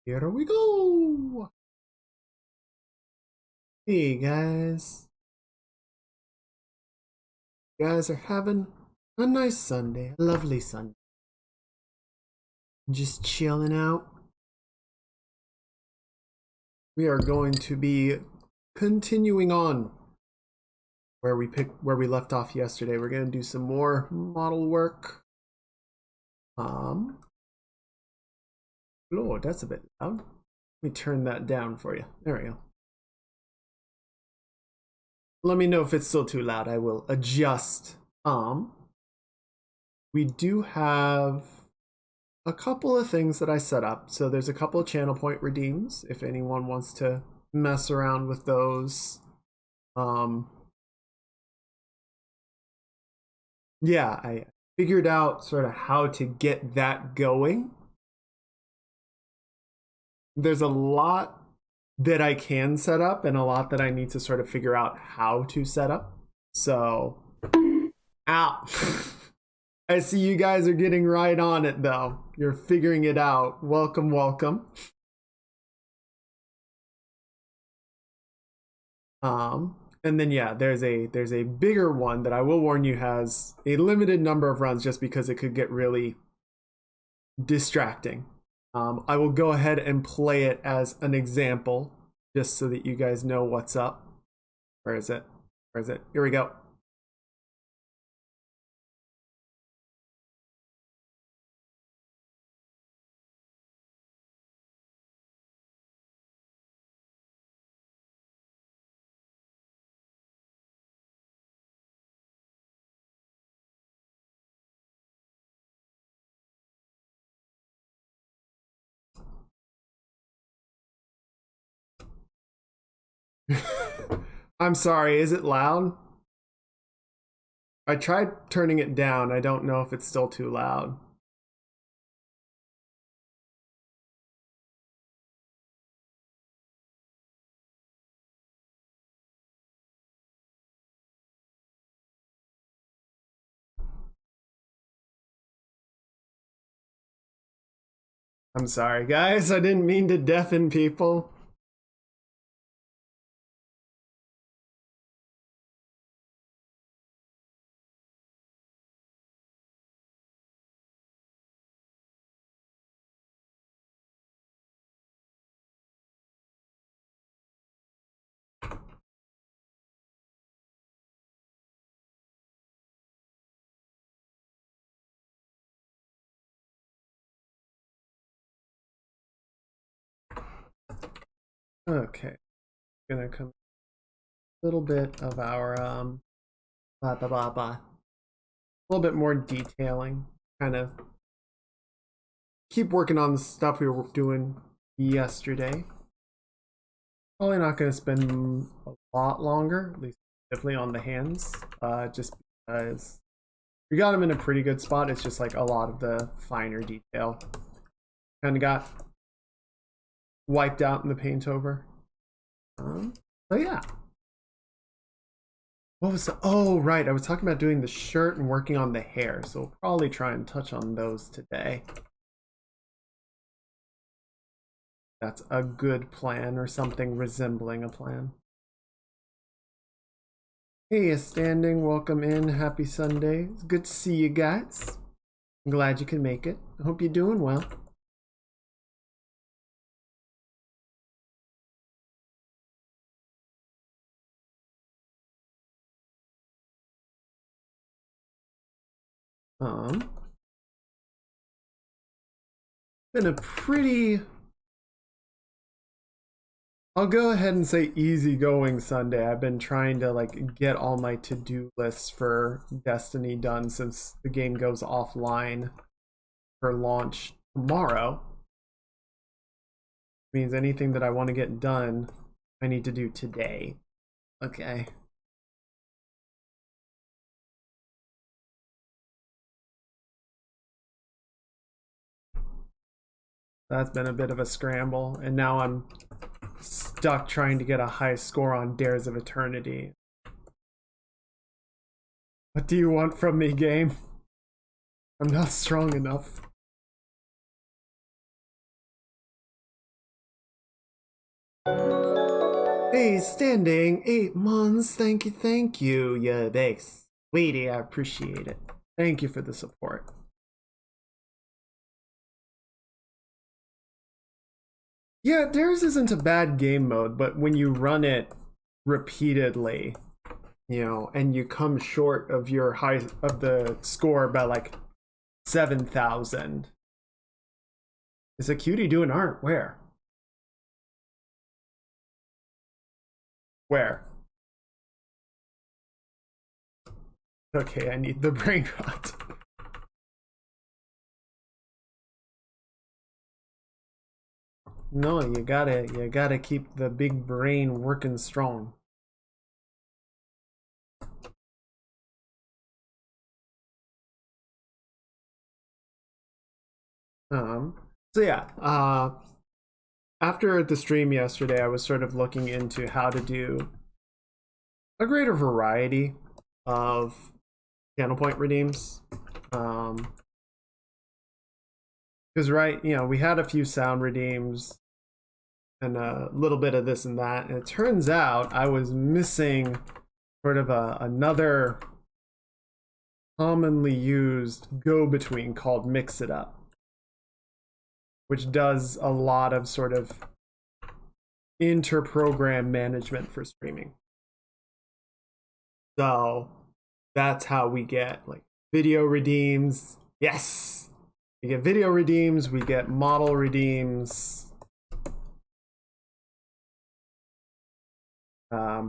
Here we go. Hey guys. You guys are having a nice Sunday, a lovely Sunday. Just chilling out. We are going to be continuing on where we left off yesterday. We're going to do some more model work. Lord, that's a bit loud. Let me turn that down for you. There we go. Let me know if it's still too loud. I will adjust. We do have a couple of things that I set up. So there's a couple of channel point redeems if anyone wants to mess around with those. Yeah, I figured out sort of how to get that going. There's a lot that I can set up and a lot that I need to sort of figure out how to set up. So, ow. I see you guys are getting right on it though. You're figuring it out. Welcome, welcome. And then yeah, there's a bigger one that I will warn you has a limited number of runs just because it could get really distracting. I will go ahead and play it as an example just so that you guys know what's up. Where is it? Where is it? Here we go. I'm sorry, is it loud? I tried turning it down. I don't know if it's still too loud. I'm sorry, guys. I didn't mean to deafen people. Okay, gonna come a little bit of our blah blah blah blah. A little bit more detailing, kind of keep working on the stuff we were doing yesterday. Probably not gonna spend a lot longer, at least definitely on the hands, just because we got them in a pretty good spot. It's just like a lot of the finer detail kind of got wiped out in the paint over. So yeah. What was the, oh right, I was talking about doing the shirt and working on the hair, so we'll probably try and touch on those today. That's a good plan, or something resembling a plan. Hey, standing, welcome in, happy Sunday. It's good to see you guys. I'm glad you can make it. I hope you're doing well. Been a pretty, I'll go ahead and say easygoing Sunday. I've been trying to like get all my to-do lists for Destiny done since the game goes offline for launch tomorrow. Means anything that I want to get done, I need to do today. Okay. That's been a bit of a scramble, and now I'm stuck trying to get a high score on Dares of Eternity. What do you want from me, game? I'm not strong enough. Hey, standing 8 months. Thank you. Yeah, thanks. Sweetie, I appreciate it. Thank you for the support. Yeah, theirs isn't a bad game mode, but when you run it repeatedly, and you come short of your high of the score by like 7,000. Is a cutie doing art? Where? Where? Okay, I need the brain rot. No, you gotta keep the big brain working strong. Um, so yeah, after the stream yesterday, I was sort of looking into how to do a greater variety of channel point redeems. Because we had a few sound redeems and a little bit of this and that, and it turns out I was missing sort of another commonly used go-between called Mix It Up, which does a lot of sort of inter-program management for streaming. So that's how we get like video redeems. Yes, we get video redeems, we get model redeems.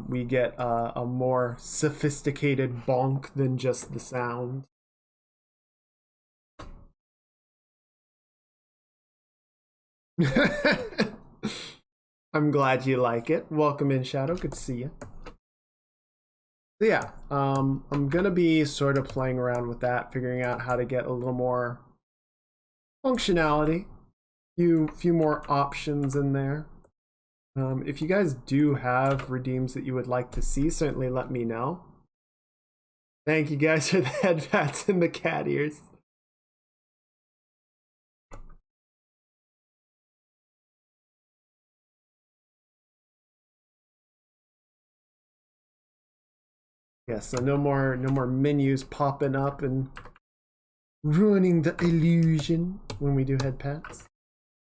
We get a more sophisticated bonk than just the sound. I'm glad you like it. Welcome in, Shadow. Good to see you. So yeah, I'm gonna be sort of playing around with that, figuring out how to get a little more functionality, few more options in there. If you guys do have redeems that you would like to see, certainly let me know. Thank you guys for the head pats and the cat ears. Yeah, so no more menus popping up and ruining the illusion when we do head pats.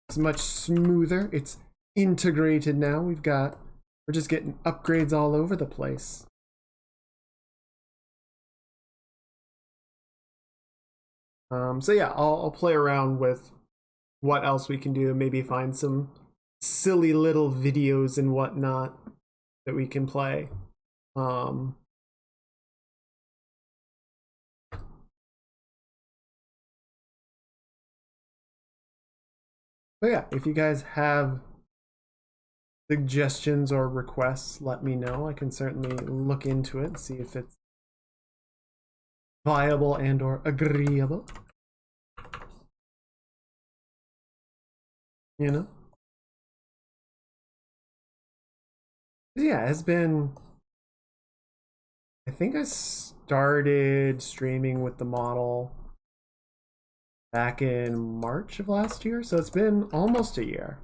It's much smoother. It's integrated now. We're just getting upgrades all over the place. So yeah, I'll play around with what else we can do. Maybe find some silly little videos and whatnot that we can play. But yeah, if you guys have suggestions or requests, let me know. I can certainly look into it, see if it's viable and or agreeable. You know? Yeah, it's been, I think I started streaming with the model back in March of last year, so it's been almost a year.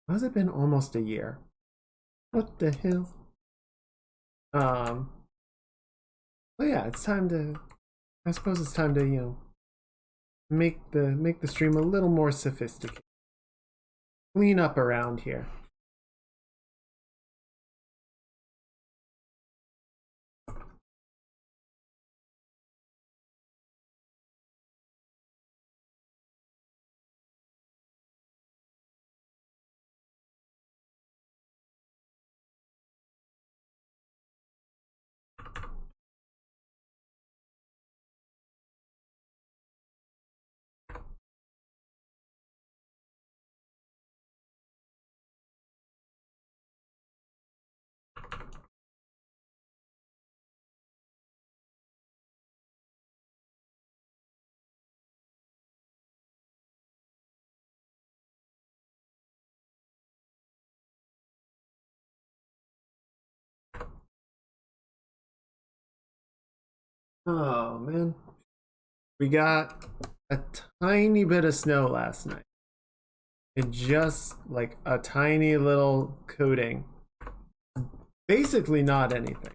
How has it been almost a year? What the hell? Well, yeah, it's time to. I suppose it's time to make the stream a little more sophisticated. Clean up around here. Oh man, we got a tiny bit of snow last night. It just like a tiny little coating, basically not anything.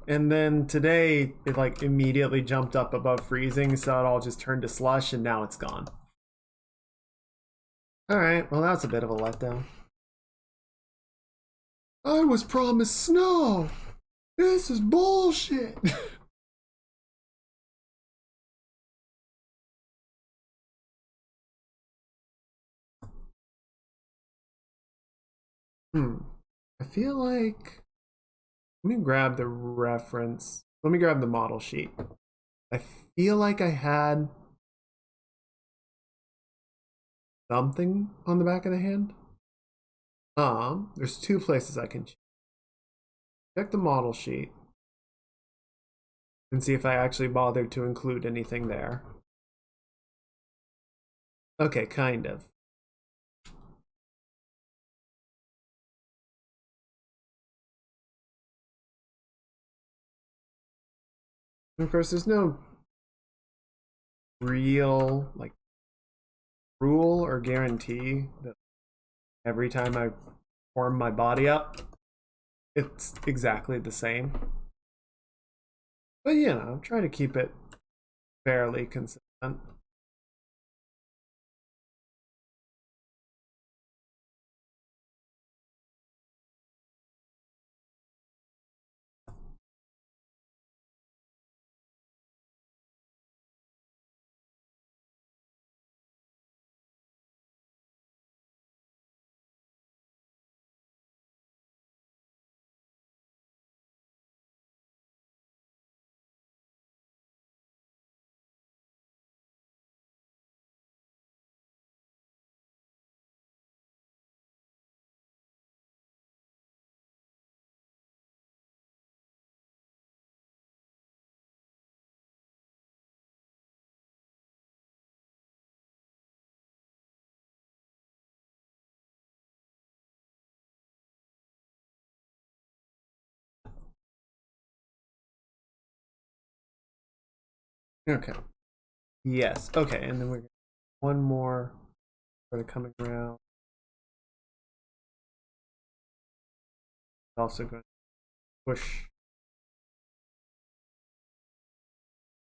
And then today it like immediately jumped up above freezing, so it all just turned to slush and now it's gone. All right, well that's a bit of a letdown. I was promised snow. This is bullshit. I feel like, let me grab the reference. Let me grab the model sheet. I feel like I had something on the back of the hand. There's two places I can check the model sheet and see if I actually bothered to include anything there. Okay, kind of. And of course, there's no real like rule or guarantee that every time I warm my body up, it's exactly the same. But you know, try to keep it fairly consistent. Okay. Yes. Okay, and then we're one more sort of coming around. Also going to push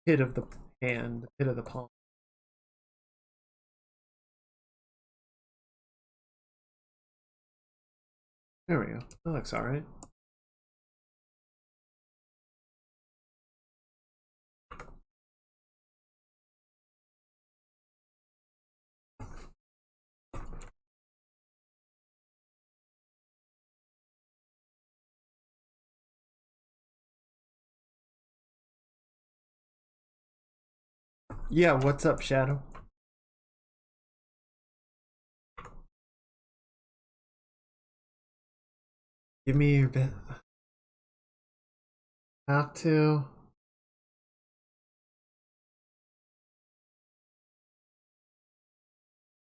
pit of the hand, the pit of the palm. There we go. That looks all right. Yeah, what's up, Shadow? Give me your bit. Have to.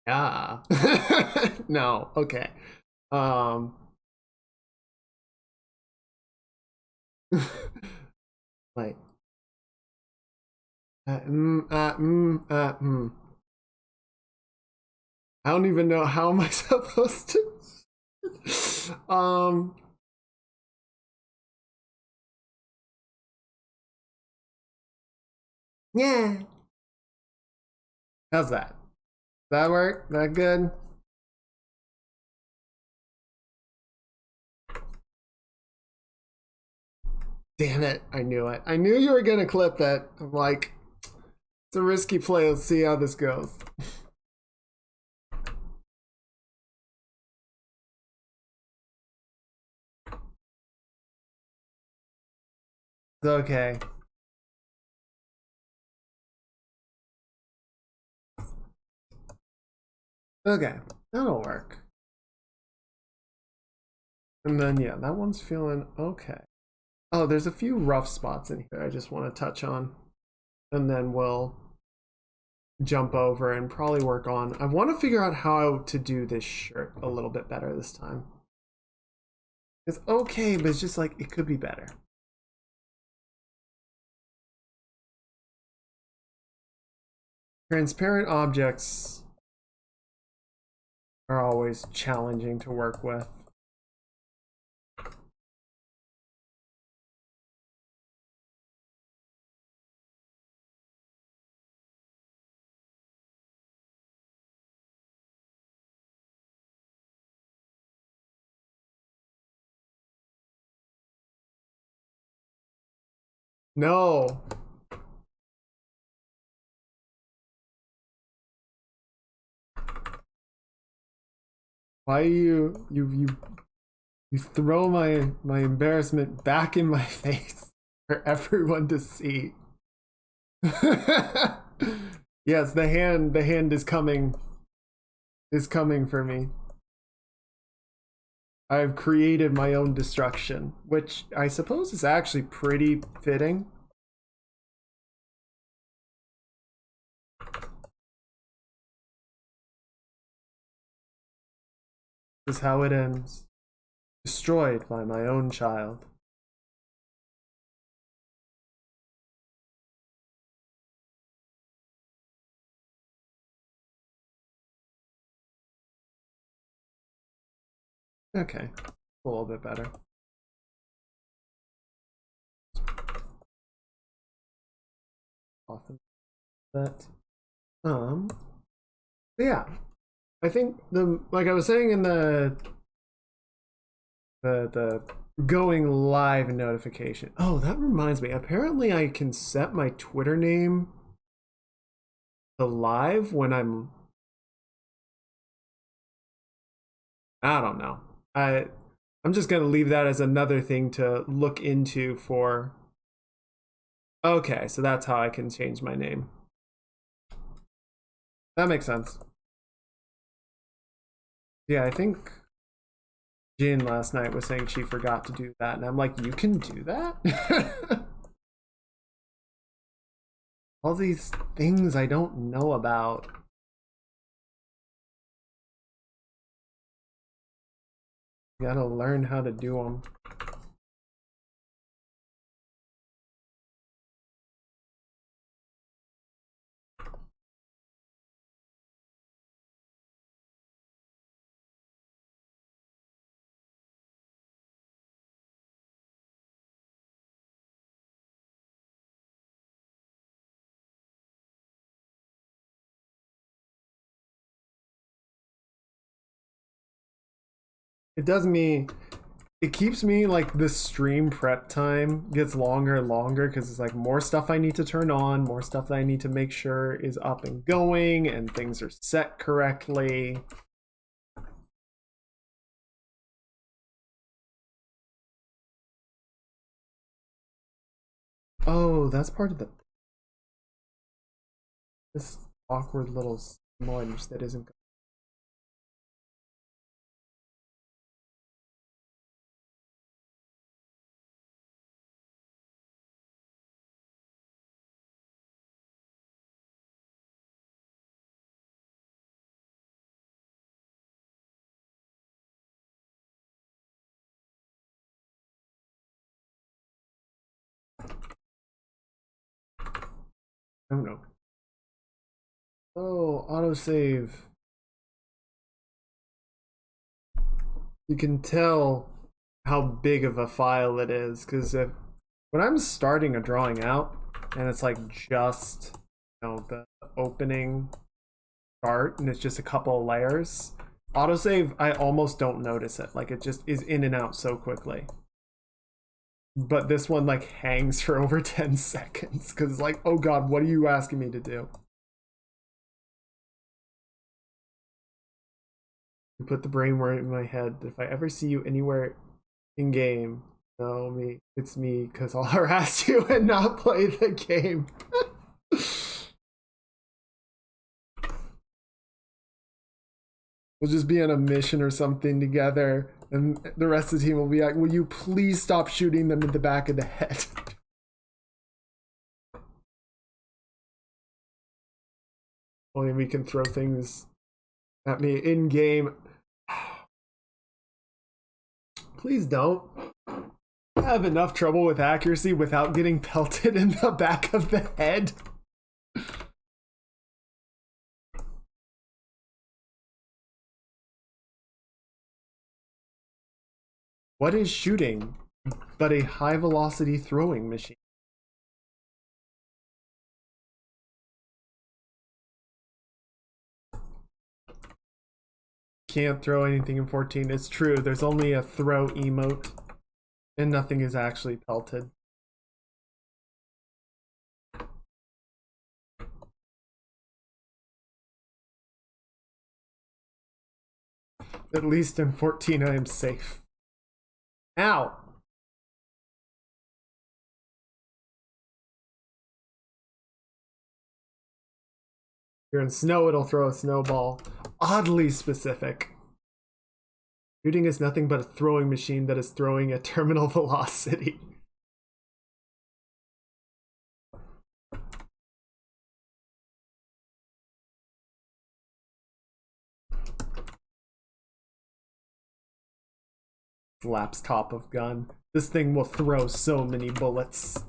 Yeah. No. Okay. Um. Like. I don't even know how am I supposed to. Yeah. How's that? That work? That good? Damn it! I knew it. I knew you were gonna clip it. I'm like, it's a risky play. Let's see how this goes. It's okay. Okay, that'll work. And then yeah, that one's feeling okay. Oh, there's a few rough spots in here I just want to touch on. And then we'll jump over and probably work on. I want to figure out how to do this shirt a little bit better this time. It's okay, but it's just like it could be better. Transparent objects are always challenging to work with. No. Why you throw my embarrassment back in my face for everyone to see. Yes, the hand is coming for me. I've created my own destruction, which I suppose is actually pretty fitting. This is how it ends. Destroyed by my own child. Okay, a little bit better. Often that. Yeah, I think like I was saying in the going live notification. Oh, that reminds me. Apparently, I can set my Twitter name to live when I don't know. I'm just gonna leave that as another thing to look into for. Okay, so that's how I can change my name. That makes sense. Yeah, I think Jin last night was saying she forgot to do that, and I'm like, you can do that? All these things I don't know about. You gotta learn how to do them. It does me, it keeps me like the stream prep time gets longer and longer because it's like more stuff I need to turn on, more stuff that I need to make sure is up and going and things are set correctly. Oh, that's part of this awkward little smudge that isn't. Oh no. Oh, autosave. You can tell how big of a file it is because when I'm starting a drawing out and it's like just the opening chart and it's just a couple of layers, autosave I almost don't notice it. Like it just is in and out so quickly. But this one like hangs for over 10 seconds because it's like, oh god, what are you asking me to do? You put the brain word in my head. If I ever see you anywhere in game, no, it's me because I'll harass you and not play the game. We'll just be on a mission or something together, and the rest of the team will be like, will you please stop shooting them in the back of the head? Only we can throw things at me in game. Please don't. I have enough trouble with accuracy without getting pelted in the back of the head. What is shooting but a high velocity throwing machine? Can't throw anything in 14. It's true, there's only a throw emote and nothing is actually pelted. At least in 14 I am safe. Ow! If you're in snow, it'll throw a snowball. Oddly specific. Shooting is nothing but a throwing machine that is throwing at terminal velocity. Laptop of gun. This thing will throw so many bullets.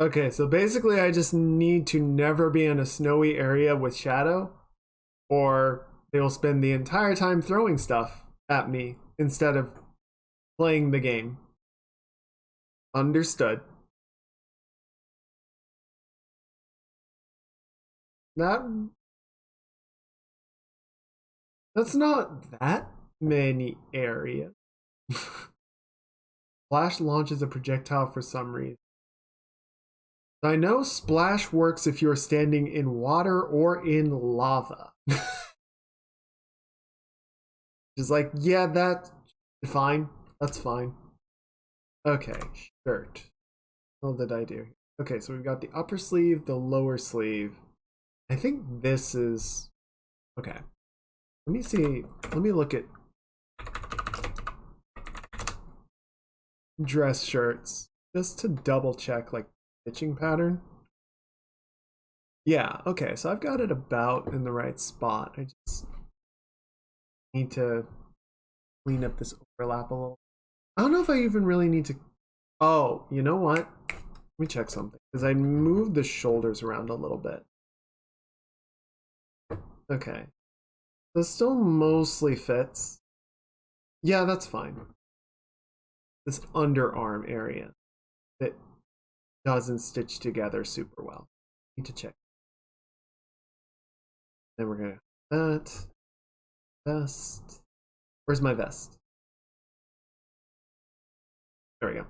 Okay, so basically I just need to never be in a snowy area with shadow, or they will spend the entire time throwing stuff at me instead of playing the game. Understood. That's not that many areas. Flash launches a projectile for some reason. I know splash works if you're standing in water or in lava. Just like, yeah, that's fine. That's fine. Okay, shirt. What did I do? Okay, so we've got the upper sleeve, the lower sleeve. I think this is... Okay. Let me see. Let me look at dress shirts just to double check, like, stitching pattern. Yeah, okay, so I've got it about in the right spot. I just need to clean up this overlap a little. I don't know if I even really need to... Oh, you know what? Let me check something, because I moved the shoulders around a little bit. Okay. This still mostly fits. Yeah, that's fine. This underarm area that doesn't stitch together super well. Need to check. Then we're gonna that vest. Where's my vest? There we go.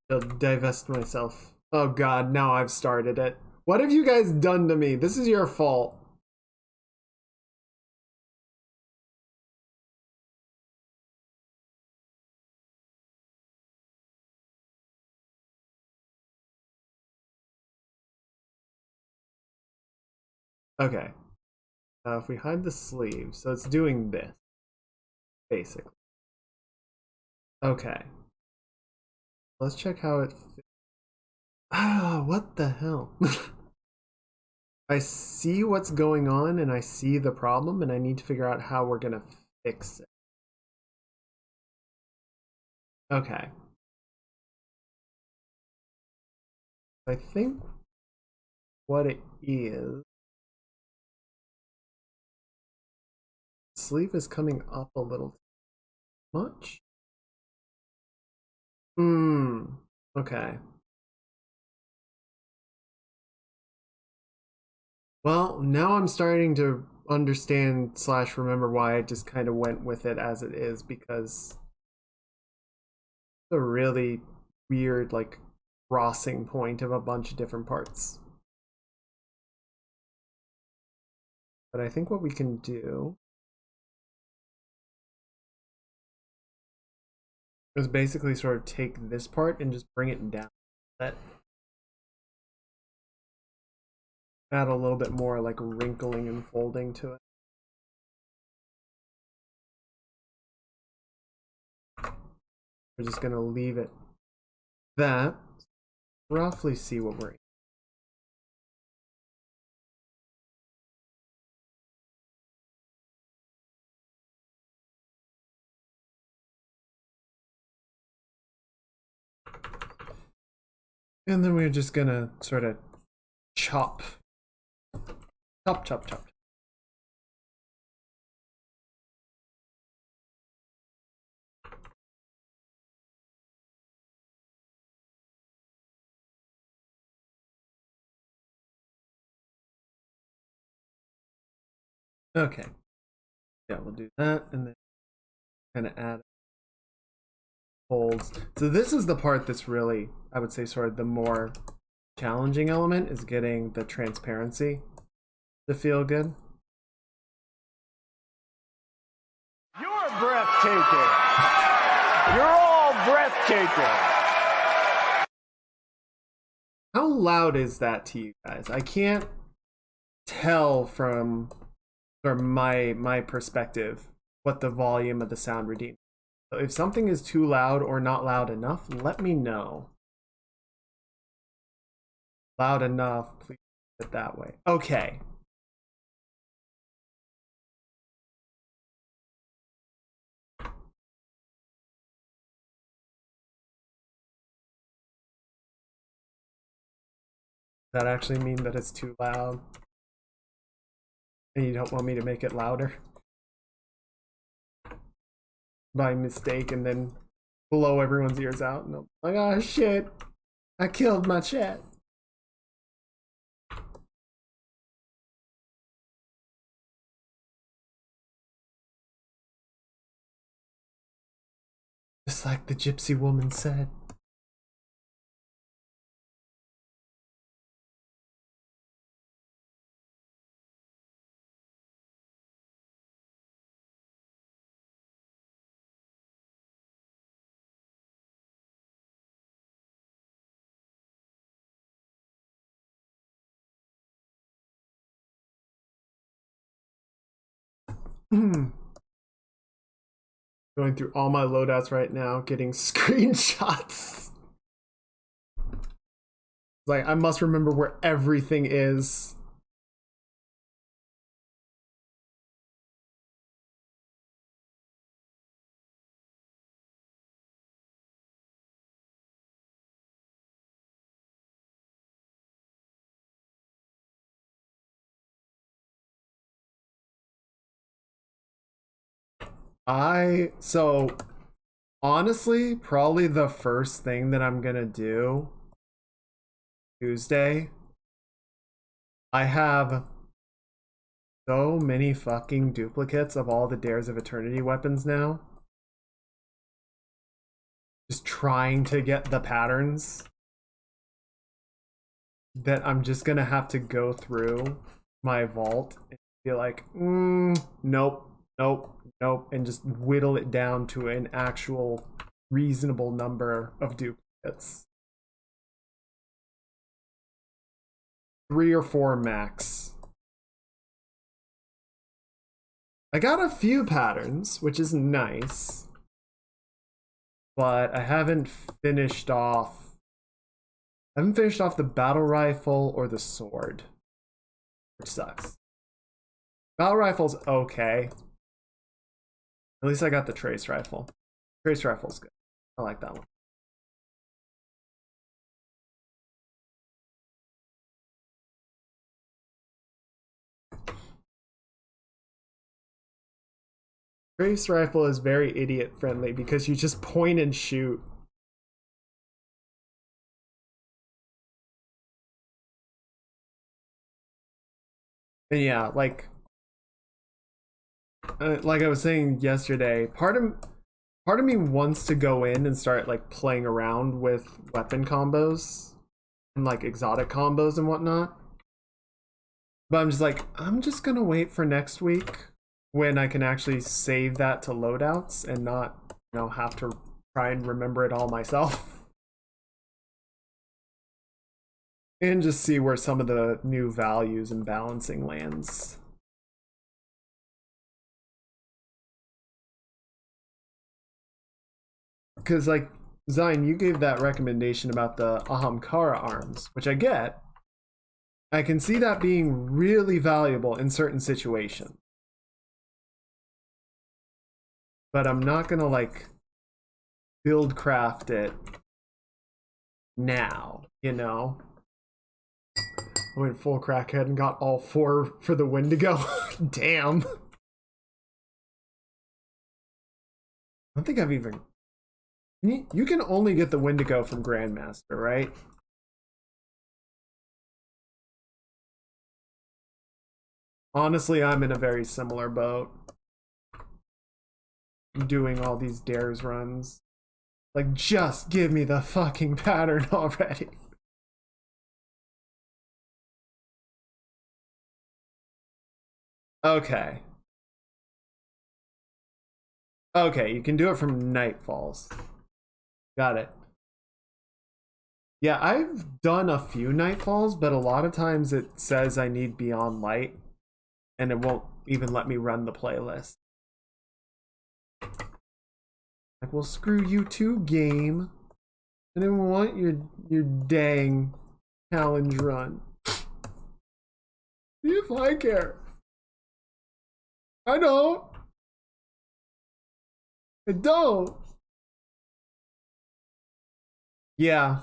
I'll divest myself. Oh god, now I've started it. What have you guys done to me? This is your fault. Okay. If we hide the sleeve, so it's doing this, basically. Okay. Let's check how it fits. Ah, what the hell? I see what's going on and I see the problem and I need to figure out how we're gonna fix it. Okay. I think what it is, sleeve is coming up a little much. Okay. Well, now I'm starting to understand slash remember why I just kind of went with it as it is, because it's a really weird, like, crossing point of a bunch of different parts. But I think what we can do is basically sort of take this part and just bring it down. That add a little bit more like wrinkling and folding to it. We're just gonna leave it that. Roughly see what we're in. And then we're just gonna sort of chop. Chop, chop, chop. Okay. Yeah, we'll do that and then kind of add folds. So this is the part that's really, I would say, sort of the more challenging element, is getting the transparency to feel good. You're breathtaking. You're all breathtaking. How loud is that to you guys? I can't tell from my perspective what the volume of the sound redeem. So if something is too loud or not loud enough, let me know. Loud enough, please put it that way. Okay. Does that actually mean that it's too loud? And you don't want me to make it louder? By mistake, and then blow everyone's ears out, and I'm like, oh shit, I killed my chat. Just like the gypsy woman said. Going through all my loadouts right now, getting screenshots. Like, I must remember where everything is. So honestly, probably the first thing that I'm gonna do Tuesday, I have so many fucking duplicates of all the Dares of Eternity weapons now. Just trying to get the patterns that I'm just gonna have to go through my vault and be like, nope, nope, nope, and just whittle it down to an actual reasonable number of duplicates. 3 or 4 max. I got a few patterns, which is nice, but I haven't finished off the battle rifle or the sword, which sucks. Battle rifle's okay. At least I got the trace rifle. Trace rifle's good. I like that one. Trace rifle is very idiot friendly because you just point and shoot. And yeah, like I was saying yesterday, part of me wants to go in and start like playing around with weapon combos and like exotic combos and whatnot. But I'm just like, I'm just gonna wait for next week when I can actually save that to loadouts and not, have to try and remember it all myself. And just see where some of the new values and balancing lands. Because, like, Zion, you gave that recommendation about the Ahamkara arms, which I get. I can see that being really valuable in certain situations. But I'm not gonna, like, build craft it now, you know? I went full crackhead and got all 4 for the Wendigo. Damn. I don't think I've even... You can only get the Wendigo from Grandmaster, right? Honestly, I'm in a very similar boat. I'm doing all these dares runs. Like, just give me the fucking pattern already. Okay. Okay, you can do it from Nightfalls. Got it. Yeah, I've done a few Nightfalls, but a lot of times it says I need Beyond Light, and it won't even let me run the playlist. Like, well, screw you too, game. I didn't want your dang challenge run. See if I care. I don't. I don't. Yeah.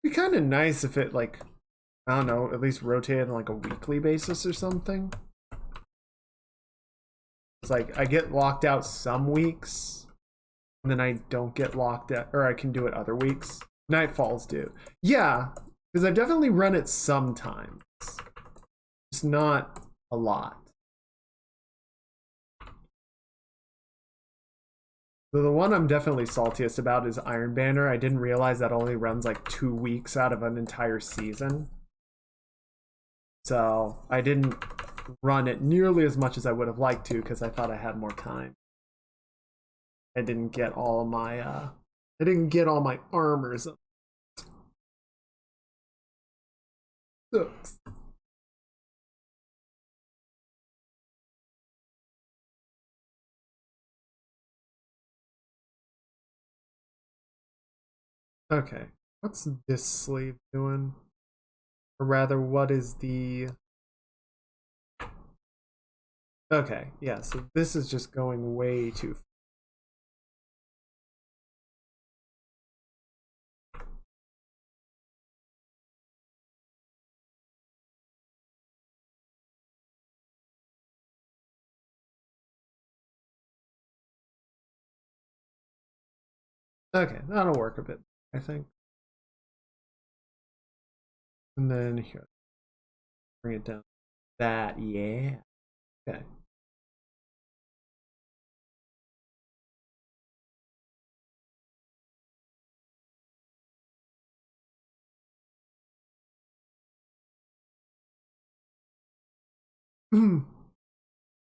It'd be kind of nice if it, like, I don't know, at least rotated on like a weekly basis or something. It's like I get locked out some weeks, and then I don't get locked out, or I can do it other weeks. Nightfalls do. Yeah, because I've definitely run it sometimes. It's not a lot. So the one I'm definitely saltiest about is Iron Banner. I didn't realize that only runs like 2 weeks out of an entire season. So I didn't run it nearly as much as I would have liked to because I thought I had more time. I didn't get all my armors. Sucks. Okay, what's this sleeve doing? Or rather, what is the... Okay, yeah, so this is just going way too far. Okay, that'll work a bit, I think. And then here, bring it down. That, yeah. Okay.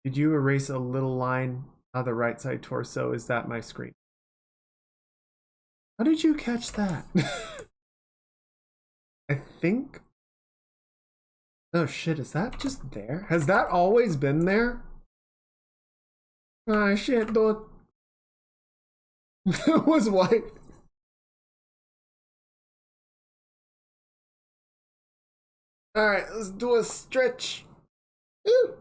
Did you erase a little line on the right side torso? Is that my screen? How did you catch that? I think... Oh shit, is that just there? Has that always been there? Ah shit, dude. It was white. Alright, let's do a stretch. Ooh.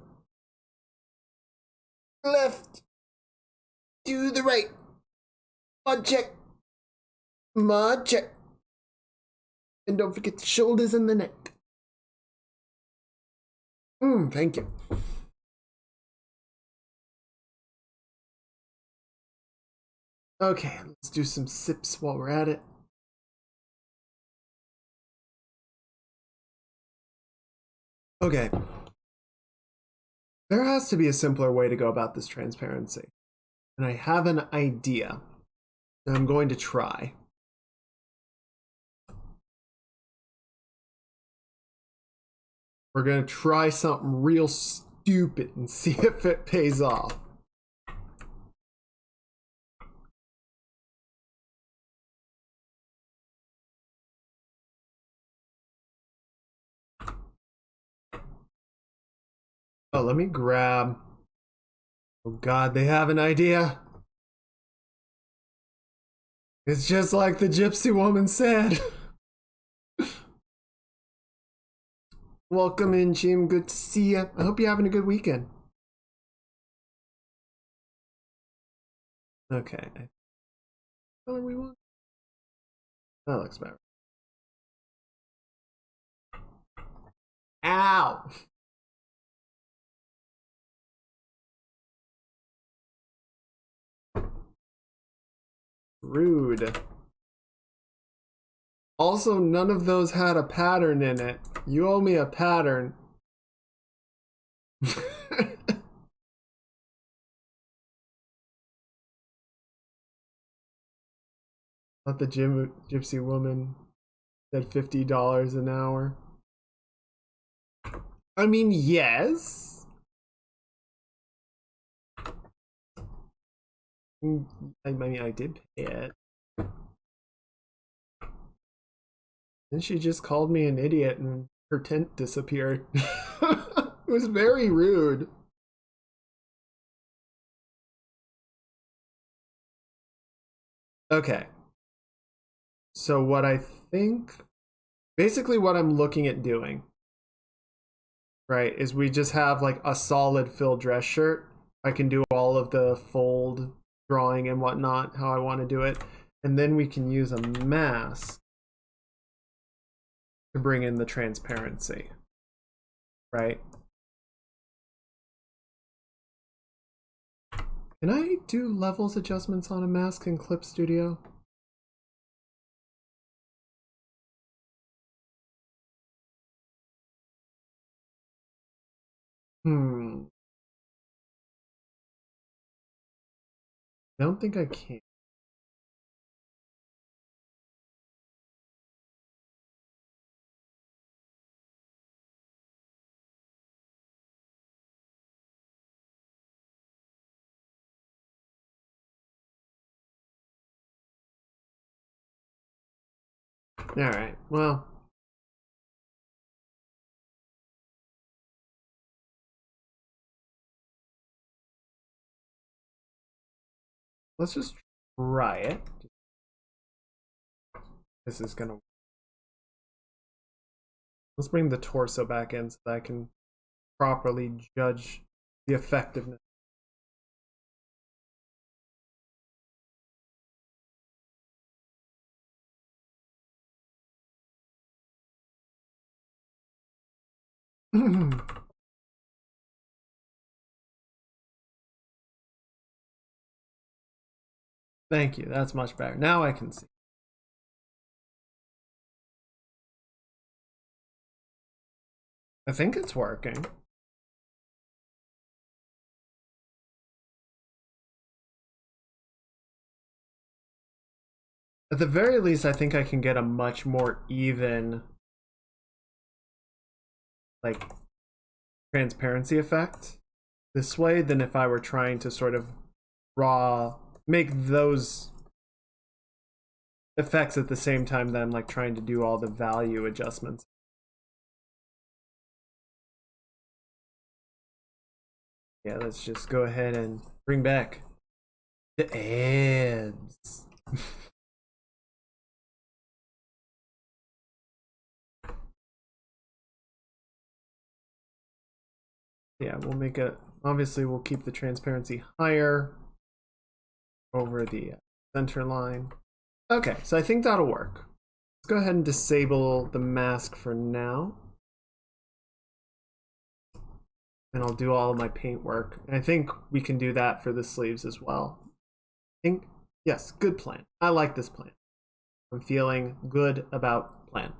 Left. To the right. Mod check. Mod check. And don't forget the shoulders and the neck. Thank you. Okay, let's do some sips while we're at it. Okay. There has to be a simpler way to go about this transparency. And I have an idea that I'm going to try. We're going to try something real stupid and see if it pays off. Oh, let me grab... Oh god, they have an idea. It's just like the gypsy woman said. Welcome in, Jim. Good to see you. I hope you're having a good weekend. Okay. What color we want? That looks better. Ow! Rude. Also, none of those had a pattern in it. You owe me a pattern. Not the gypsy woman said $50 an hour. I mean, yes. I mean, I did pay it. Then she just called me an idiot and her tent disappeared. It was very rude. Okay. So what I think, basically what I'm looking at doing, right, is we just have like a solid fill dress shirt. I can do all of the fold drawing and whatnot, how I want to do it. And then we can use a mask to bring in the transparency, right? Can I do levels adjustments on a mask in Clip Studio? I don't think I can. Alright, well. Let's just try it. This is gonna. Let's bring the torso back in so that I can properly judge the effectiveness. Thank you, that's much better. Now I can see. I think it's working. At the very least, I think I can get a much more even, like, transparency effect this way than if I were trying to sort of make those effects at the same time that I'm like trying to do all the value adjustments. Yeah, let's just go ahead and bring back the abs. Yeah, we'll make it, obviously we'll keep the transparency higher over the center line. Okay, so I think that'll work. Let's go ahead and disable the mask for now. And I'll do all of my paint work. And I think we can do that for the sleeves as well. Yes, good plan. I like this plan. I'm feeling good about plan.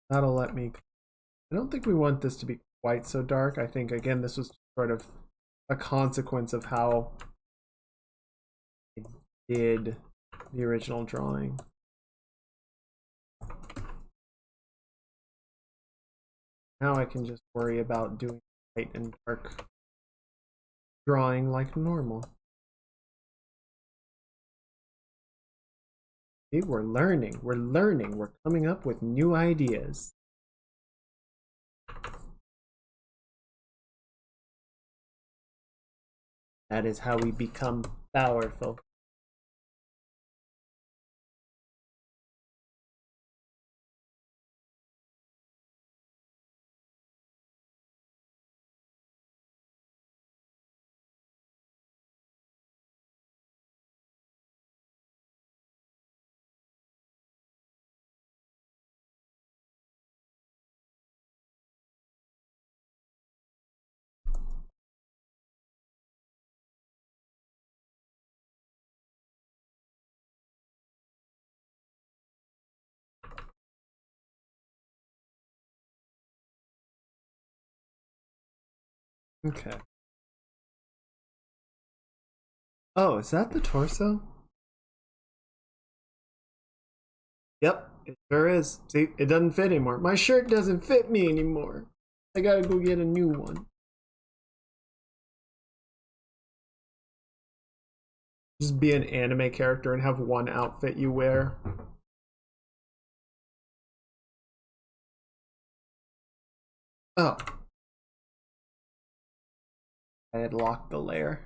That'll let me. I don't think we want this to be quite so dark. I think, again, this was sort of a consequence of how I did the original drawing. Now I can just worry about doing light and dark drawing like normal. See, we're learning, we're coming up with new ideas. That is how we become powerful. Okay. Oh, is that the torso? Yep, it sure is. See, it doesn't fit anymore. My shirt doesn't fit me anymore. I gotta go get a new one. Just be an anime character and have one outfit you wear. Oh. I had locked the layer.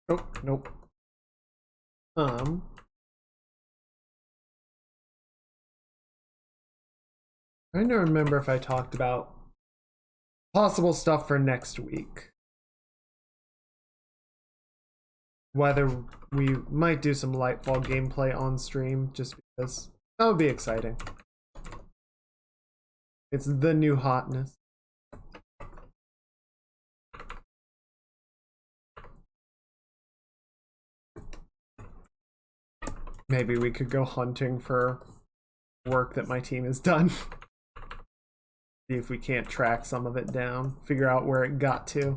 Nope, nope. Trying to remember if I talked about possible stuff for next week. Whether we might do some Lightfall gameplay on stream, just because that would be exciting. It's the new hotness. Maybe we could go hunting for work that my team has done. See if we can't track some of it down, figure out where it got to.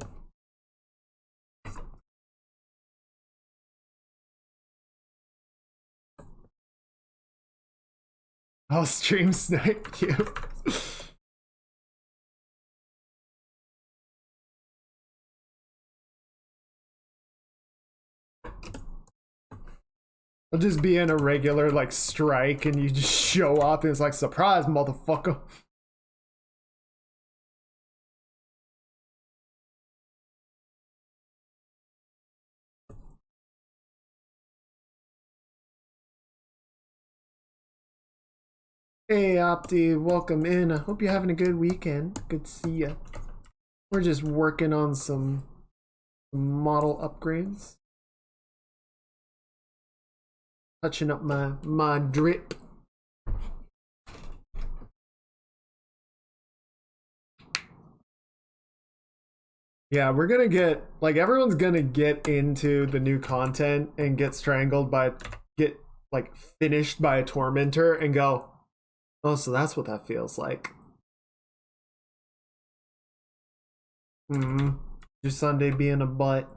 I'll stream snipe you. I'll just be in a regular like strike and you just show up and it's like, surprise, motherfucker. Hey Opti, welcome in. I hope you're having a good weekend. Good to see ya. We're just working on some model upgrades. Touching up my drip. Yeah, we're gonna get, like, everyone's gonna get into the new content and get strangled by, get, like, finished by a tormentor and go, oh, so that's what that feels like. Your Sunday being a butt.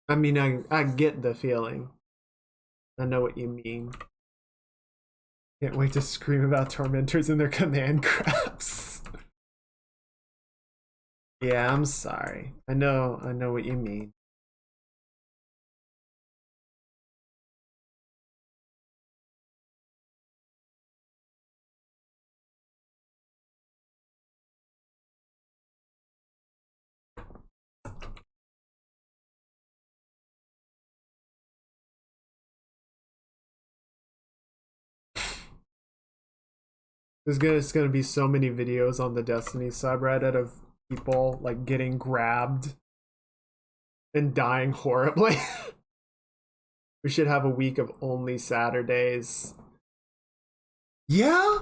I mean, I get the feeling. I know what you mean. Can't wait to scream about tormentors and their command crafts. Yeah, I'm sorry. I know what you mean. It's gonna be so many videos on the Destiny subreddit of people like getting grabbed and dying horribly. We should have a week of only Saturdays. Yeah,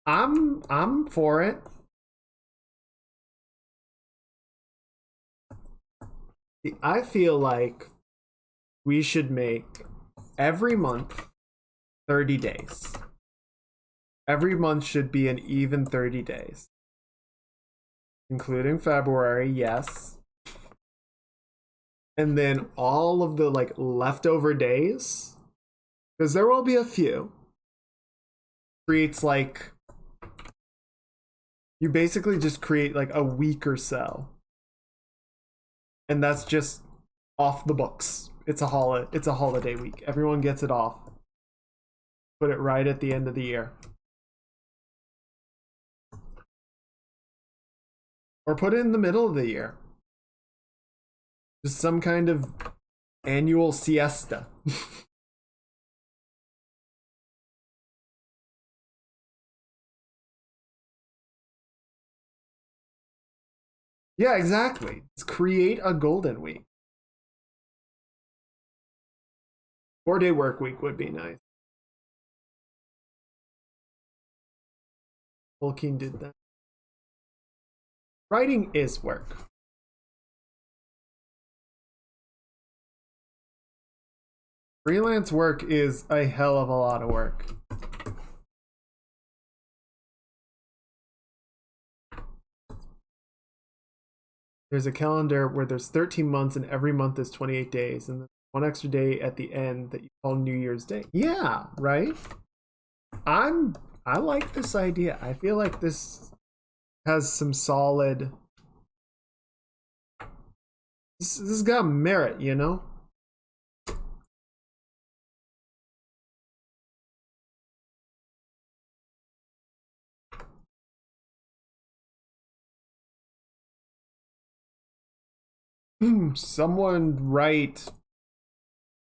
I'm for it. I feel like we should make every month 30 days. Every month should be an even 30 days. Including February, yes. And then all of the like leftover days, because there will be a few, creates like, you basically just create like a week or so. And that's just off the books. It's a holiday week. Everyone gets it off. Put it right at the end of the year. Or put it in the middle of the year. Just some kind of annual siesta. Yeah, exactly. Let's create a golden week. 4-day work week would be nice. Tolkien did that. Writing is work. Freelance work is a hell of a lot of work. There's a calendar where there's 13 months and every month is 28 days, and one extra day at the end that you call New Year's Day. Yeah, right? I like this idea. I feel like this has some solid, this has got merit, you know? Someone write,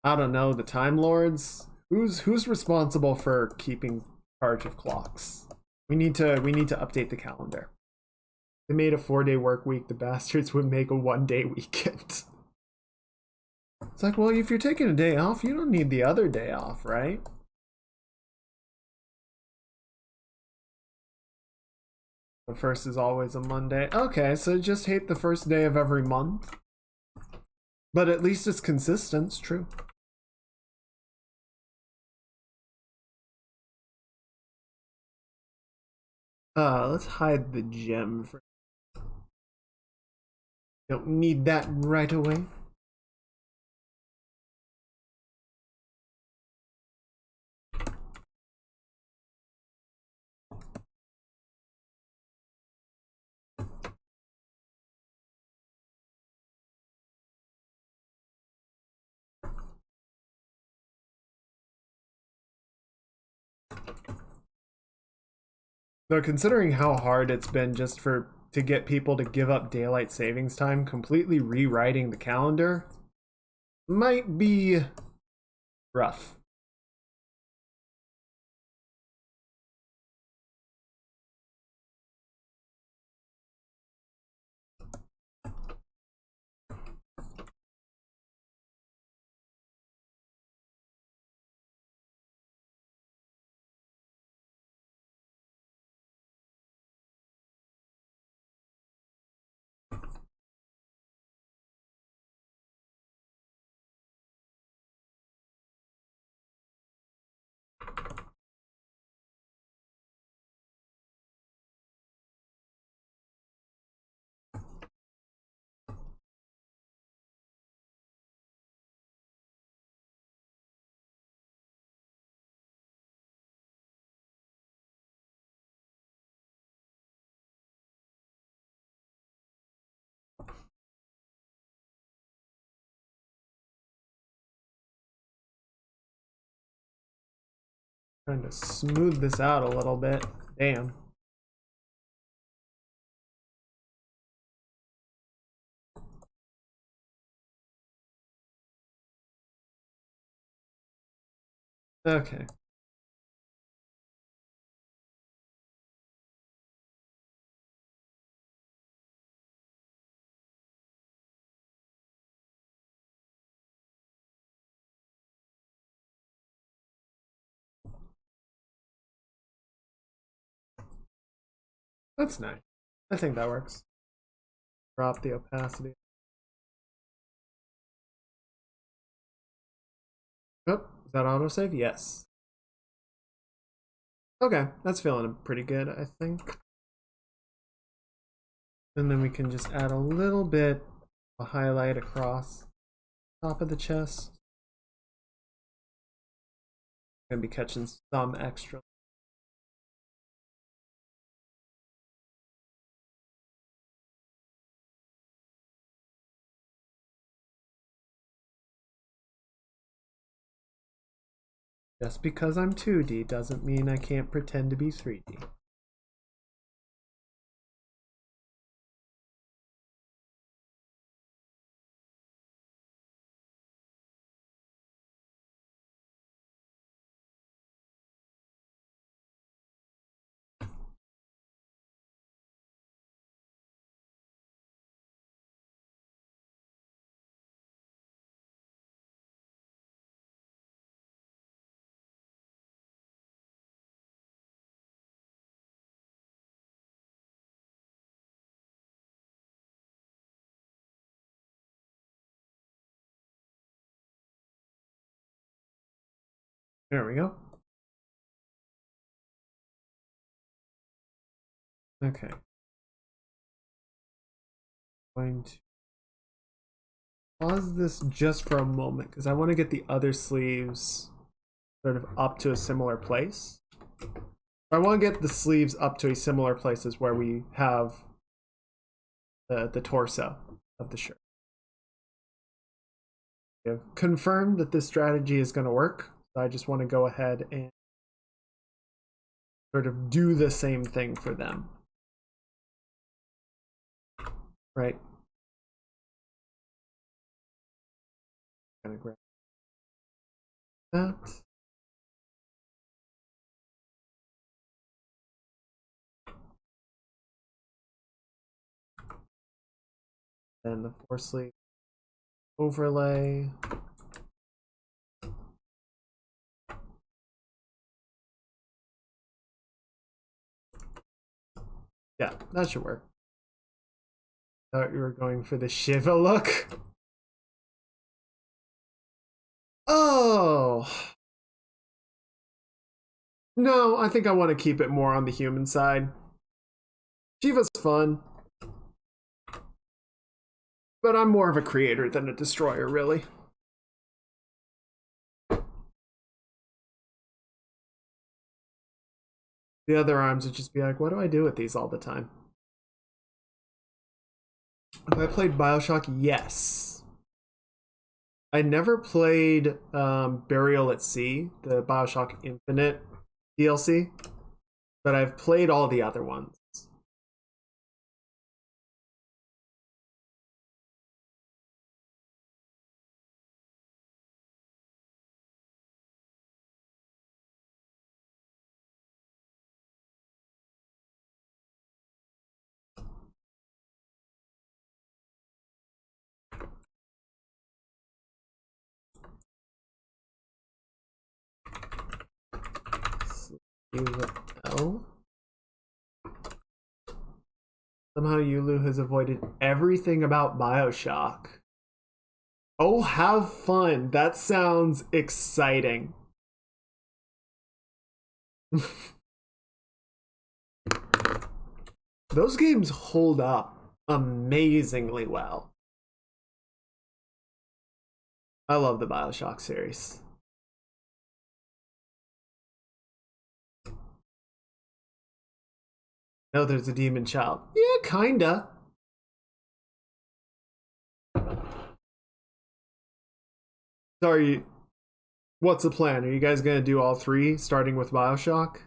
I don't know, the Time Lords. Who's responsible for keeping charge of clocks? We need to update the calendar. They made a 4-day work week. The bastards would make a 1-day weekend. It's like, well, if you're taking a day off, you don't need the other day off, right? The first is always a Monday. Okay, so just hate the first day of every month. But at least it's consistent, it's true. Let's hide the gem for. Don't need that right away. Though considering how hard it's been just to get people to give up daylight savings time, completely rewriting the calendar might be rough. Trying to smooth this out a little bit. Damn. Okay. That's nice. I think that works. Drop the opacity. Oh, is that autosave? Yes. Okay, that's feeling pretty good, I think. And then we can just add a little bit of a highlight across top of the chest. Gonna be catching some extra. Just because I'm 2D doesn't mean I can't pretend to be 3D. There we go. Okay. Going to pause this just for a moment because I want to get the other sleeves sort of up to a similar place. I want to get the sleeves up to a similar place as where we have the torso of the shirt. We have confirmed that this strategy is going to work. So I just want to go ahead and sort of do the same thing for them. Right? Gonna grab that. Then the 4-sleeve overlay. Yeah, that should work. Thought you were going for the Shiva look. Oh. No, I think I want to keep it more on the human side. Shiva's fun. But I'm more of a creator than a destroyer, really. The other arms would just be like, what do I do with these all the time? Have I played Bioshock? Yes. I never played Burial at Sea, the Bioshock Infinite DLC, but I've played all the other ones. L. Somehow Yulu has avoided everything about Bioshock. Oh, have fun. That sounds exciting. Those games hold up amazingly well. I love the Bioshock series. No, there's a demon child. Yeah, kinda. Sorry, what's the plan? Are you guys gonna do all three, starting with Bioshock?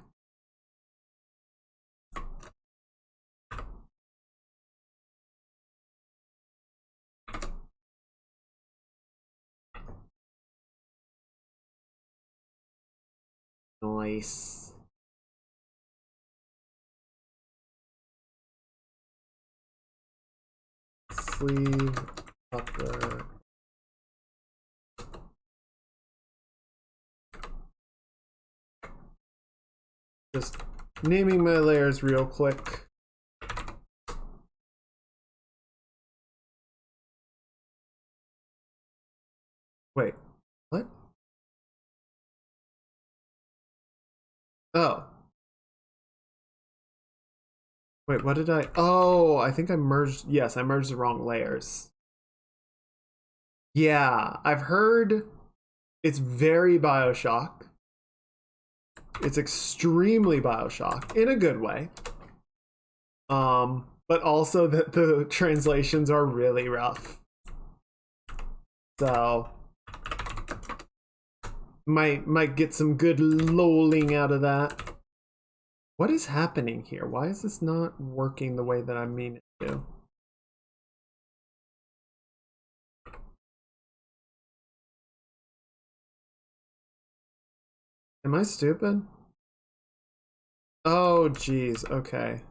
Nice. Sleeve upper. Just naming my layers real quick. Wait, what? Oh. Wait, what did I? Oh, I think I merged. Yes, I merged the wrong layers. Yeah, I've heard it's very Bioshock. It's extremely Bioshock in a good way. But also that the translations are really rough. So might get some good lolling out of that. What is happening here? Why is this not working the way that I mean it to? Am I stupid? Oh, geez. Okay.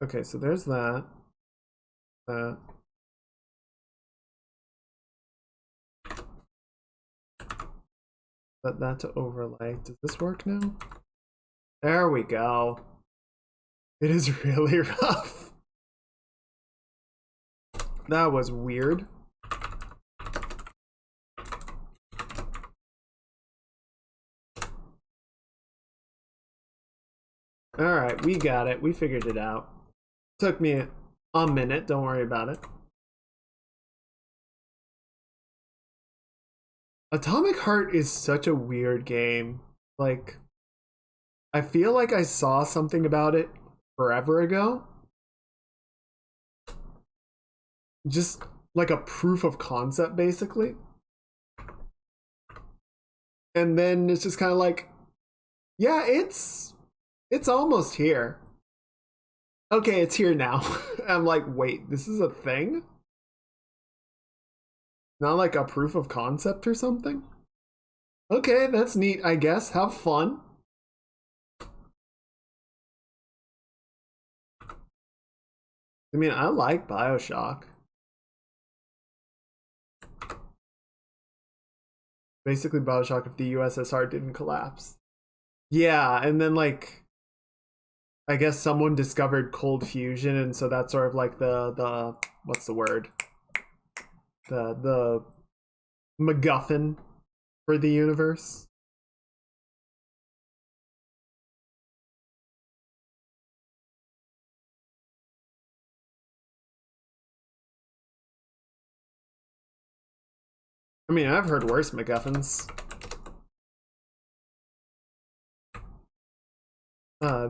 Okay, so there's that. That. Set that to overlay. Does this work now? There we go. It is really rough. That was weird. Alright, we got it. We figured it out. Took me a minute, don't worry about it. Atomic Heart is such a weird game. Like, I feel like I saw something about it forever ago. Just like a proof of concept, basically. And then it's just kind of like, yeah, it's almost here. Okay, it's here now. I'm like, wait, this is a thing? Not like a proof of concept or something? Okay, that's neat, I guess. Have fun. I mean, I like BioShock. Basically BioShock if the USSR didn't collapse. Yeah, and then like I guess someone discovered cold fusion, and so that's sort of like the what's the word? The MacGuffin for the universe. I mean, I've heard worse MacGuffins.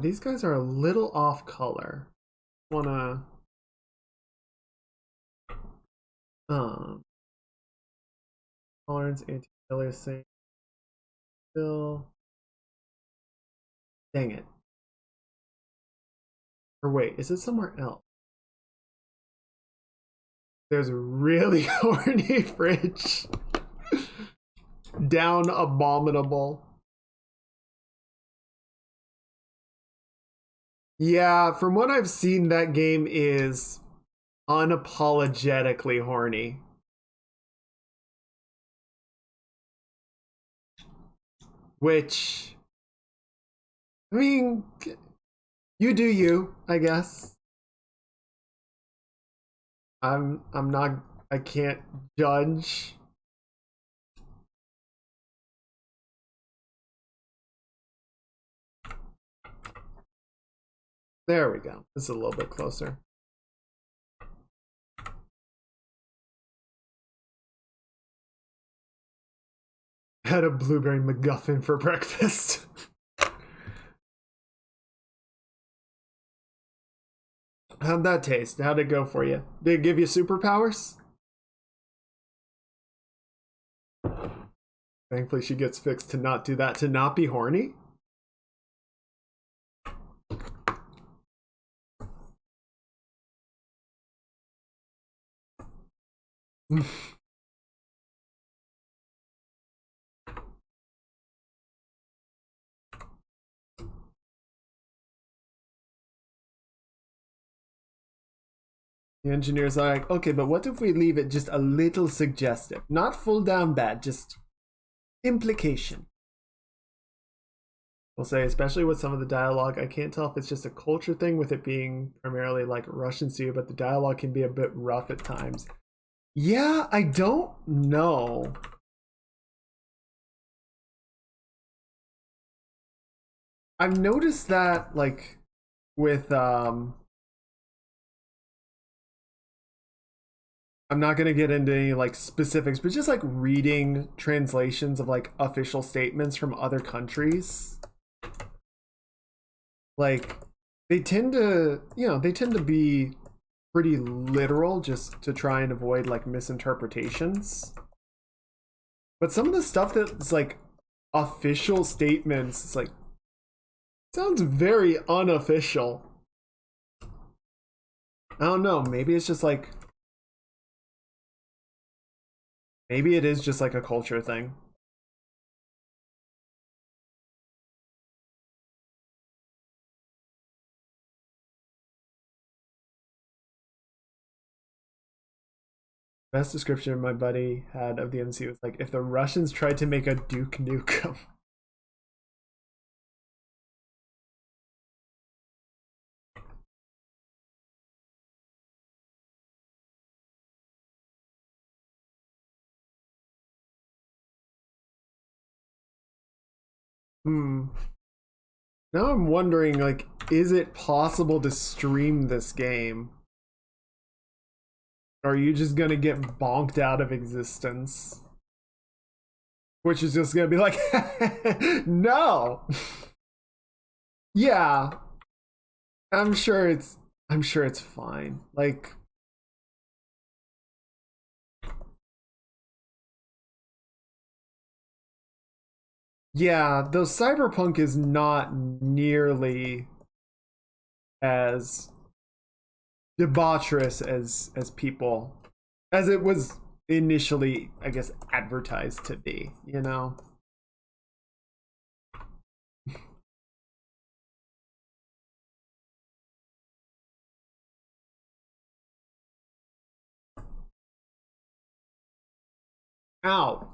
These guys are a little off color. Wanna tolerance anti-aliasing still. Dang it. Or wait, is it somewhere else? There's a really horny fridge. Down abominable. Yeah, from what I've seen, that game is unapologetically horny. Which, I mean, you do you, I guess. I'm not, I can't judge. There we go. This is a little bit closer. Had a blueberry MacGuffin for breakfast. How'd that taste? How'd it go for you? Did it give you superpowers? Thankfully she gets fixed to not do that, to not be horny. The engineer's like, okay, but what if we leave it just a little suggestive? Not full down bad, just implication. We'll say, especially with some of the dialogue, I can't tell if it's just a culture thing with it being primarily like Russian studio, but the dialogue can be a bit rough at times. Yeah, I don't know. I've noticed that like with I'm not gonna get into any like specifics, but just like reading translations of like official statements from other countries. Like they tend to, they tend to be pretty literal just to try and avoid like misinterpretations. But some of the stuff that's like official statements, it's like sounds very unofficial. I don't know, maybe it's just like maybe it is just like a culture thing. Best description my buddy had of the MC was like, if the Russians tried to make a Duke Nukem. Now I'm wondering, like, is it possible to stream this game? Or are you just gonna get bonked out of existence? Which is just gonna be like, no. Yeah. I'm sure it's fine. Like, yeah, though Cyberpunk is not nearly as debaucherous as people as it was initially, I guess, advertised to be, you know? Ow.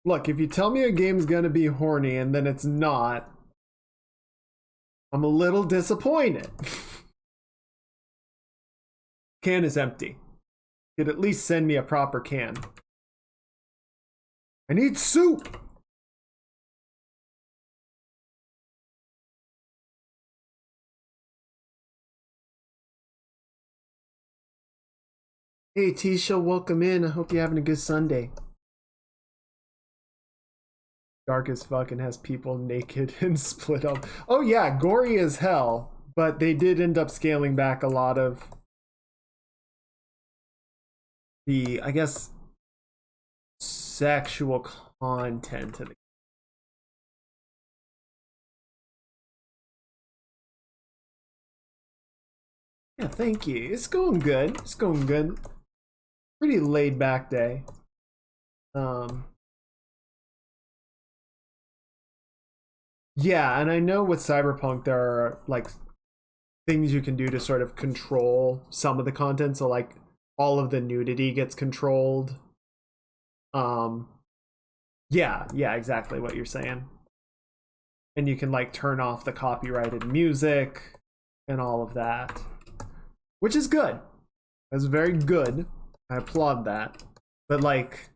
Look, if you tell me a game's gonna be horny and then it's not, I'm a little disappointed. Can is empty. You could at least send me a proper can. I need soup! Hey Tisha, welcome in. I hope you're having a good Sunday. Dark as fuck and has people naked and split up. Oh yeah, gory as hell, but they did end up scaling back a lot of the, I guess, sexual content of the. Yeah, thank you. It's going good. It's going good. Pretty laid back day. Yeah, and I know with Cyberpunk there are like things you can do to sort of control some of the content. So like all of the nudity gets controlled. Yeah, exactly what you're saying. And you can like turn off the copyrighted music and all of that, which is good. That's very good. I applaud that. But like,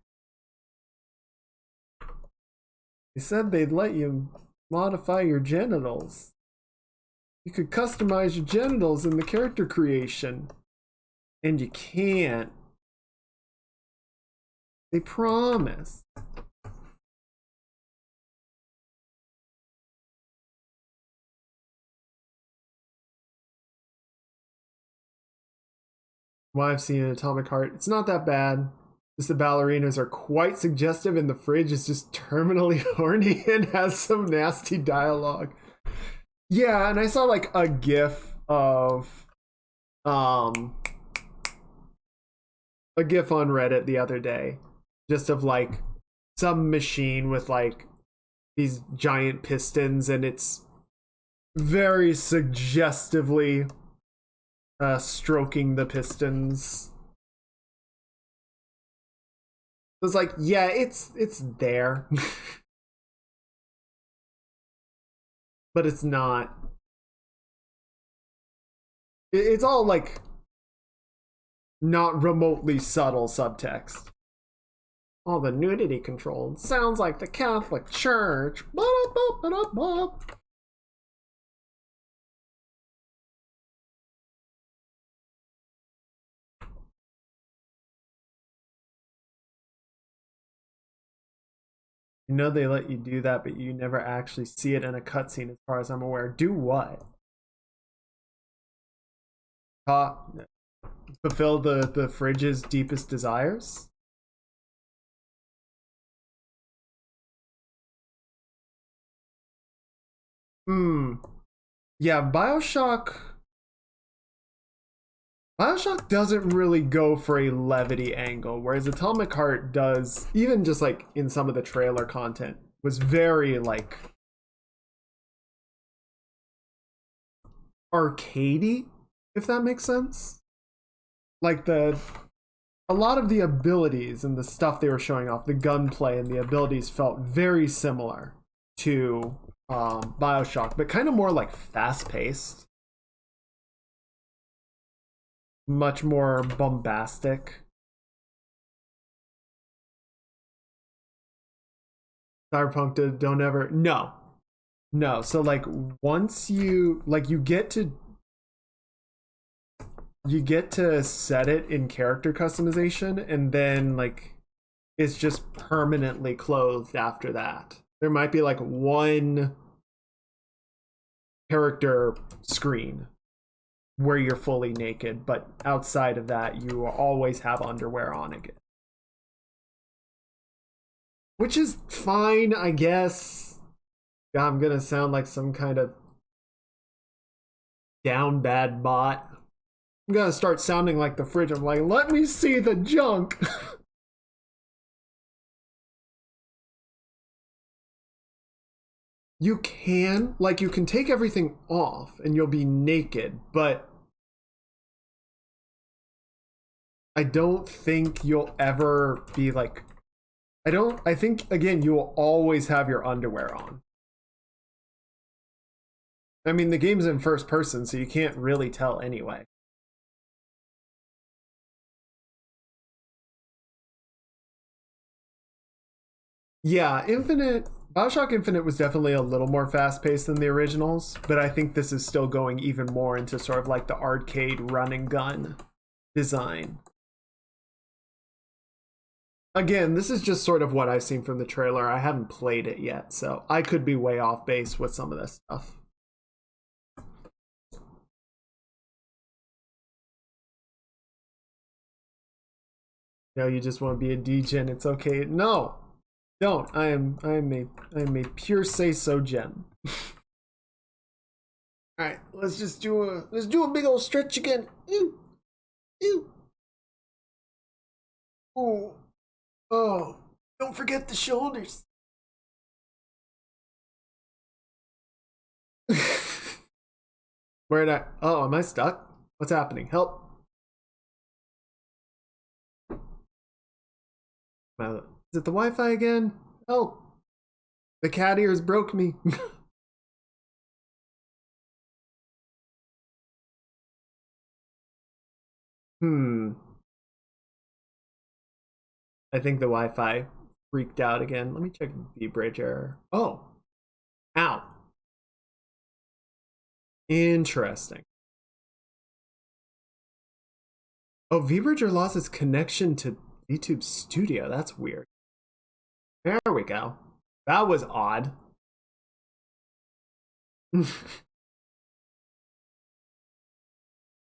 they said they'd let you modify your genitals. You could customize your genitals in the character creation. And you can't. They promise. Well, I've seen an Atomic Heart. It's not that bad. Just the ballerinas are quite suggestive, and the fridge is just terminally horny and has some nasty dialogue. Yeah, and I saw like a GIF of a GIF on Reddit the other day, just of like some machine with like these giant pistons, and it's very suggestively stroking the pistons. It was like, yeah, it's there. But it's not. It's all like not remotely subtle subtext. All the nudity controlled. Sounds like the Catholic Church. You know they let you do that, but you never actually see it in a cutscene as far as I'm aware. Do what? Fulfill the fridge's deepest desires? Yeah, Bioshock doesn't really go for a levity angle, whereas Atomic Heart does, even just like in some of the trailer content, was very like arcadey, if that makes sense. Like a lot of the abilities and the stuff they were showing off, the gunplay and the abilities felt very similar to Bioshock, but kind of more like fast-paced. Much more bombastic. Cyberpunk don't ever. No, No, so like once you like you get to set it in character customization, and then like it's just permanently clothed after that. There might be like one character screen where you're fully naked, but outside of that you always have underwear on again. Which is fine, I guess. God, I'm gonna sound like some kind of down bad bot. I'm gonna start sounding like the fridge. I'm like, let me see the junk. You can, like, you can take everything off and you'll be naked, but I don't think you'll ever be like, I think, again, you will always have your underwear on. I mean, the game's in first person, so you can't really tell anyway. Yeah, Bioshock Infinite was definitely a little more fast paced than the originals, but I think this is still going even more into sort of like the arcade run and gun design. Again, this is just sort of what I've seen from the trailer. I haven't played it yet, so I could be way off base with some of this stuff. You know, you just want to be a degen. It's okay. No, don't. I am a pure say so gen. All right, let's do a big old stretch again. Ew, ew. Oh, oh. Don't forget the shoulders. Where did I? Oh, am I stuck? What's happening? Help! Is it the Wi-Fi again? Help! The cat ears broke me. Hmm. I think the Wi-Fi freaked out again. Let me check V-Bridger. Oh. Ow. Interesting. Oh, V-Bridger lost its connection to YouTube Studio. That's weird. There we go. That was odd.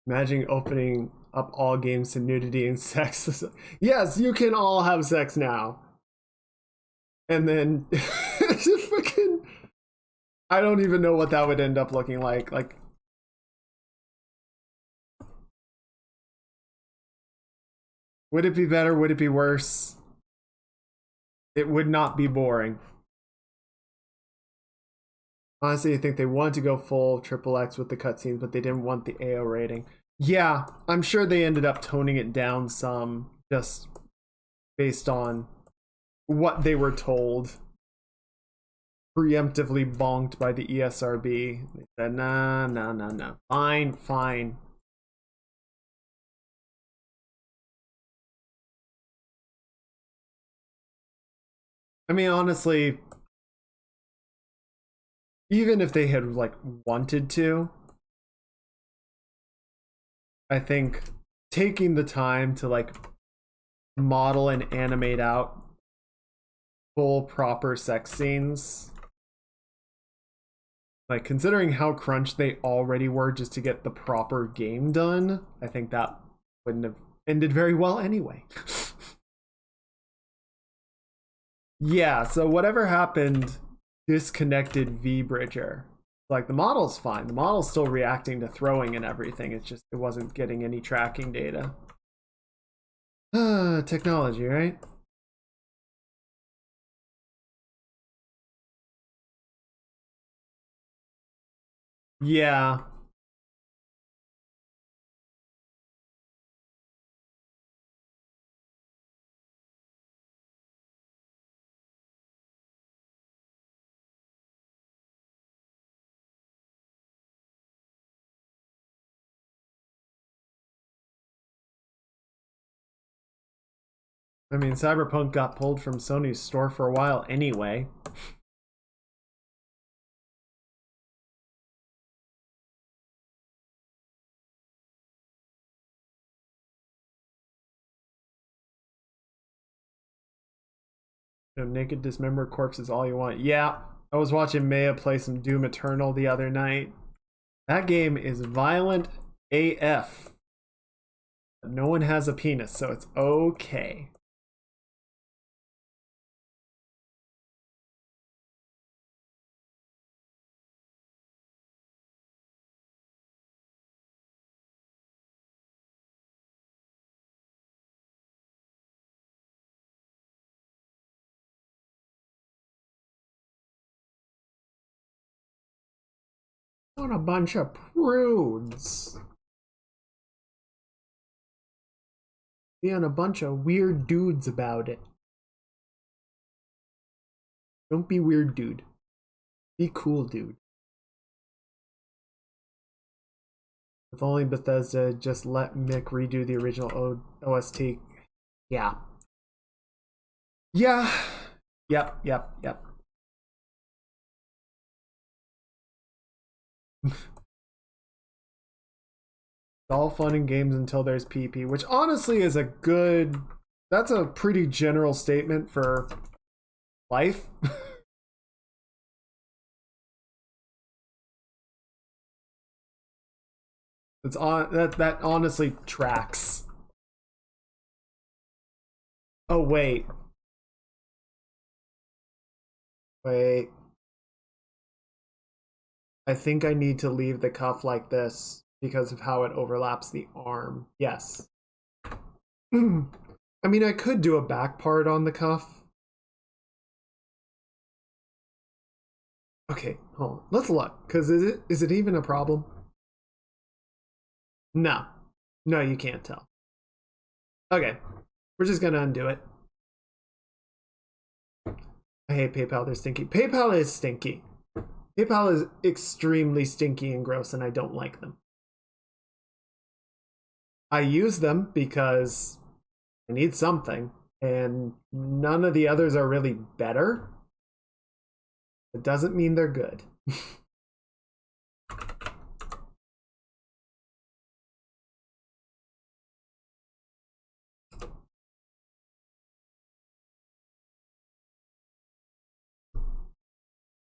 Imagine opening up all games to nudity and sex. Yes, you can all have sex now. And then just fucking I don't even know what that would end up looking like. Like would it be better? Would it be worse? It would not be boring. Honestly, I think they wanted to go full triple X with the cutscenes, but they didn't want the AO rating. Yeah, I'm sure they ended up toning it down some just based on what they were told. Preemptively bonked by the ESRB. They said, nah, nah, nah, nah. Fine, fine. I mean, honestly, even if they had like wanted to, I think taking the time to like model and animate out full proper sex scenes, like considering how crunched they already were just to get the proper game done, I think that wouldn't have ended very well anyway. Yeah, so whatever happened disconnected V-Bridger. Like the model's fine. The model's still reacting to throwing and everything. It's just it wasn't getting any tracking data. Technology, right? Yeah. I mean, Cyberpunk got pulled from Sony's store for a while anyway. Naked dismembered corpses all you want. Yeah, I was watching Maya play some Doom Eternal the other night. That game is violent AF. No one has a penis, so it's okay. What a bunch of prudes. Being a bunch of weird dudes about it. Don't be weird, dude. Be cool, dude. If only Bethesda just let Mick redo the original OST. Yeah. Yeah. Yep. It's all fun and games until there's PP, which honestly is a good... That's a pretty general statement for life. It's on that honestly tracks. Oh wait. Wait. I think I need to leave the cuff like this because of how it overlaps the arm. Yes. I mean, I could do a back part on the cuff. Okay, hold on. Let's look, because is it even a problem? No. No, you can't tell. Okay. We're just gonna undo it. I hate PayPal, they're stinky. PayPal is stinky. PayPal is extremely stinky and gross, and I don't like them. I use them because I need something, and none of the others are really better. It doesn't mean they're good.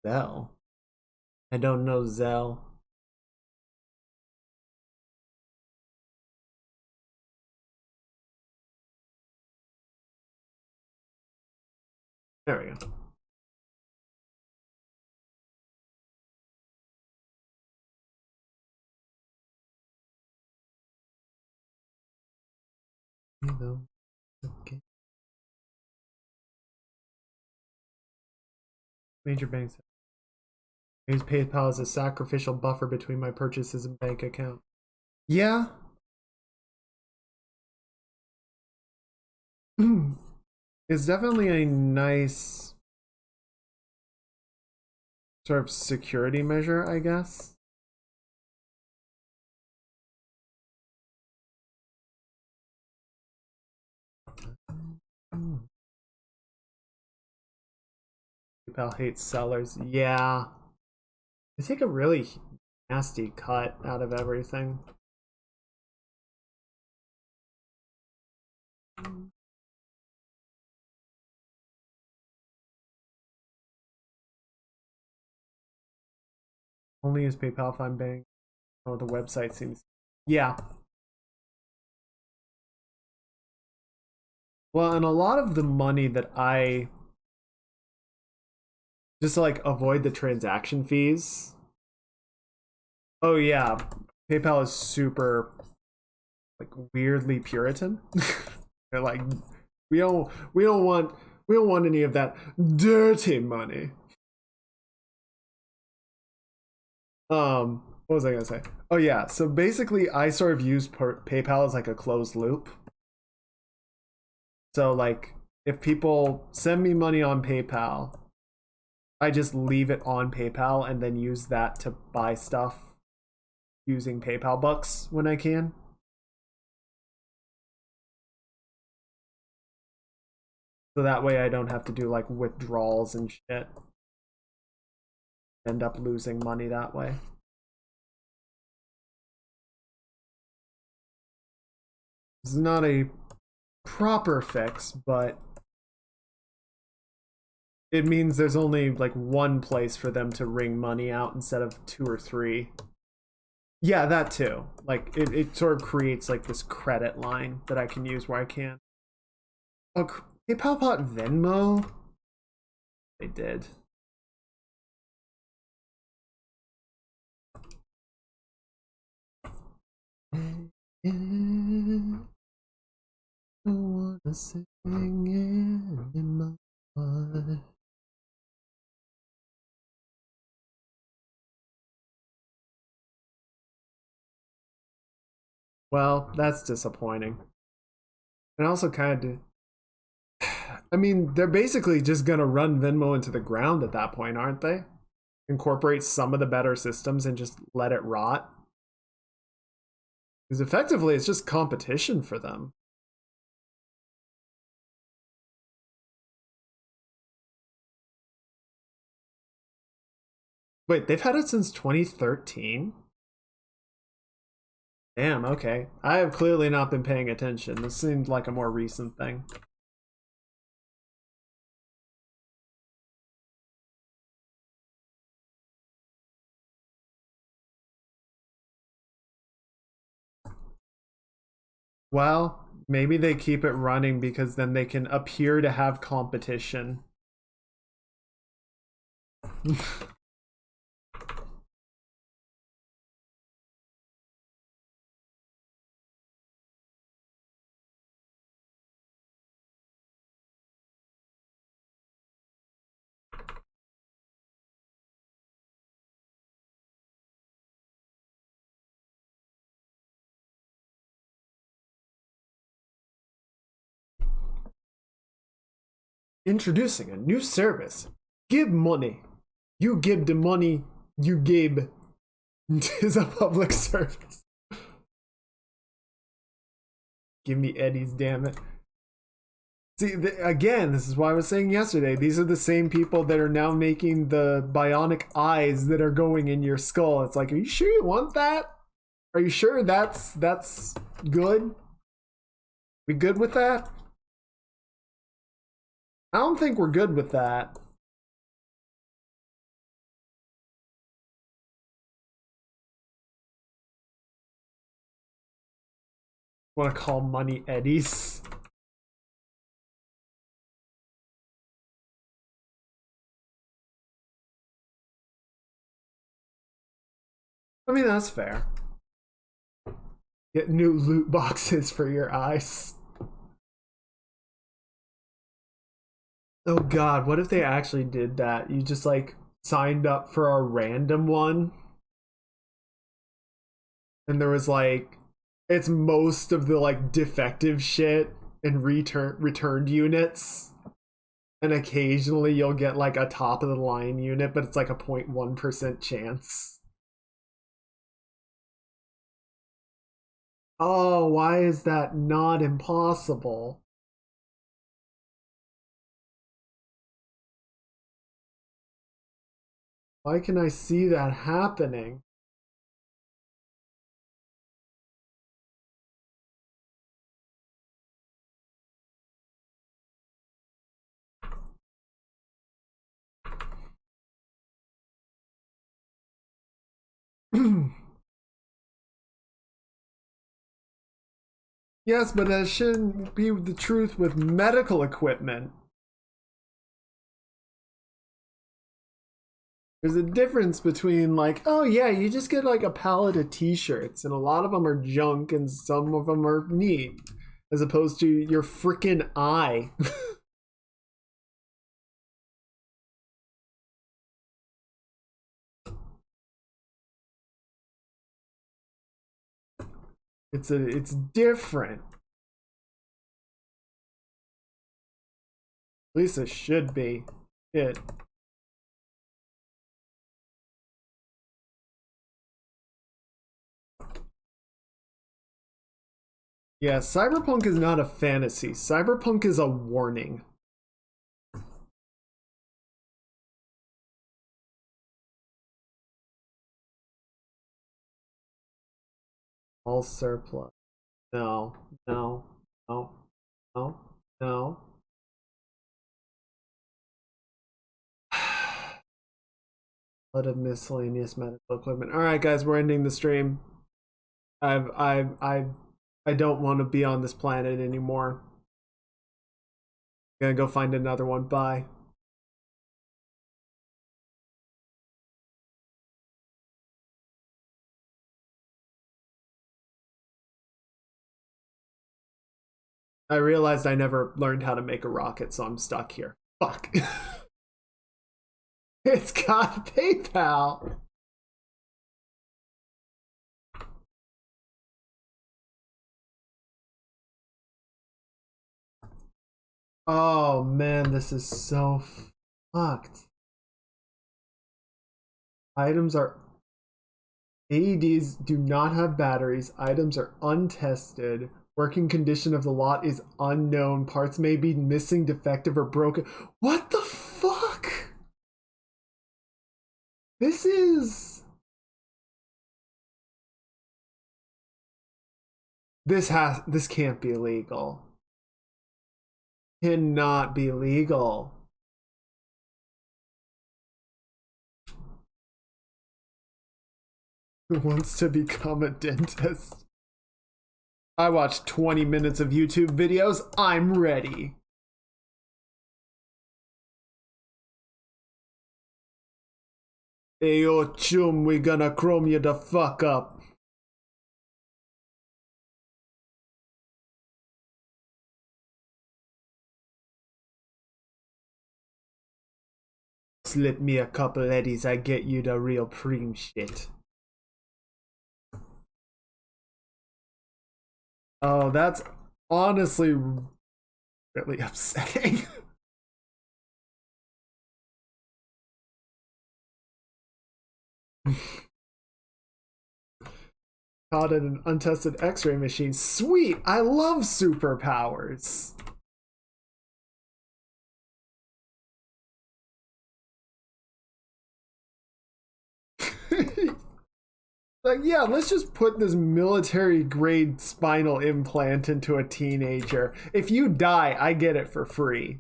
Zell? I don't know Zell. There we go. Okay. Major banks use PayPal as a sacrificial buffer between my purchases and bank account. Yeah. It's definitely a nice sort of security measure, I guess. PayPal hates sellers. Yeah. They take a really nasty cut out of everything. Only use PayPal if I'm paying. Oh, the website seems... Yeah. Well, and a lot of the money that I... Just to, like, avoid the transaction fees. Oh, yeah. PayPal is super, like, weirdly Puritan. They're like, we don't want any of that dirty money. What was I gonna say? Oh yeah, so basically I sort of use PayPal as like a closed loop. So like if people send me money on PayPal, I just leave it on PayPal and then use that to buy stuff using PayPal bucks when I can. So that way I don't have to do like withdrawals and shit. End up losing money that way. It's not a proper fix, but it means there's only like one place for them to wring money out instead of two or three. Yeah, that too. Like it sort of creates like this credit line that I can use where I can. Oh, PayPal bought Venmo? They did. I wanna sing it in my heart. Well, that's disappointing. And also kind of I mean, they're basically just gonna run Venmo into the ground at that point, aren't they? Incorporate some of the better systems and just let it rot. Because effectively, it's just competition for them. Wait, they've had it since 2013? Damn, okay. I have clearly not been paying attention. This seemed like a more recent thing. Well, maybe they keep it running because then they can appear to have competition. Introducing a new service. Give money. You give the money you give is a public service. Give me Eddie's, damn it. See, again, this is why I was saying yesterday. These are the same people that are now making the bionic eyes that are going in your skull. It's like, are you sure you want that? Are you sure that's good? We good with that? I don't think we're good with that. Want to call money eddies? I mean, that's fair. Get new loot boxes for your eyes. Oh god, what if they actually did that? You just like signed up for a random one and there was like it's most of the like defective shit and returned units. And occasionally you'll get like a top of the line unit, but it's like a 0.1% chance. Oh, why is that not impossible? Why can I see that happening? Yes, but that shouldn't be the truth with medical equipment. There's a difference between like, oh yeah, you just get like a pallet of t-shirts and a lot of them are junk and some of them are neat, as opposed to your freaking eye. It's different. At least it should be. It. Yeah, cyberpunk is not a fantasy. Cyberpunk is a warning. All surplus. No, no, no, no, no. lot of miscellaneous medical equipment. All right, guys, we're ending the stream. I don't want to be on this planet anymore. I'm gonna go find another one. Bye. I realized I never learned how to make a rocket, so I'm stuck here. Fuck. It's got PayPal. Oh man, this is so fucked. Items are AEDs do not have batteries. Items are untested. Working condition of the lot is unknown. Parts may be missing, defective, or broken. What the fuck? This is... This can't be legal. Cannot be legal. Who wants to become a dentist? I watched 20 minutes of YouTube videos. I'm ready. Hey, yo, chum, we gonna chrome you the fuck up. Slip me a couple eddies, I get you the real preem shit. Oh, that's honestly really upsetting. Caught in an untested x-ray machine. Sweet! I love superpowers. Like, yeah, let's just put this military grade spinal implant into a teenager. If you die, I get it for free.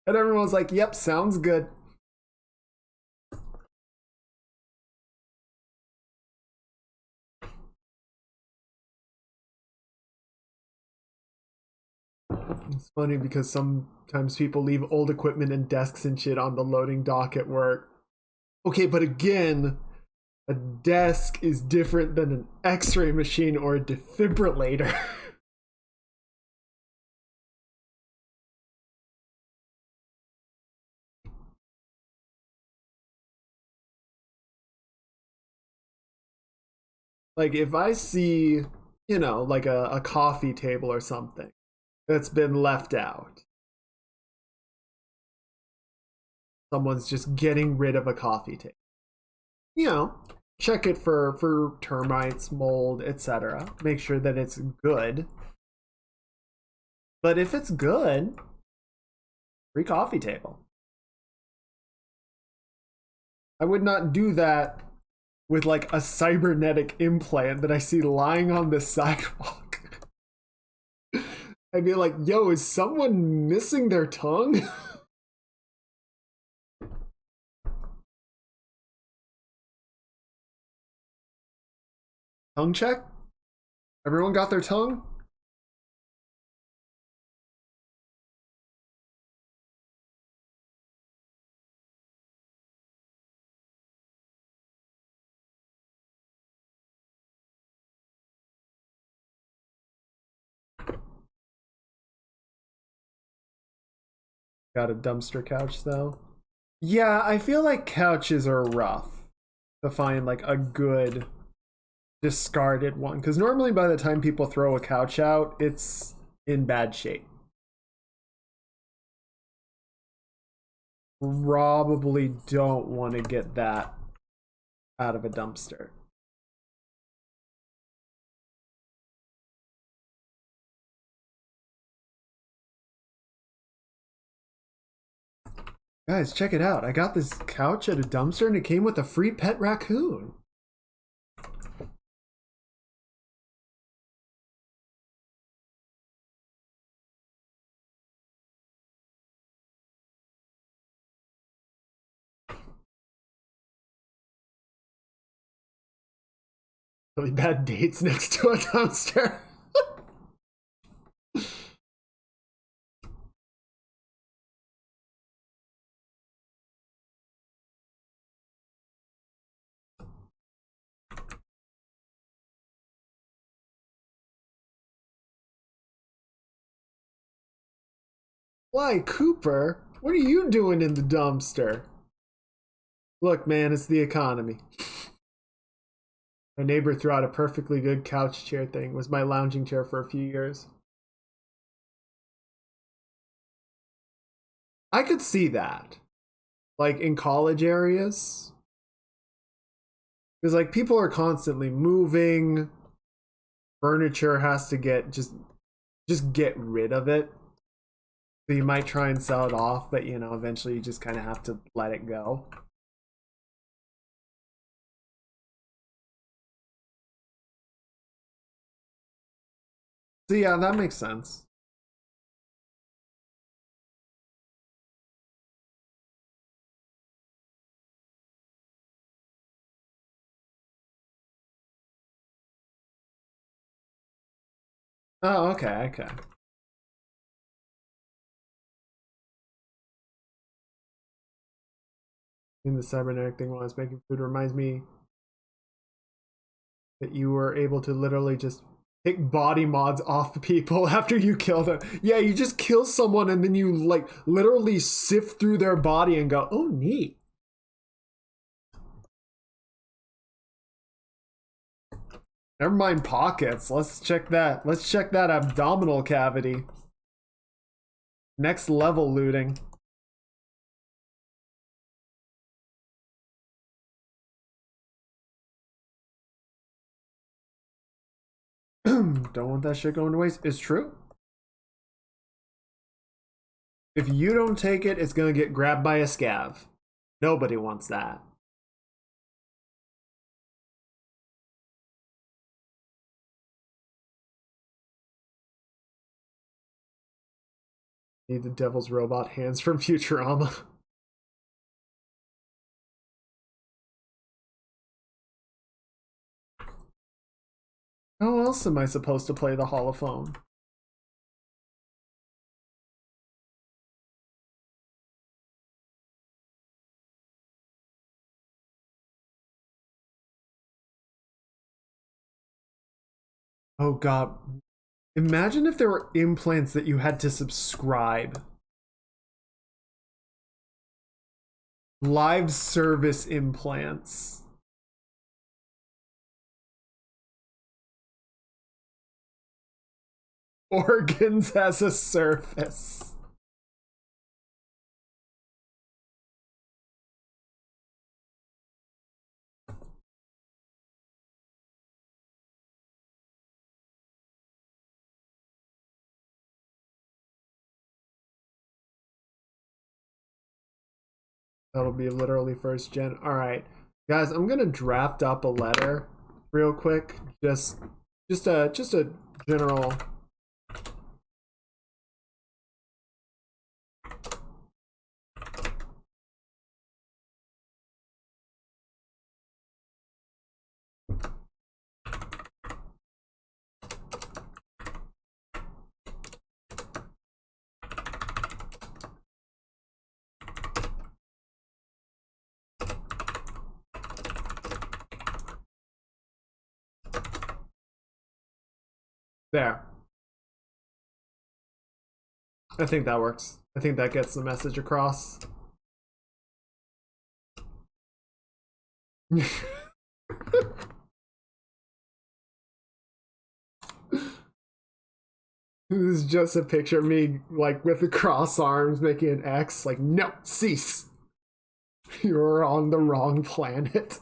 And everyone's like, yep, sounds good. It's funny because sometimes people leave old equipment and desks and shit on the loading dock at work. Okay, but again, a desk is different than an x-ray machine or a defibrillator. Like if I see, you know, like a coffee table or something that's been left out. Someone's just getting rid of a coffee table. You know, check it for termites, mold, etc. Make sure that it's good. But if it's good, free coffee table. I would not do that with like a cybernetic implant that I see lying on the sidewalk. I'd be like, yo, is someone missing their tongue? Tongue check? Everyone got their tongue? Got a dumpster couch though. Yeah, I feel like couches are rough to find like a good discarded one because normally by the time people throw a couch out, it's in bad shape. Probably don't want to get that out of a dumpster. Guys, check it out. I got this couch at a dumpster and it came with a free pet raccoon. Really bad dates next to a dumpster. Why, Cooper? What are you doing in the dumpster? Look, man, it's the economy. My neighbor threw out a perfectly good couch chair thing. It was my lounging chair for a few years. I could see that. Like in college areas. Because like people are constantly moving. Furniture has to get just get rid of it. So you might try and sell it off, but you know, eventually you just kind of have to let it go. So yeah, that makes sense. Oh, okay, okay. In the cybernetic thing while I was making food reminds me that you were able to literally just take body mods off people after you kill them. Yeah, you just kill someone and then you like literally sift through their body and go, oh, neat. Never mind pockets. Let's check that. Let's check that abdominal cavity. Next level looting. Don't want that shit going to waste. It's true. If you don't take it, it's gonna get grabbed by a scav. Nobody wants that. Need the devil's robot hands from Futurama. How else am I supposed to play the holophone? Oh god. Imagine if there were implants that you had to subscribe. Live service implants. Organs as a service. That'll be literally first gen. All right, guys, I'm gonna draft up a letter real quick. Just a general. There. I think that works. I think that gets the message across. This is just a picture of me, like, with the cross arms, making an X. Like, no, cease. You're on the wrong planet.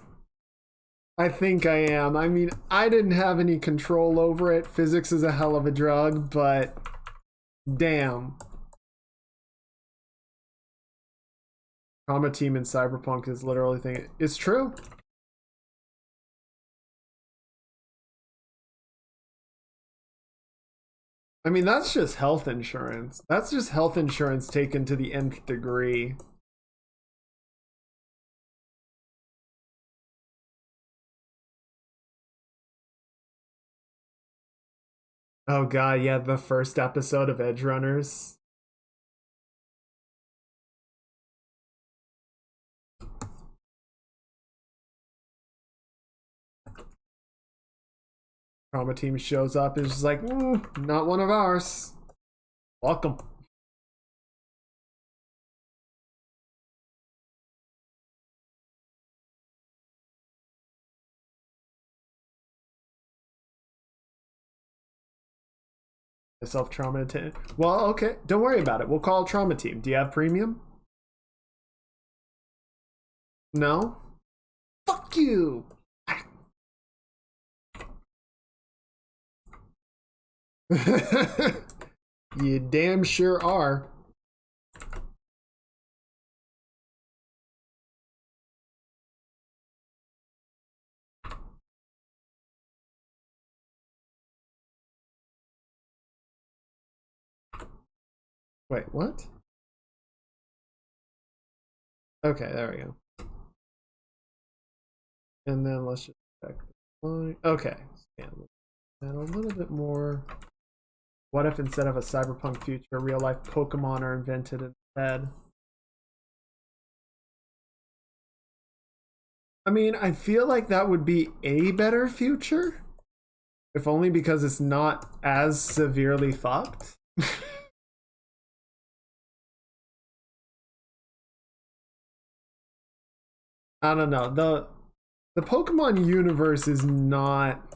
I think I am. I mean, I didn't have any control over it. Physics is a hell of a drug, but damn. Trauma team in Cyberpunk is literally thinking it's true. I mean, that's just health insurance. That's just health insurance taken to the nth degree. Oh god, yeah, the first episode of Edge Runners. Trauma team shows up, is just like, not one of ours. Welcome. Self trauma team. Well, okay, don't worry about it. We'll call trauma team. Do you have premium? No? Fuck you! You damn sure are. Wait, what? Okay, there we go. And then let's just check the line. Okay, and a little bit more. What if instead of a cyberpunk future, real life Pokemon are invented instead? I mean, I feel like that would be a better future, if only because it's not as severely fucked. I don't know. The Pokemon universe is not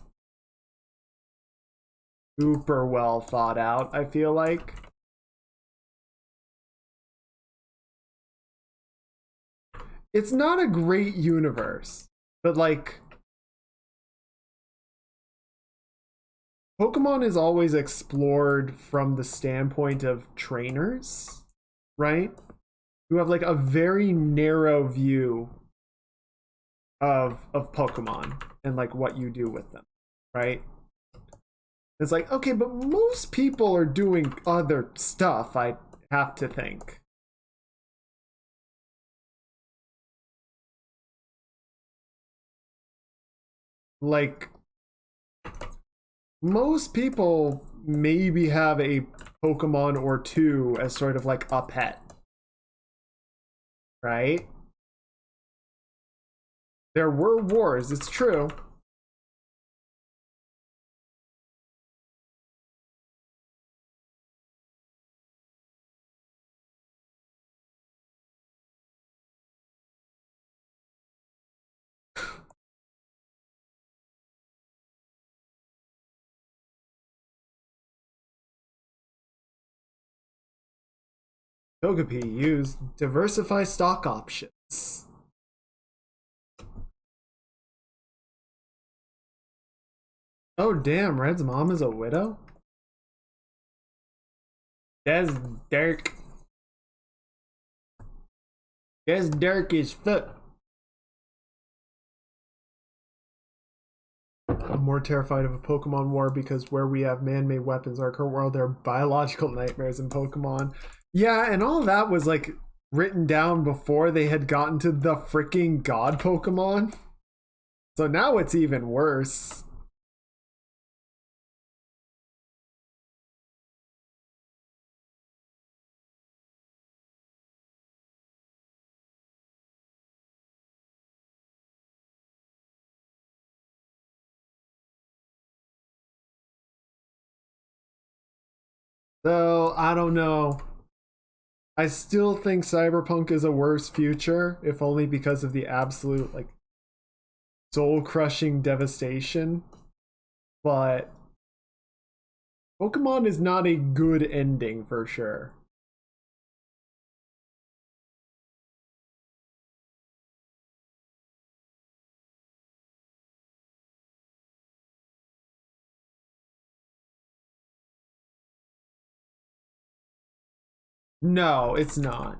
super well thought out, I feel like. It's not a great universe, but like Pokemon is always explored from the standpoint of trainers, right? Who have like a very narrow view of Pokemon and like what you do with them, right? It's like, okay, but most people are doing other stuff, I have to think. Like, most people maybe have a Pokemon or two as sort of like a pet, right? There were wars, it's true. Togepi used diversify stock options. Oh damn, Red's mom is a widow? That's dark. That's dark as fuck. I'm more terrified of a Pokemon war because where we have man-made weapons, our current world, there are biological nightmares in Pokemon. Yeah, and all of that was like written down before they had gotten to the freaking god Pokemon. So now it's even worse. So I don't know. I still think Cyberpunk is a worse future, if only because of the absolute like soul-crushing devastation. But Pokemon is not a good ending for sure. No, it's not.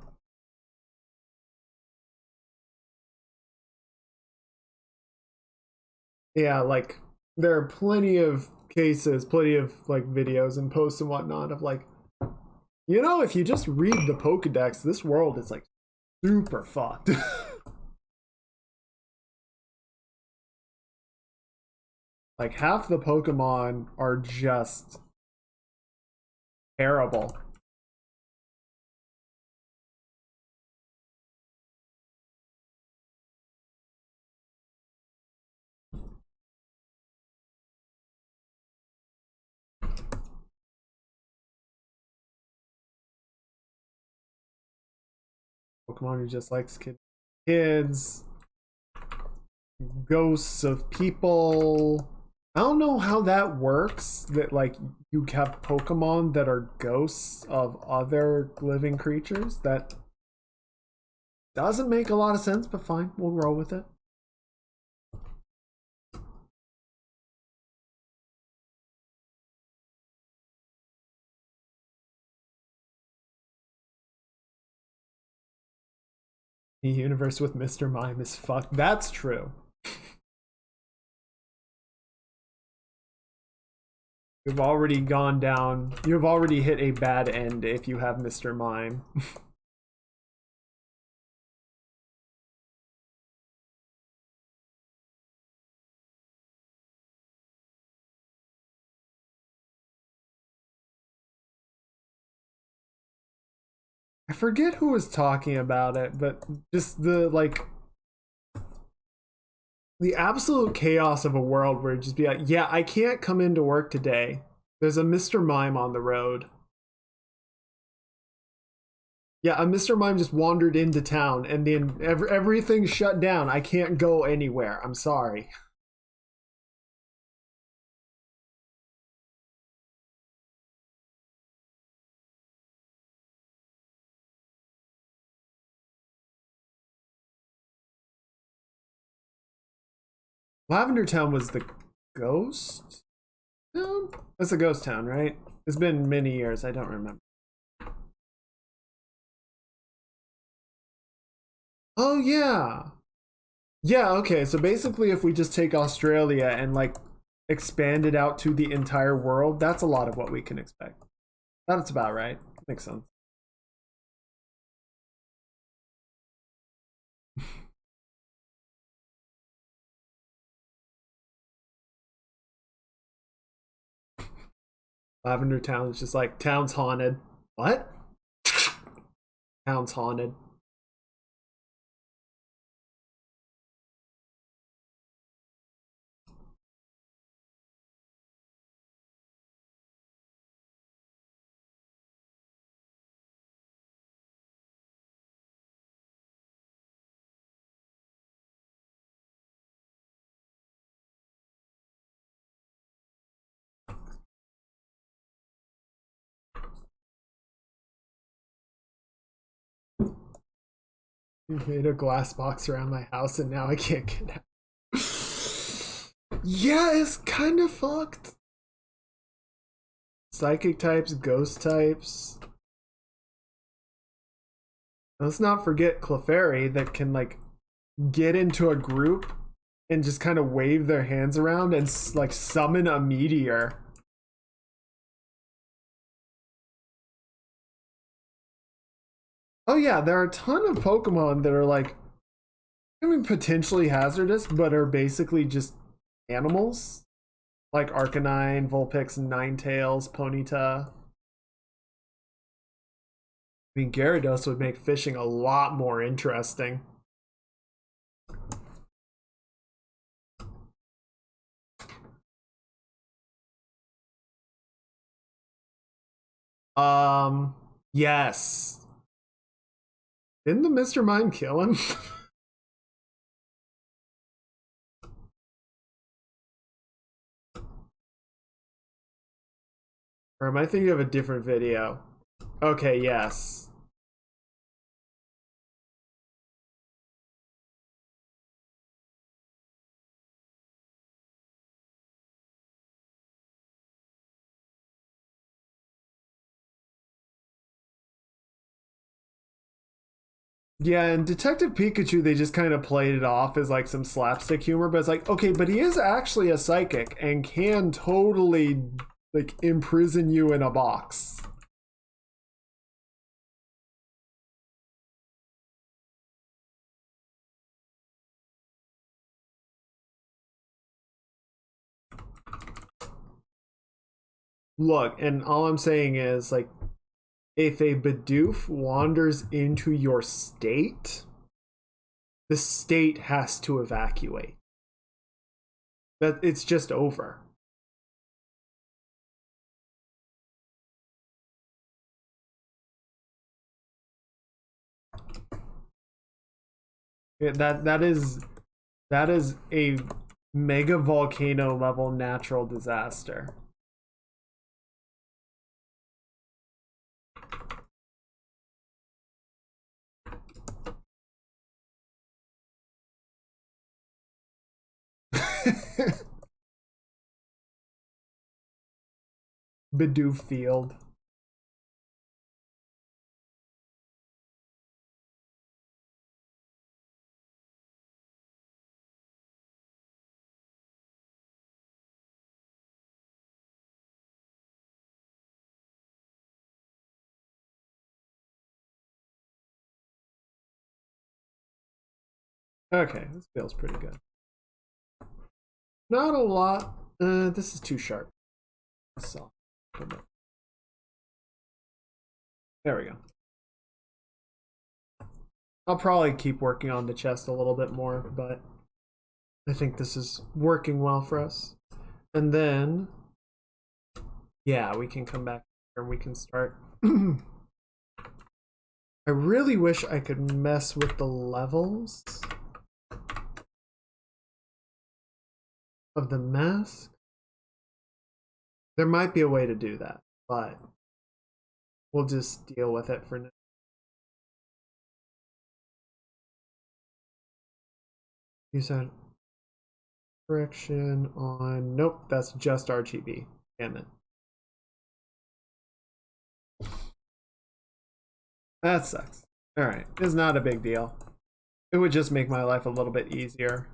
Yeah, like there are plenty of cases, plenty of like videos and posts and whatnot of like, if you just read the Pokedex, this world is like super fucked. Like half the Pokemon are just terrible. Pokemon who just likes kids, ghosts of people. I don't know how that works. That like you have Pokemon that are ghosts of other living creatures. That doesn't make a lot of sense, but fine, we'll roll with it. The universe with Mr. Mime is fucked. That's true. You've already gone down. You've already hit a bad end if you have Mr. Mime. I forget who was talking about it, but just the like the absolute chaos of a world where it'd just be like, yeah, I can't come into work today. There's a Mr. Mime on the road. Yeah, a Mr. Mime just wandered into town and then everything's shut down. I can't go anywhere. I'm sorry. Lavender Town was the ghost town? That's a ghost town, right? It's been many years. I don't remember. Oh, yeah. Yeah, okay. So basically, if we just take Australia and like expand it out to the entire world, that's a lot of what we can expect. That's about right. Makes sense. Lavender Town is just like, town's haunted. What? Town's haunted. You made a glass box around my house and now I can't get out. Yeah, it's kind of fucked. Psychic types, ghost types. Let's not forget Clefairy that can like get into a group and just kind of wave their hands around and like summon a meteor. Oh yeah, there are a ton of Pokemon that are like, I mean, potentially hazardous, but are basically just animals. Like Arcanine, Vulpix, Ninetales, Ponyta. I mean, Gyarados would make fishing a lot more interesting. Yes. Didn't the Mr. Mime kill him? Or am I thinking of a different video? Okay, yes. Yeah, and Detective Pikachu, they just kind of played it off as like some slapstick humor, but it's like, okay, but he is actually a psychic and can totally like imprison you in a box. look, and all I'm saying is, like, if a Bidoof wanders into your state, the state has to evacuate. That it's just over. That is a mega volcano level natural disaster. Bidoof Field. Okay, this feels pretty good. Not a lot. This is too sharp. So, there we go. I'll probably keep working on the chest a little bit more, but I think this is working well for us. And then, yeah, we can come back here and we can start. I really wish I could mess with the levels of the mask. There might be a way to do that, but we'll just deal with it for now. You said correction on, nope, that's just RGB. Damn it. That sucks. Alright, it's not a big deal. It would just make my life a little bit easier.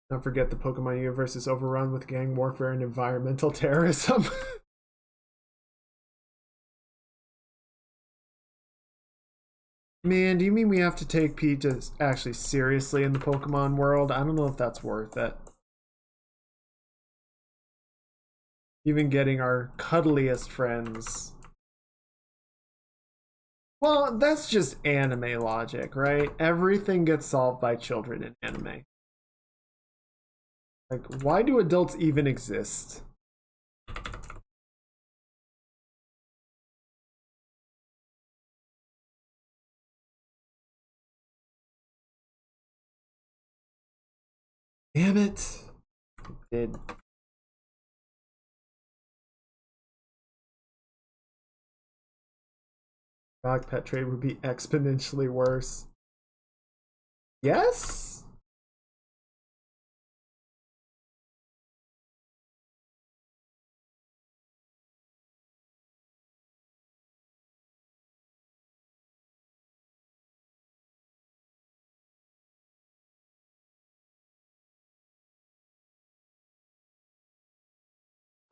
Don't forget the Pokemon universe is overrun with gang warfare and environmental terrorism. Man, do you mean we have to take Pete actually seriously in the Pokemon world? I don't know if that's worth it. Even getting our cuddliest friends. Well, that's just anime logic, right? Everything gets solved by children in anime. Like, why do adults even exist? Damn it. I did. Dog pet trade would be exponentially worse. Yes?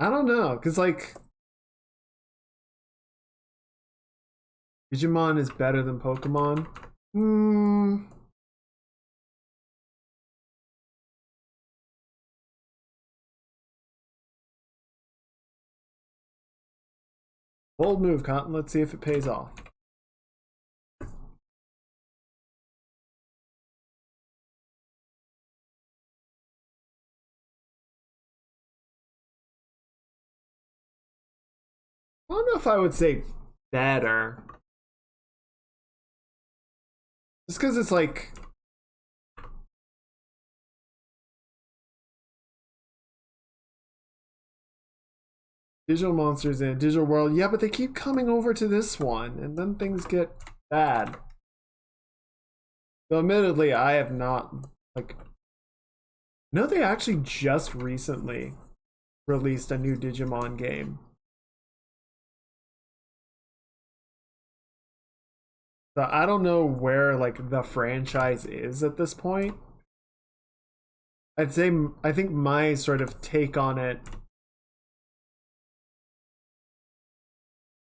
I don't know, because, like, Digimon is better than Pokemon. Bold move, Cotton. Let's see if it pays off. I don't know if I would say better. Just because it's like... Digital monsters in a digital world. Yeah, but they keep coming over to this one, and then things get bad. Though admittedly, I have not, like... No, they actually just recently released a new Digimon game. So I don't know where, like, the franchise is at this point. I'd say, I think my sort of take on it,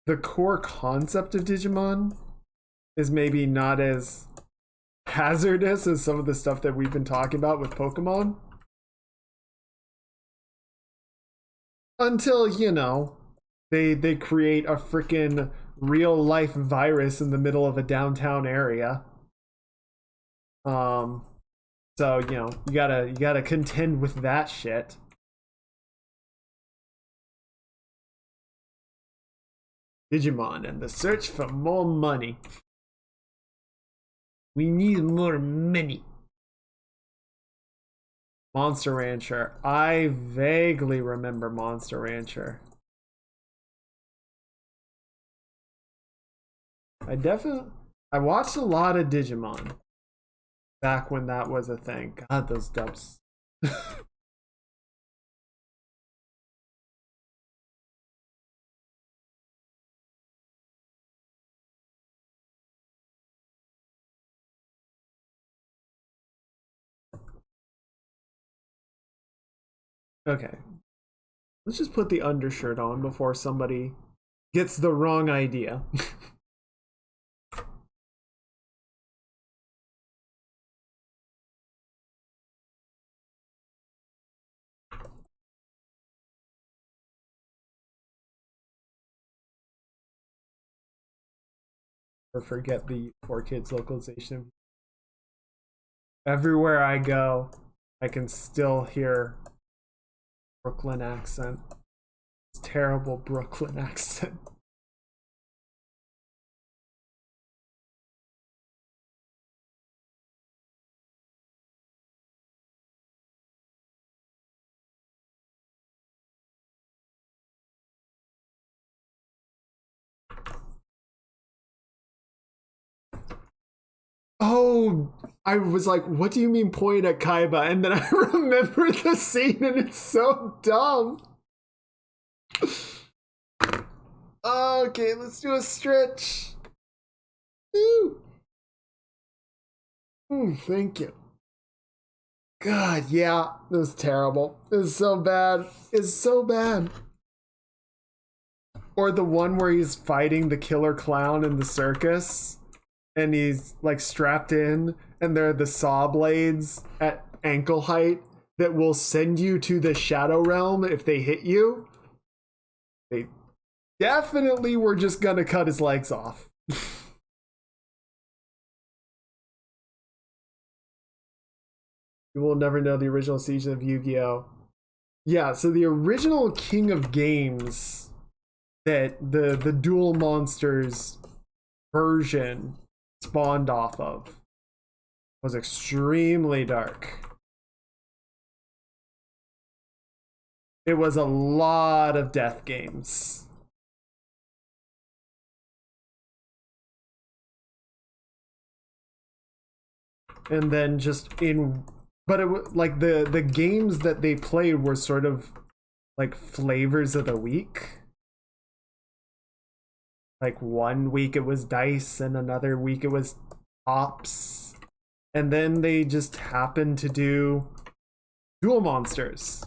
the core concept of Digimon is maybe not as hazardous as some of the stuff that we've been talking about with Pokemon. Until, you know, they create a freaking real life virus in the middle of a downtown area. Um so, you know, you gotta contend with that shit. Digimon and the search for more money. We need more money. Monster Rancher. I vaguely remember Monster Rancher. I watched a lot of Digimon back when that was a thing. God, those dubs. Okay. Let's just put the undershirt on before somebody gets the wrong idea. Or forget the 4Kids localization. Everywhere I go, I can still hear Brooklyn accent. It's terrible Brooklyn accent. Oh, I was like, what do you mean point at Kaiba? And then I remember the scene and it's so dumb. Okay, let's do a stretch. Woo. Thank you. God, yeah, it was terrible. It was so bad. It's so bad. Or the one where he's fighting the killer clown in the circus and he's like strapped in and there are the saw blades at ankle height that will send you to the shadow realm if they hit you. They definitely were just gonna cut his legs off. You will never know the original season of Yu-Gi-Oh! Yeah, so the original King of Games that the Duel Monsters version spawned off of was extremely dark. It was a lot of death games. And then just in, but it like the games that they played were sort of like flavors of the week. Like one week it was dice and another week it was tops. And then they just happened to do Duel Monsters.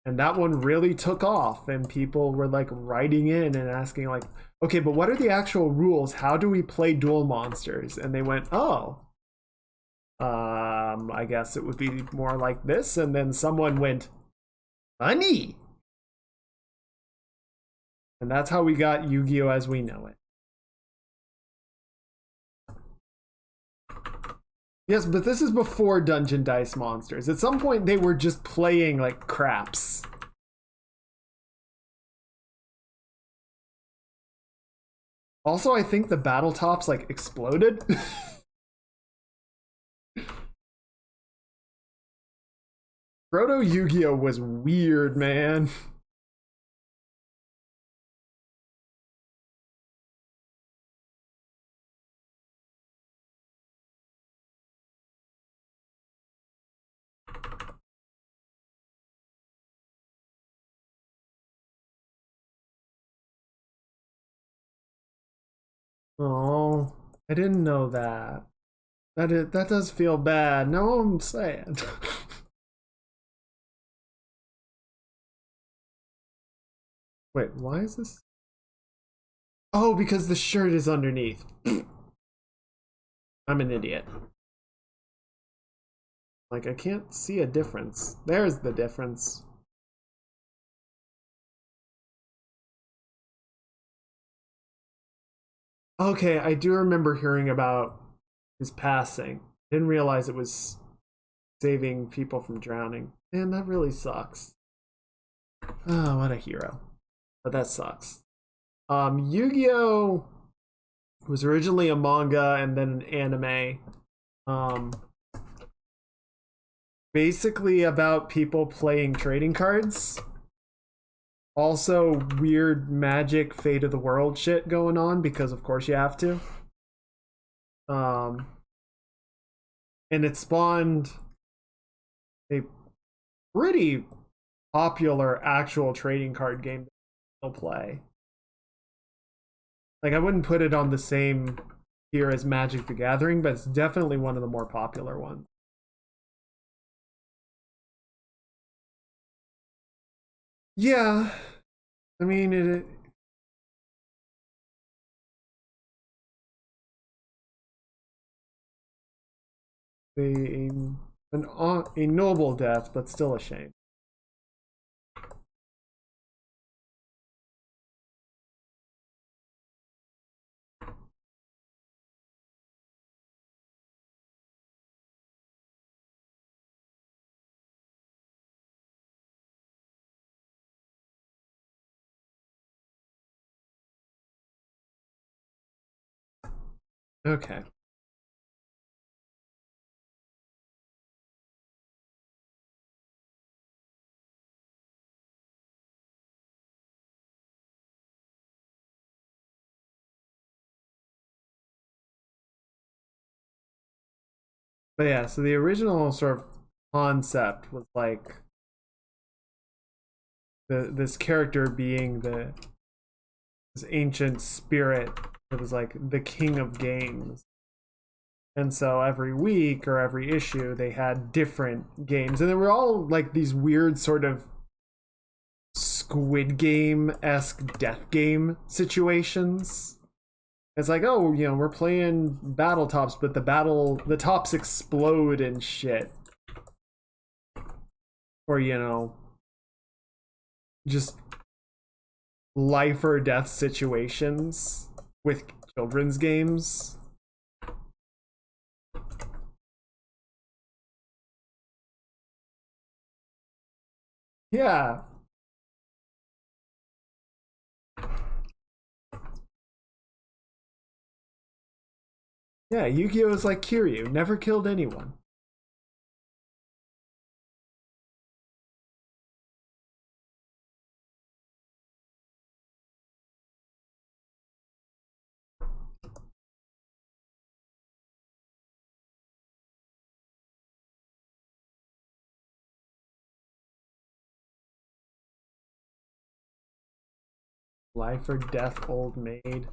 And that one really took off and people were like writing in and asking like, okay, but what are the actual rules? How do we play Duel Monsters? And they went, oh, I guess it would be more like this. And then someone went, honey. And that's how we got Yu-Gi-Oh! As we know it. Yes, but this is before Dungeon Dice Monsters. At some point, they were just playing like craps. Also, I think the battle tops like exploded. Proto Yu-Gi-Oh! Was weird, man. Oh, I didn't know that. That does feel bad. No, I'm sad. Wait, why is this? Oh, because the shirt is underneath. I'm an idiot. Like, I can't see a difference. There's the difference. Okay, I do remember hearing about his passing. Didn't realize it was saving people from drowning. Man, that really sucks. Oh, what a hero. But that sucks. Yu-Gi-Oh was originally a manga and then an anime. Um, Basically about people playing trading cards. Also, weird magic, fate of the world shit going on because, of course, you have to. Um, and it spawned a pretty popular actual trading card game that people play. Like, I wouldn't put it on the same tier as Magic the Gathering, but it's definitely one of the more popular ones. Yeah, I mean, a, a noble death, but still a shame. Okay. But yeah, so the original sort of concept was like this character being this ancient spirit that was like the king of games. And so every week or every issue they had different games and they were all like these weird sort of Squid Game-esque death game situations. It's like, oh, we're playing battle tops, but the tops explode and shit. Or, just life or death situations with children's games. Yeah. Yeah, Yu-Gi-Oh is like Kiryu, never killed anyone. Life or death, old maid.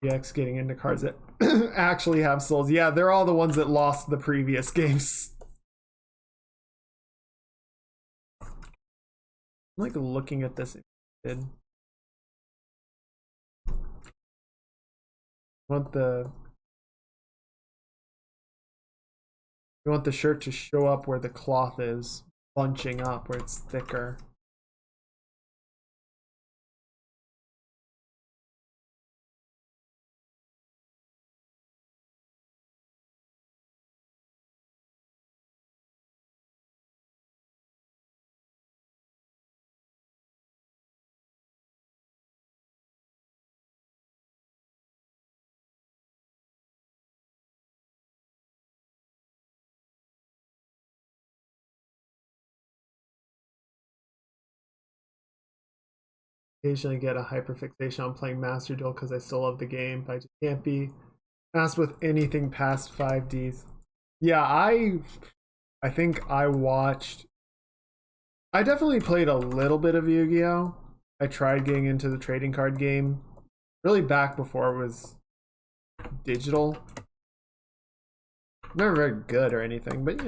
EX getting into cards that actually have souls. Yeah, they're all the ones that lost the previous games. I'm like looking at this. Want the you want the shirt to show up where the cloth is bunching up, where it's thicker. Occasionally get a hyperfixation on playing Master Duel because I still love the game, but I just can't be asked with anything past 5Ds. Yeah, I think I watched. I definitely played a little bit of Yu-Gi-Oh. I tried getting into the trading card game, really back before it was digital. Never very good or anything, but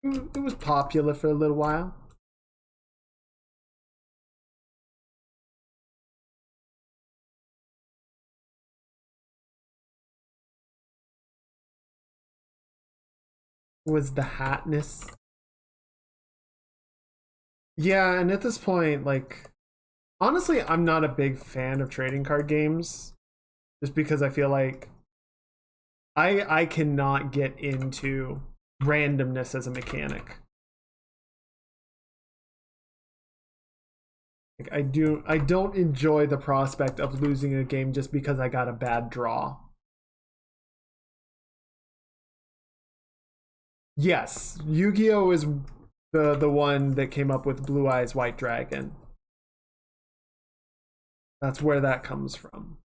it was popular for a little while. was the hatness. Yeah, and at this point, like, honestly, I'm not a big fan of trading card games, just because I feel like I cannot get into randomness as a mechanic. Like, I don't enjoy the prospect of losing a game just because I got a bad draw. Yes, Yu-Gi-Oh is the one that came up with Blue Eyes White Dragon. That's where that comes from.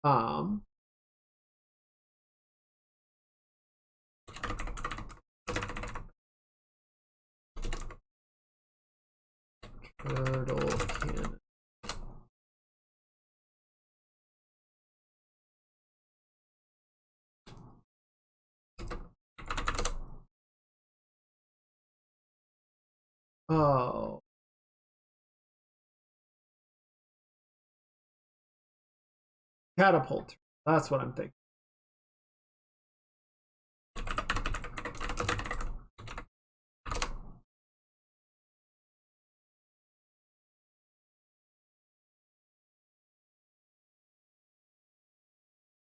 Um, Turtle Cannon. Oh, Catapult. That's what I'm thinking.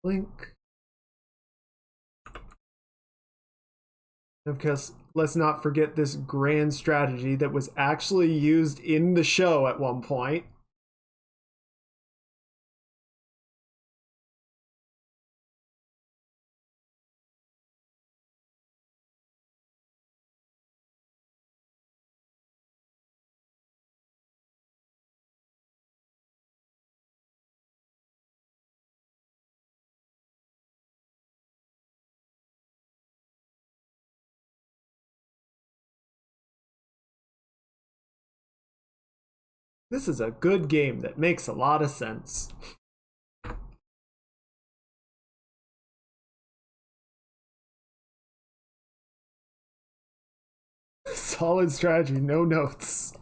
Link. Because let's not forget this grand strategy that was actually used in the show at one point. This is a good game that makes a lot of sense. Solid strategy, no notes.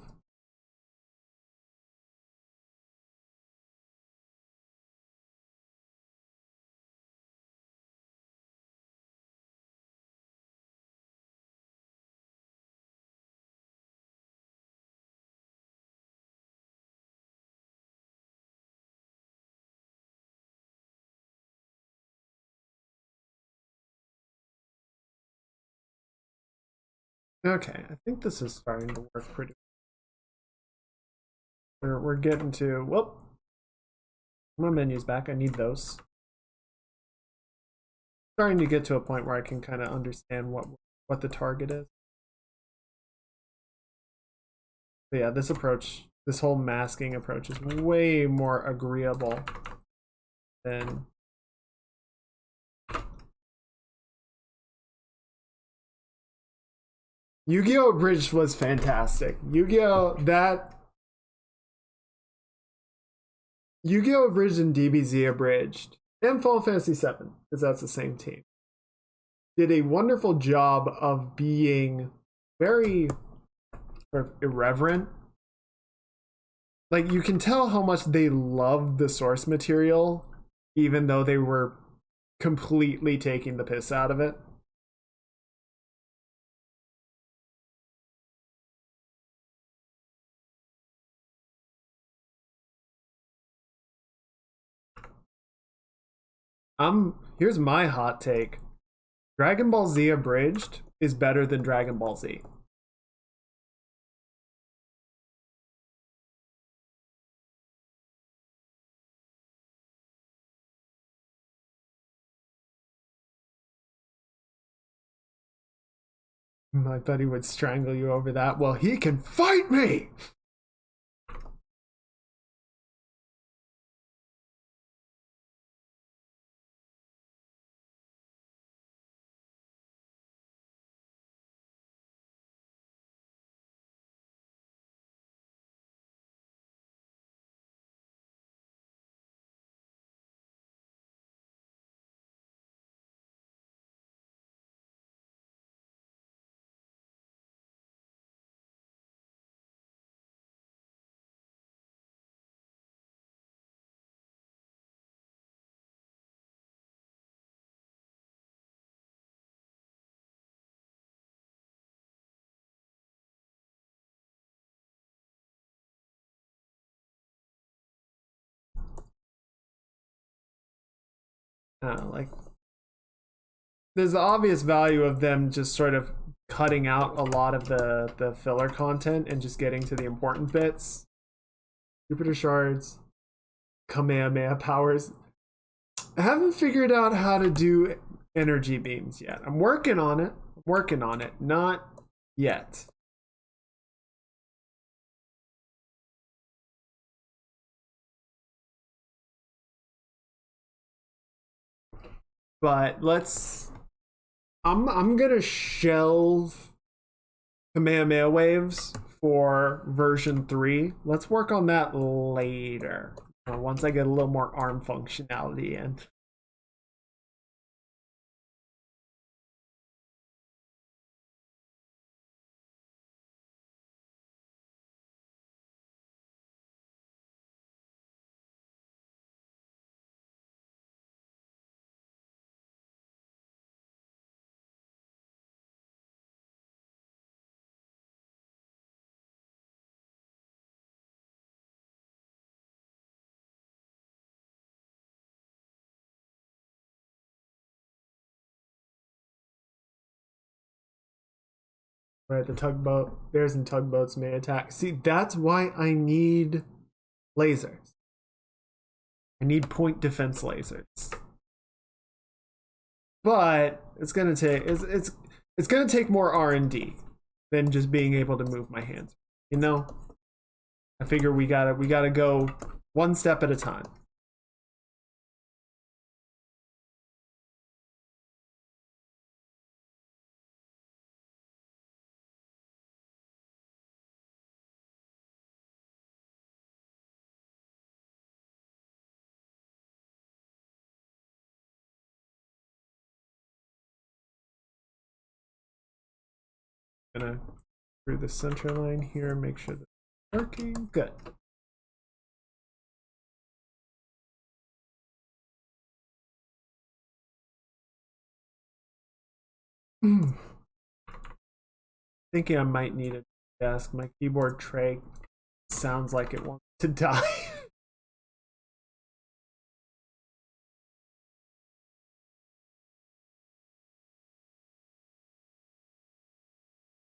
Okay, I think this is starting to work pretty. We're getting to whoop. My menu's back. I need those. Starting to get to a point where I can kind of understand what the target is. But yeah, this approach, this whole masking approach, is way more agreeable than. Yu-Gi-Oh! Bridge was fantastic. Yu-Gi-Oh! Abridged and DBZ Abridged, and Final Fantasy VII, because that's the same team, did a wonderful job of being very sort of irreverent. Like, you can tell how much they loved the source material, even though they were completely taking the piss out of it. Here's my hot take. Dragon Ball Z Abridged is better than Dragon Ball Z. I thought he would strangle you over that. Well, he can fight me! like there's the obvious value of them just sort of cutting out a lot of the filler content and just getting to the important bits. Jupiter shards, Kamehameha powers. I haven't figured out how to do energy beams yet. I'm working on it. Not yet. But I'm gonna shelve Kamehameha waves for version 3. Let's work on that later. Once I get a little more arm functionality in. Right, the tugboat, bears and tugboats may attack. See, that's why I need lasers. I need point defense lasers. But it's gonna take it's gonna take more R&D than just being able to move my hands. You know, I figure we gotta go one step at a time. Gonna through the center line here, make sure that it's working. Good. Thinking I might need a desk. My keyboard tray sounds like it wants to die.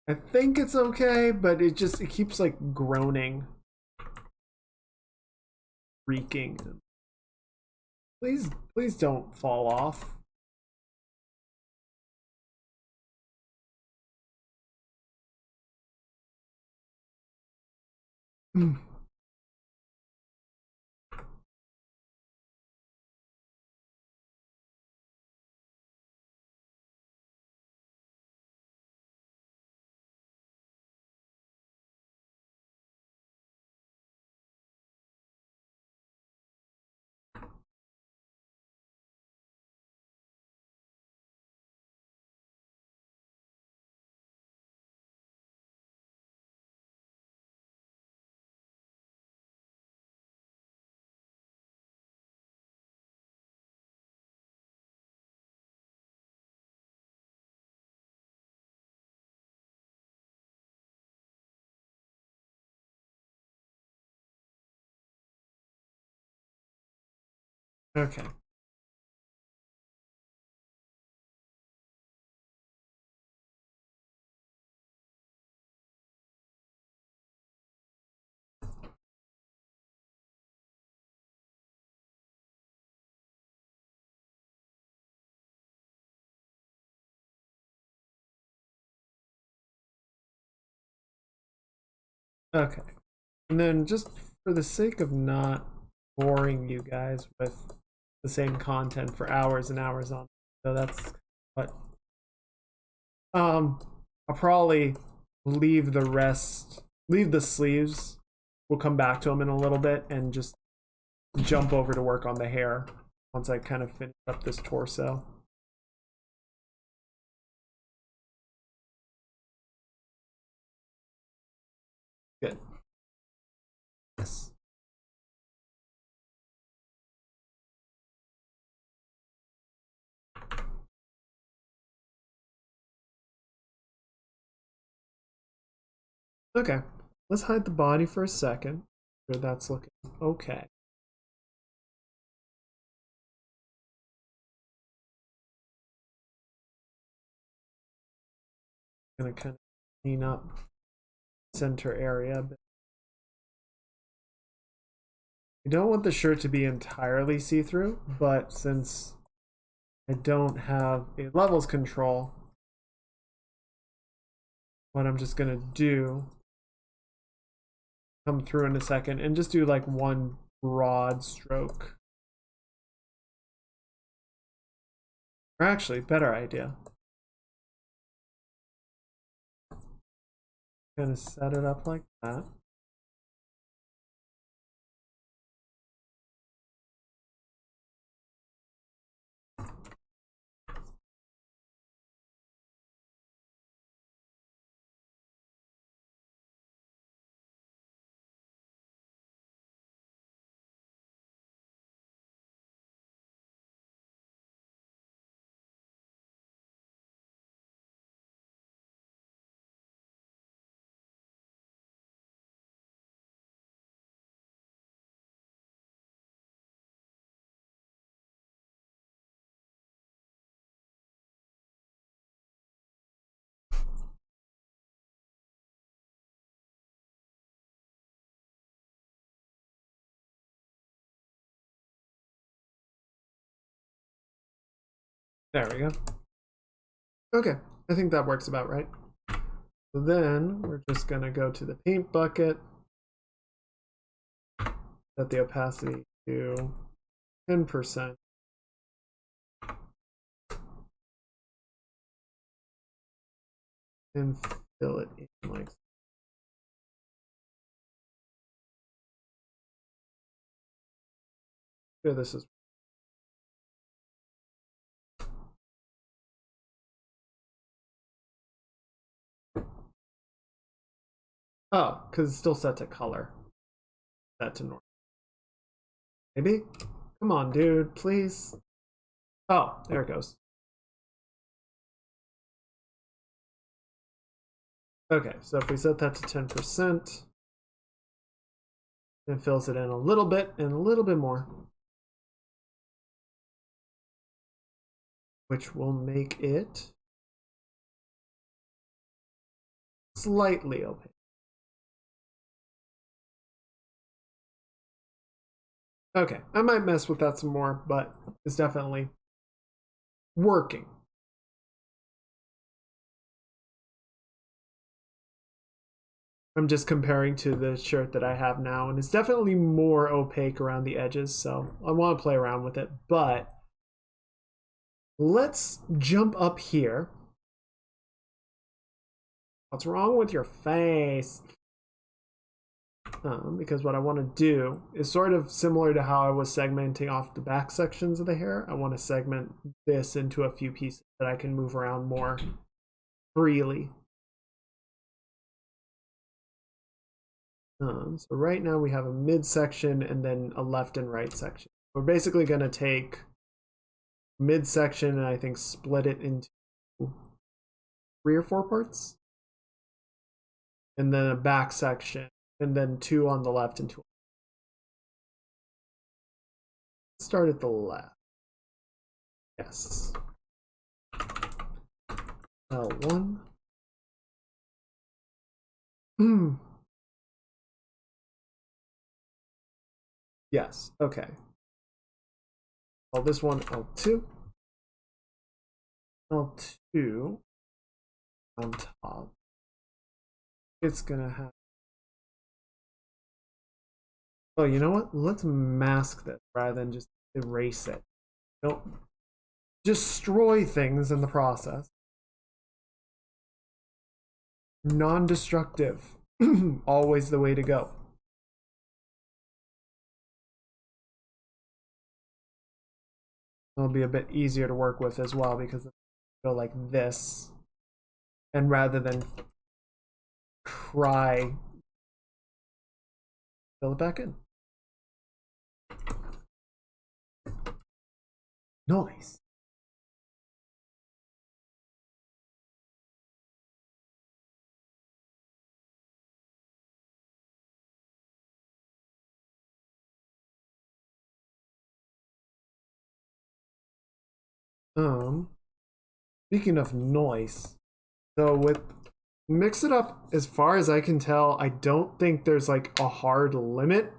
I think it's okay, but it keeps like groaning, creaking. Please don't fall off. Okay. Okay. And then just for the sake of not boring you guys with the same content for hours and hours on, so that's what I'll probably leave the sleeves. We'll come back to them in a little bit and just jump over to work on the hair once I kind of finish up this torso. Good. Yes. Okay. Let's hide the body for a second. Sure, that's looking okay. Gonna kind of clean up center area a bit. I don't want the shirt to be entirely see-through, but since I don't have a levels control, what I'm just gonna do, come through in a second and just do like one broad stroke. Or actually, better idea. Gonna set it up like that. There we go. Okay, I think that works about right. So then we're just gonna go to the paint bucket, set the opacity to 10%. And fill it in like sure this is oh, because it's still set to color. Set to normal. Maybe? Come on, dude, please. Oh, there it goes. Okay, so if we set that to 10%, it fills it in a little bit and a little bit more, which will make it slightly opaque. Okay, I might mess with that some more, but it's definitely working. I'm just comparing to the shirt that I have now, and it's definitely more opaque around the edges, so I want to play around with it. But let's jump up here. What's wrong with your face? Because what I want to do is sort of similar to how I was segmenting off the back sections of the hair. I want to segment this into a few pieces that I can move around more freely. So right now we have a midsection and then a left and right section. We're basically going to take midsection and I think split it into 3 or 4 parts. And then a back section, and then 2 on the left and 2. Start at the left. Yes. L1. Yes, okay. Well, this one, L2. L2 on top. It's gonna have. Oh, you know what? Let's mask this rather than just erase it. Don't destroy things in the process. Non-destructive. Always the way to go. It'll be a bit easier to work with as well because it'll go like this. And rather than cry, fill it back in. Nice. Speaking of noise, so with Mix it up as far as I can tell. I don't think there's like a hard limit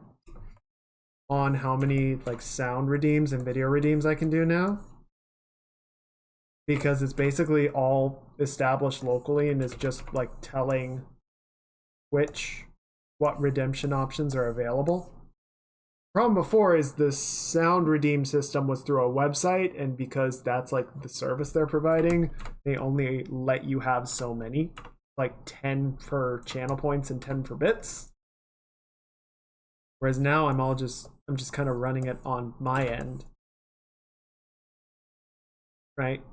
on how many like sound redeems and video redeems I can do now, because it's basically all established locally and is just like telling what redemption options are available. Problem before is the sound redeem system was through a website, and because that's like the service they're providing, they only let you have so many, like 10 for channel points and 10 for bits. Whereas now I'm just kind of running it on my end, right?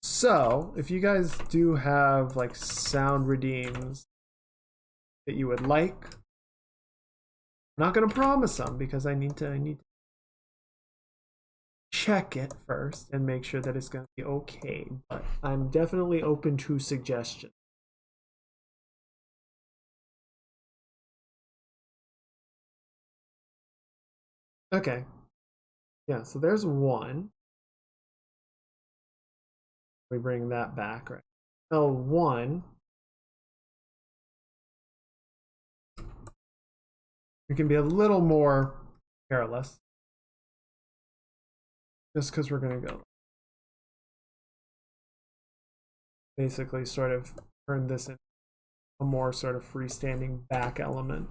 So if you guys do have like sound redeems that you would like, I'm not gonna promise them because I need to check it first and make sure that it's gonna be okay. But I'm definitely open to suggestions. Okay. Yeah, so there's one. We bring that back, right? L1. We can be a little more careless. Just because we're gonna go basically sort of turn this into a more sort of freestanding back element.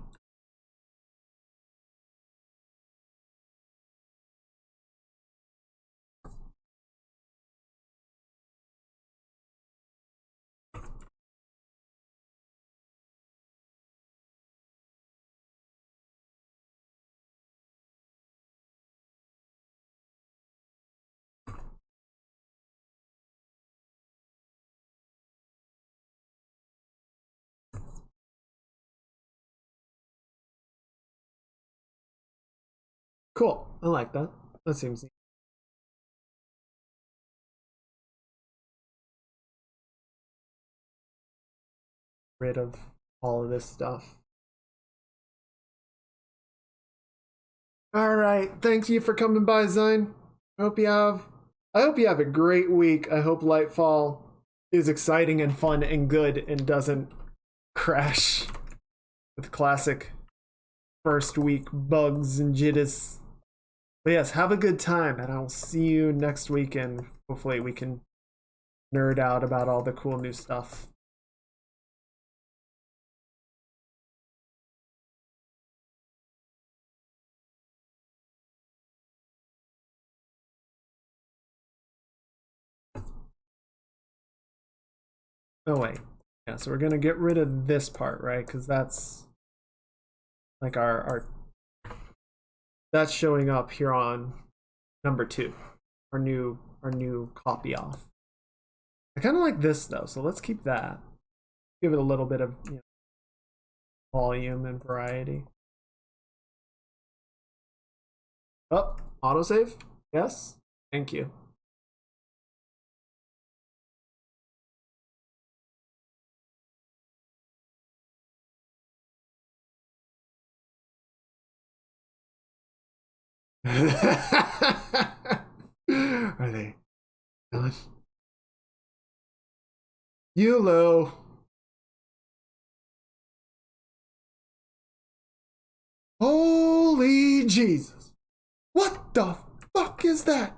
Cool. I like that. That seems neat. Rid of all of this stuff. All right. Thank you for coming by, Zine. I hope you have a great week. I hope Lightfall is exciting and fun and good and doesn't crash with classic first week bugs and jitters. But yes, have a good time, and I'll see you next week, and hopefully we can nerd out about all the cool new stuff. Oh wait. Yeah, so we're gonna get rid of this part, right? Because that's like our that's showing up here on number 2. Our new copy off. I kind of like this though, so let's keep that. Give it a little bit of volume and variety. Oh, autosave? Yes. Thank you. Are they done? YOLO. Holy Jesus. What the fuck is that?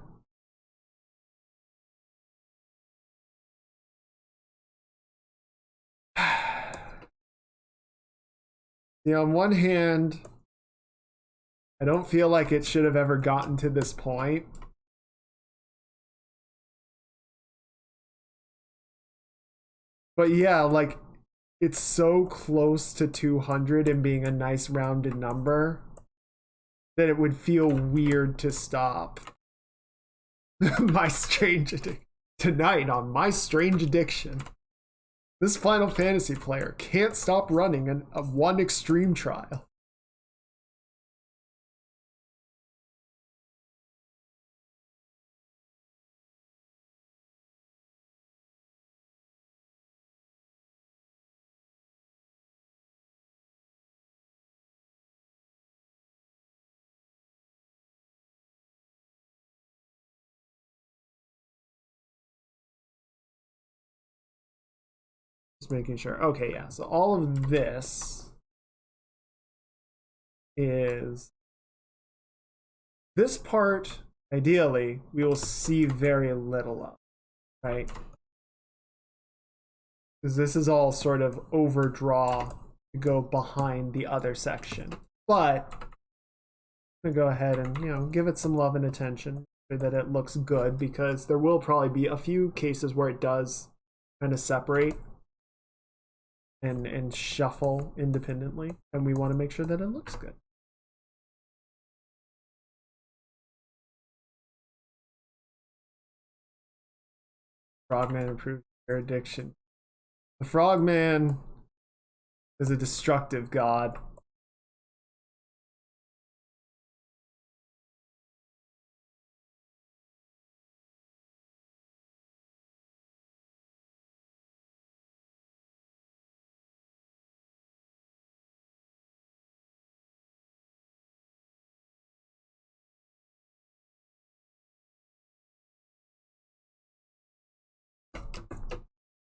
On one hand, I don't feel like it should have ever gotten to this point. But yeah, like it's so close to 200 and being a nice rounded number that it would feel weird to stop. My strange addiction. Tonight on My Strange Addiction. This Final Fantasy player can't stop running a one extreme trial. Just making sure. Okay, yeah. So all of this is this part. Ideally, we will see very little of, right? Because this is all sort of overdraw to go behind the other section. But I'm gonna go ahead and give it some love and attention so that it looks good, because there will probably be a few cases where it does kind of separate and shuffle independently, and we want to make sure that it looks good. Frogman improves their addiction. The Frogman is a destructive god.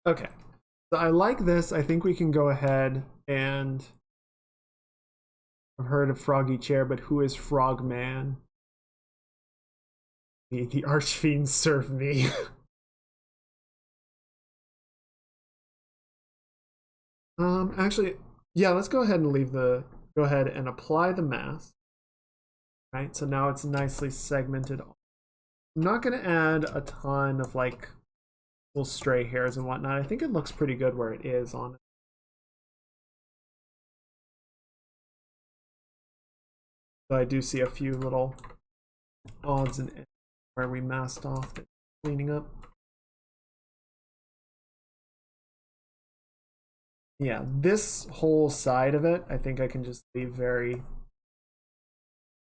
Okay, so I like this. I think we can go ahead and I've heard of Froggy Chair, but who is Frogman? The Archfiends serve me. Actually, yeah, let's go ahead and go ahead and apply the mask. Right, so now it's nicely segmented. I'm not gonna add a ton of like little stray hairs and whatnot. I think it looks pretty good where it is on it. So I do see a few little odds and ends where we masked off the cleaning up. Yeah, this whole side of it, I think I can just leave very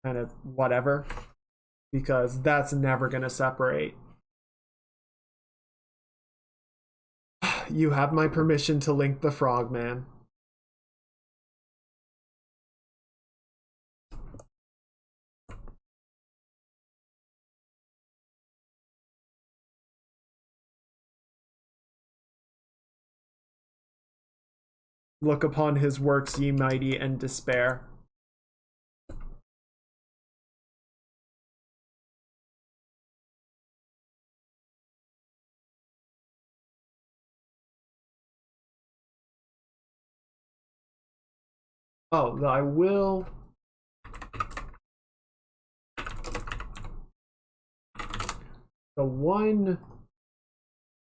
kind of whatever, because that's never going to separate. You have my permission to link the Frogman. Look upon his works, ye mighty, and despair. Oh, I will. The one.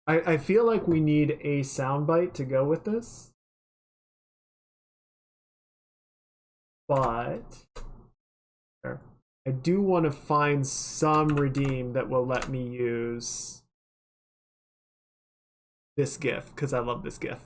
I feel like we need a soundbite to go with this. But I do want to find some redeem that will let me use this GIF, because I love this GIF.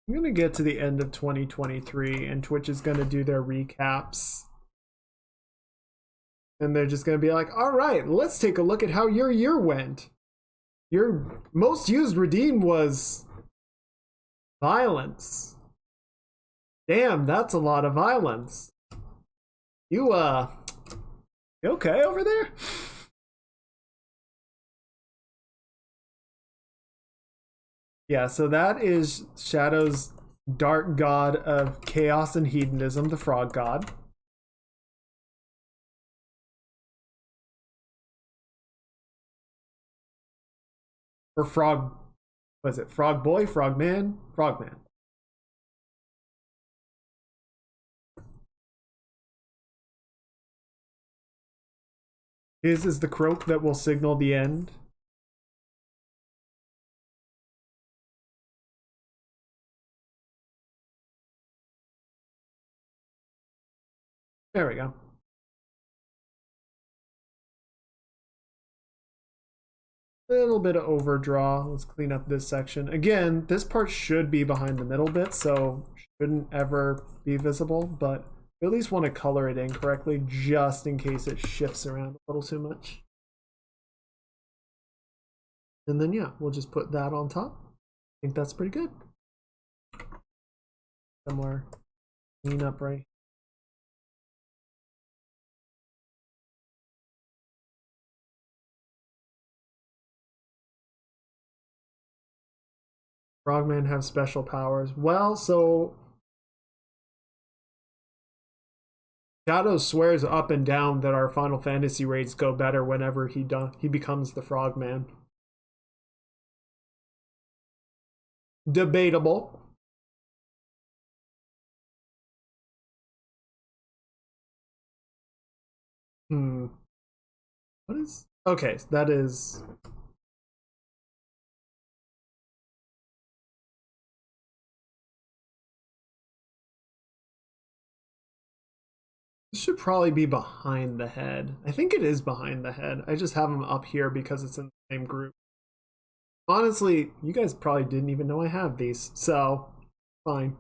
I'm gonna get to the end of 2023 and Twitch is gonna do their recaps. And they're just gonna be like, all right, let's take a look at how your year went. Your most used redeem was violence. Damn, that's a lot of violence. You okay over there? Yeah, so that is Shadow's dark god of chaos and hedonism, the frog god. Or frog, was it frog boy, frog man, frog man? His is the croak that will signal the end. There we go. Little bit of overdraw. Let's clean up this section. Again, this part should be behind the middle bit, so shouldn't ever be visible, but we at least want to color it in correctly just in case it shifts around a little too much. And then yeah, we'll just put that on top. I think that's pretty good. Similar clean up right. Frogmen have special powers. Well, so Shadow swears up and down that our Final Fantasy raids go better whenever he becomes the Frogman. Debatable. What is okay? That is this should probably be behind the head. I think it is behind the head. I just have them up here because it's in the same group. Honestly, you guys probably didn't even know I have these, so fine.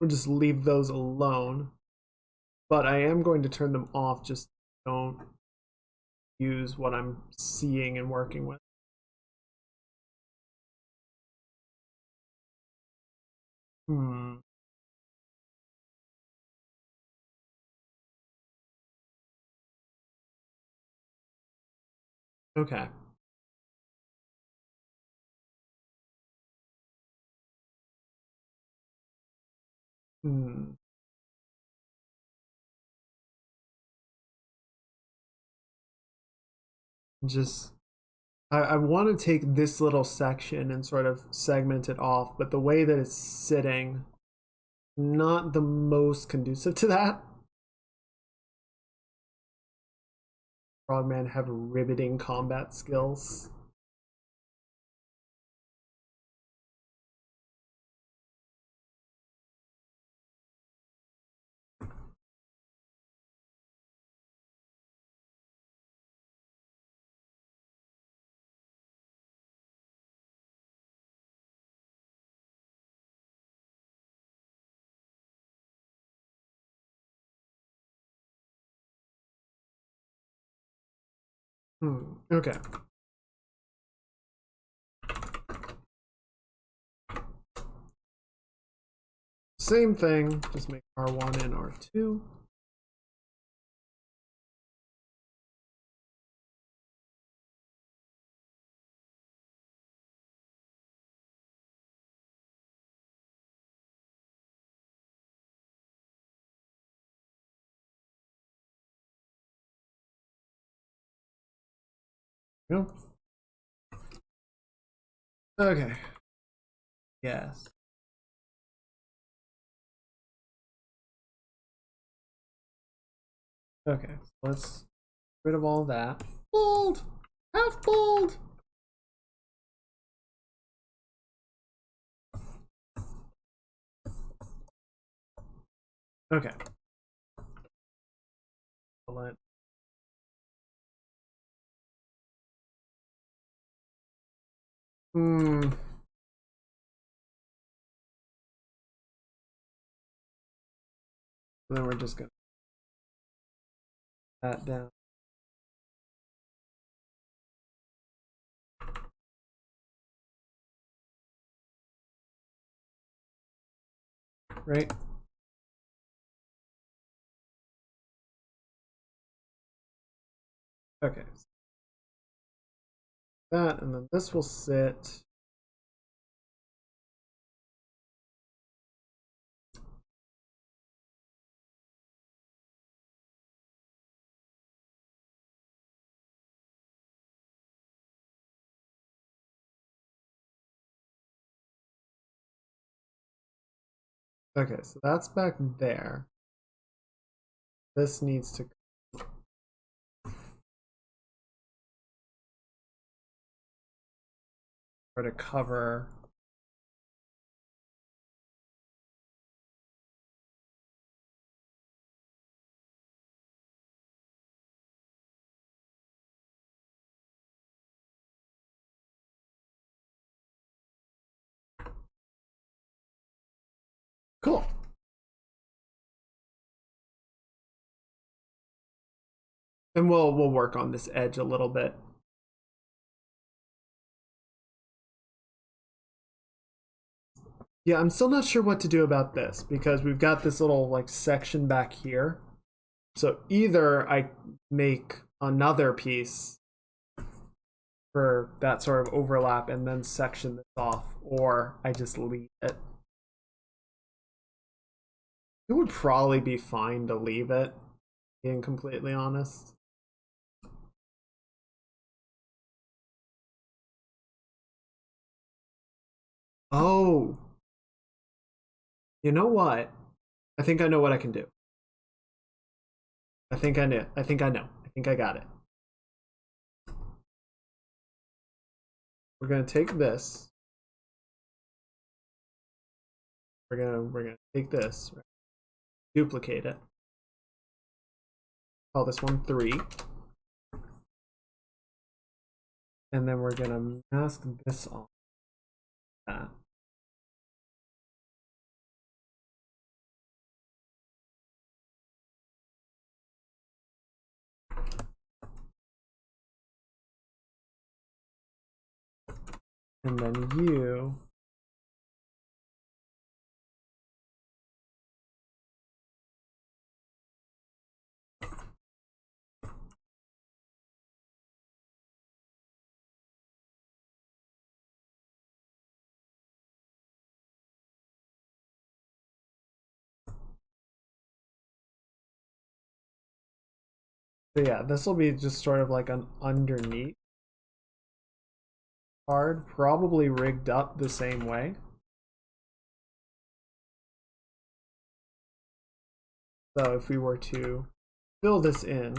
We'll just leave those alone. But I am going to turn them off, just don't use what I'm seeing and working with. Okay. Just I want to take this little section and sort of segment it off, but the way that it's sitting, not the most conducive to that. Frogmen have riveting combat skills. Okay. Same thing, just make R1 and R2. Go. Okay. Yes. Okay, so let's get rid of all that. Bold! Half bold! Okay. Let and then we're just gonna put that down. Right? Okay. That, and then this will sit. Okay, so that's back there. This needs to try to cover. And we'll work on this edge a little bit. Yeah, I'm still not sure what to do about this because we've got this little like section back here. So either I make another piece for that sort of overlap and then section this off, or I just leave it. It would probably be fine to leave it, being completely honest. Oh, you know what? I think I know what I can do. I think I know. I think I know. I think I got it. We're gonna take this. We're gonna take this, right? Duplicate it. Call this one 3. And then we're gonna mask this off. That. And then you. So yeah, this will be just sort of like an underneath card, probably rigged up the same way. So if we were to fill this in,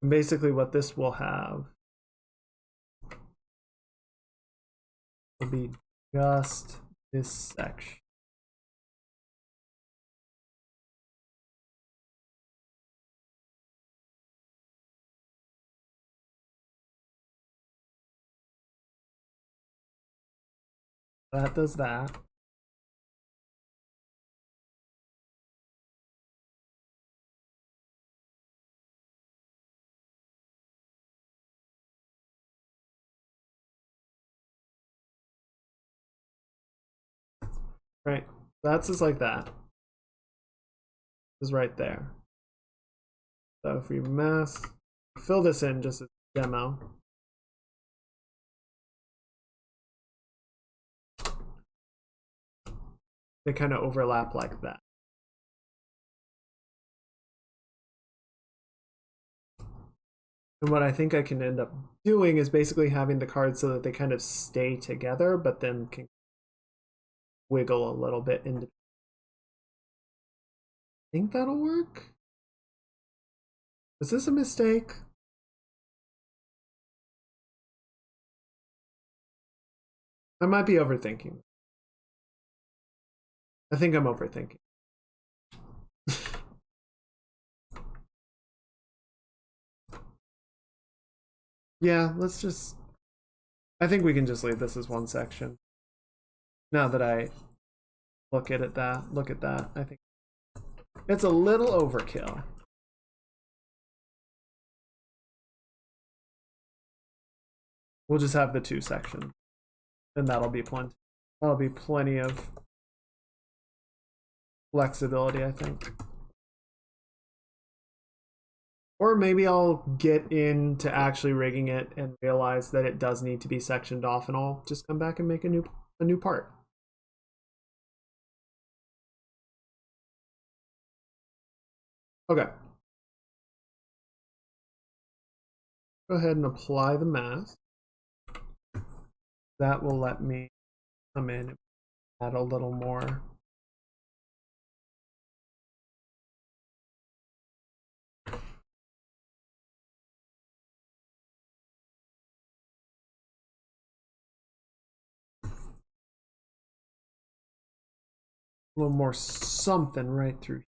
basically what this will have will be just this section. That does that. Right. That's just like that. Is right there. So if we fill this in just as a demo. They kind of overlap like that. And what I think I can end up doing is basically having the cards so that they kind of stay together, but then can wiggle a little bit into. Think that'll work? Is this a mistake? I might be overthinking. I think I'm overthinking. Yeah, let's just. I think we can just leave this as one section. Now that I look at that, I think it's a little overkill. We'll just have the 2 sections, and that'll be plenty. That'll be plenty of flexibility, I think. Or maybe I'll get into actually rigging it and realize that it does need to be sectioned off, and I'll just come back and make a new part. Okay. Go ahead and apply the mask. That will let me come in and add a little more. A little more something right through.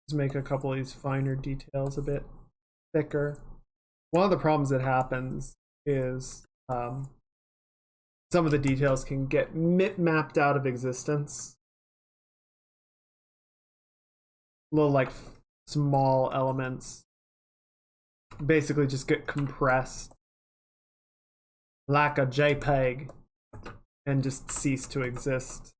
Just make a couple of these finer details a bit thicker. One of the problems that happens is some of the details can get mapped out of existence. Little like small elements basically just get compressed like a JPEG and just cease to exist.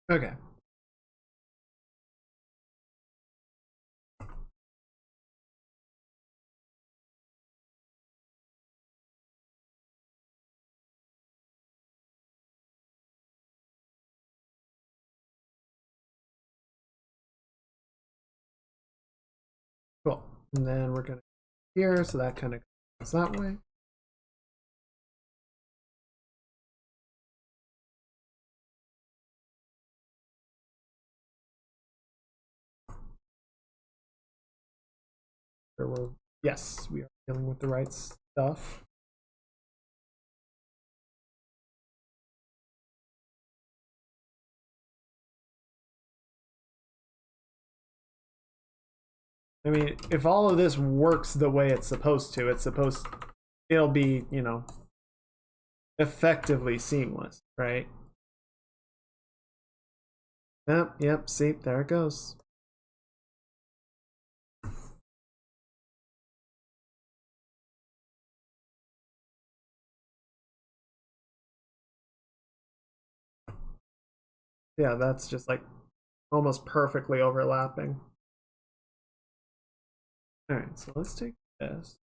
Okay. Cool. And then we're gonna here, so that kind of goes that way. Yes, we are dealing with the right stuff. I mean, if all of this works the way it's supposed to, it'll be, you know, effectively seamless, right? Yep, see, there it goes. Yeah, that's just like almost perfectly overlapping. All right, so let's take this.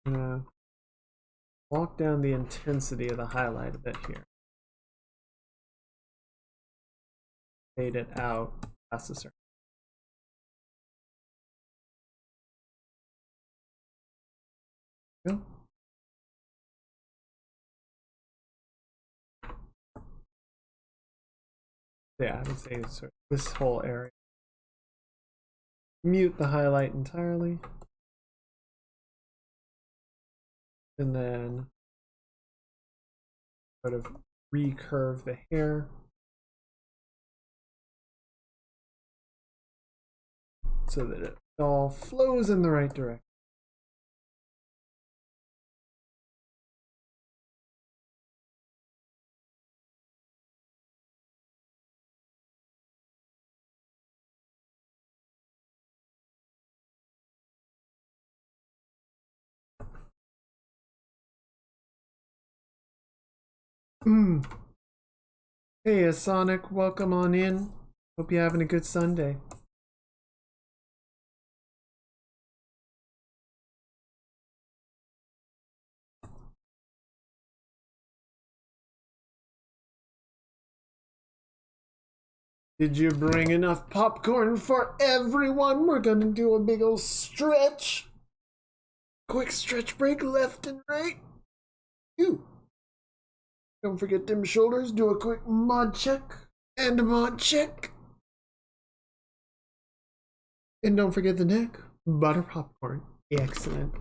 I'm gonna walk down the intensity of the highlight a bit here. Fade it out past a certain. Go. Yeah, I would say sort of this whole area. Mute the highlight entirely. And then sort of recurve the hair so that it all flows in the right direction. Hey, Sonic, welcome on in. Hope you're having a good Sunday. Did you bring enough popcorn for everyone? We're gonna do a big old stretch. Quick stretch break left and right. You. Don't forget them shoulders. Do a quick mod check and a mod check. And don't forget the neck. Butter popcorn. Excellent.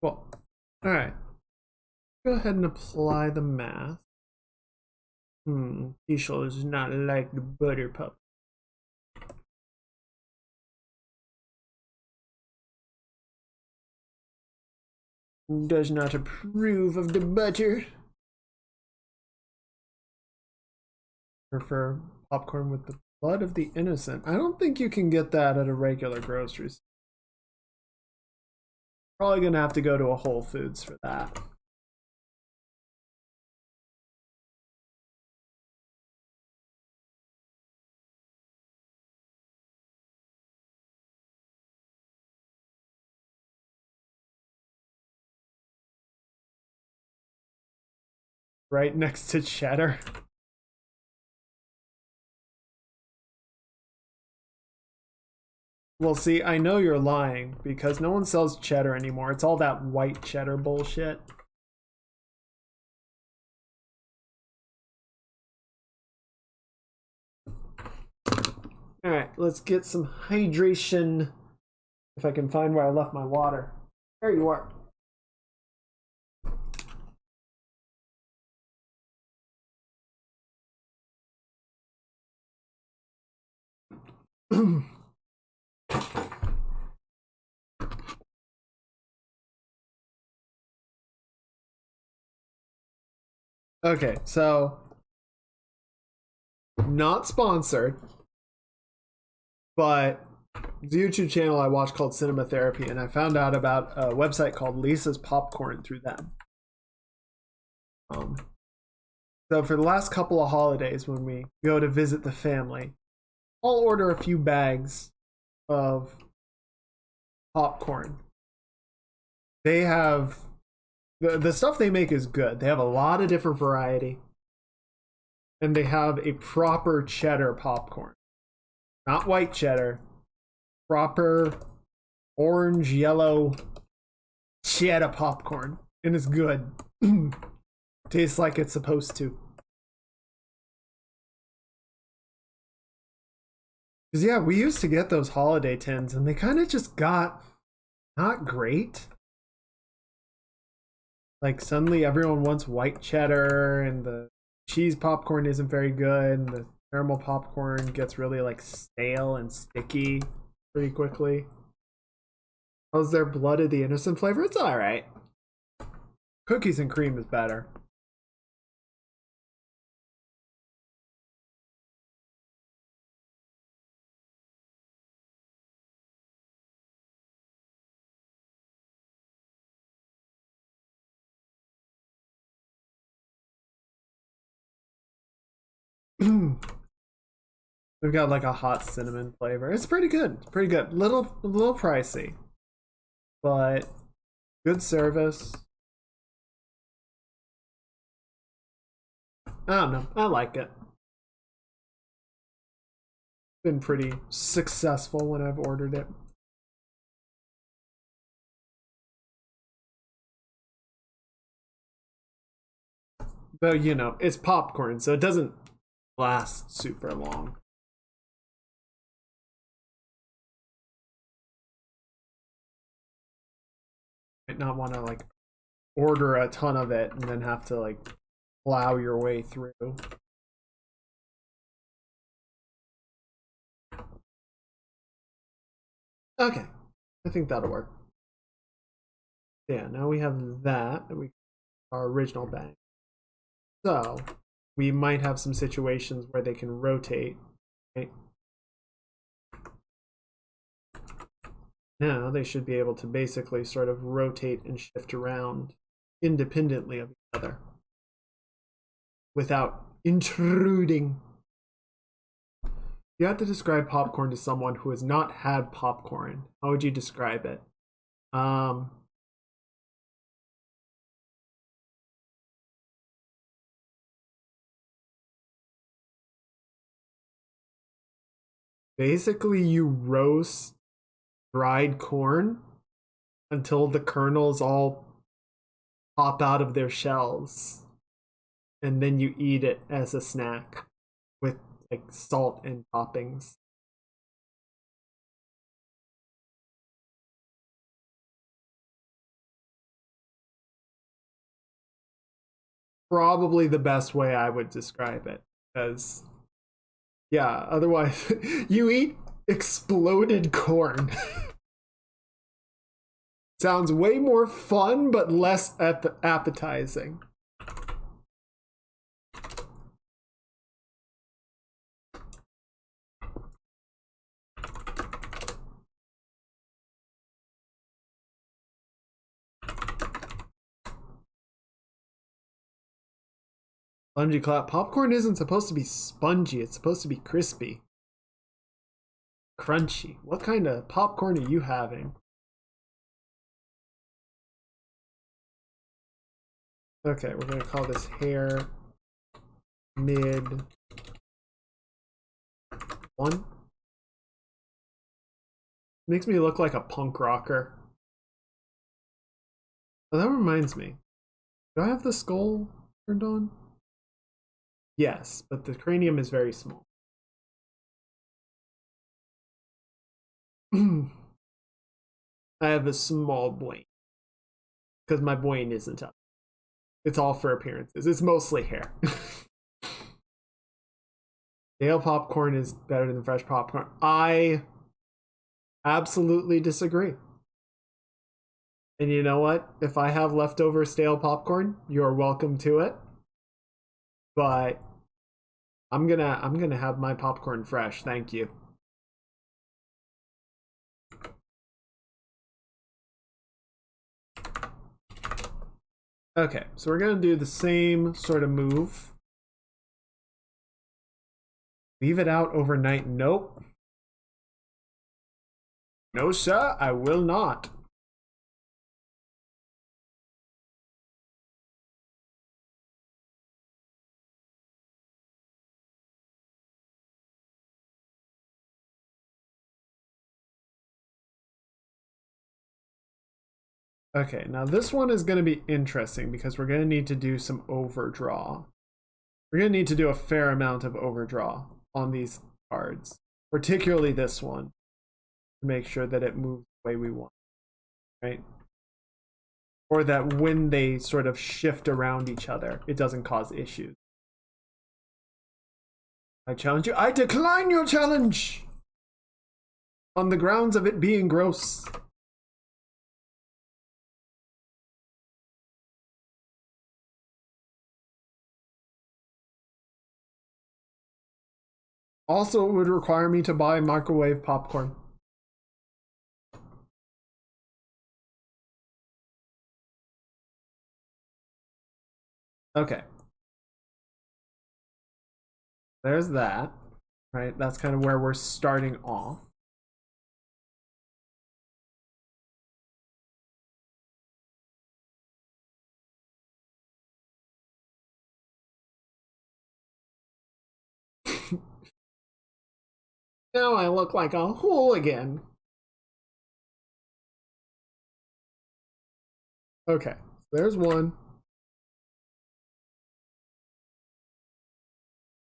Cool. Alright. Go ahead and apply the math. Diesel is not like the butter pup. Does not approve of the butter. Prefer popcorn with the blood of the innocent. I don't think you can get that at a regular grocery store. Probably gonna have to go to a Whole Foods for that. Right next to cheddar. Well, see, I know you're lying because no one sells cheddar anymore. It's all that white cheddar bullshit. All right, let's get some hydration. If I can find where I left my water. There you are. Okay, so not sponsored, but the YouTube channel I watch called Cinema Therapy, and I found out about a website called Lisa's Popcorn through them. So for the last couple of holidays, when we go to visit the family, I'll order a few bags of popcorn. They have the stuff they make is good. They have a lot of different variety, and they have a proper cheddar popcorn, not white cheddar, proper orange yellow cheddar popcorn, and it's good. Tastes like it's supposed to. Because yeah, we used to get those holiday tins, and they kind of just got not great. Like suddenly everyone wants white cheddar, and the cheese popcorn isn't very good, and the caramel popcorn gets really like stale and sticky pretty quickly. How's their blood of the innocent flavor? It's alright. Cookies and cream is better. We've got like a hot cinnamon flavor. It's pretty good. It's pretty good. A little pricey, but good service. I don't know. I like it. Been pretty successful when I've ordered it. But you know, it's popcorn, so it doesn't last super long. Might not want to like order a ton of it and then have to like plow your way through. Okay, I think that'll work. Yeah, now we have that. Our original bag. So we might have some situations where they can rotate. Right? Now they should be able to basically sort of rotate and shift around independently of each other without intruding. You have to describe popcorn to someone who has not had popcorn. How would you describe it? Basically, you roast dried corn until the kernels all pop out of their shells, and then you eat it as a snack with like salt and toppings. probably the best way I would describe it. Because, yeah, otherwise, you eat exploded corn. Sounds way more fun, but less appetizing. Spongy clap. Popcorn isn't supposed to be spongy. It's supposed to be crispy. Crunchy. What kind of popcorn are you having? Okay, we're going to call this hair mid 1. Makes me look like a punk rocker. Oh, that reminds me. Do I have the skull turned on? Yes, but the cranium is very small. I have a small brain. Because my brain isn't up. It's all for appearances. It's mostly hair. Stale popcorn is better than fresh popcorn. I absolutely disagree. And you know what? If I have leftover stale popcorn, you're welcome to it. But I'm gonna have my popcorn fresh, thank you. Okay, so we're gonna do the same sort of move. Leave it out overnight. Nope. No, sir, I will not. Okay, now this one is going to be interesting because we're going to need to do some overdraw. We're going to need to do a fair amount of overdraw on these cards, particularly this one, to make sure that it moves the way we want, right? Or that when they sort of shift around each other, it doesn't cause issues. I challenge you. I decline your challenge! On the grounds of it being gross. Also, it would require me to buy microwave popcorn. Okay. There's that, right? That's kind of where we're starting off. Now I look like a hooligan. Okay, so there's one.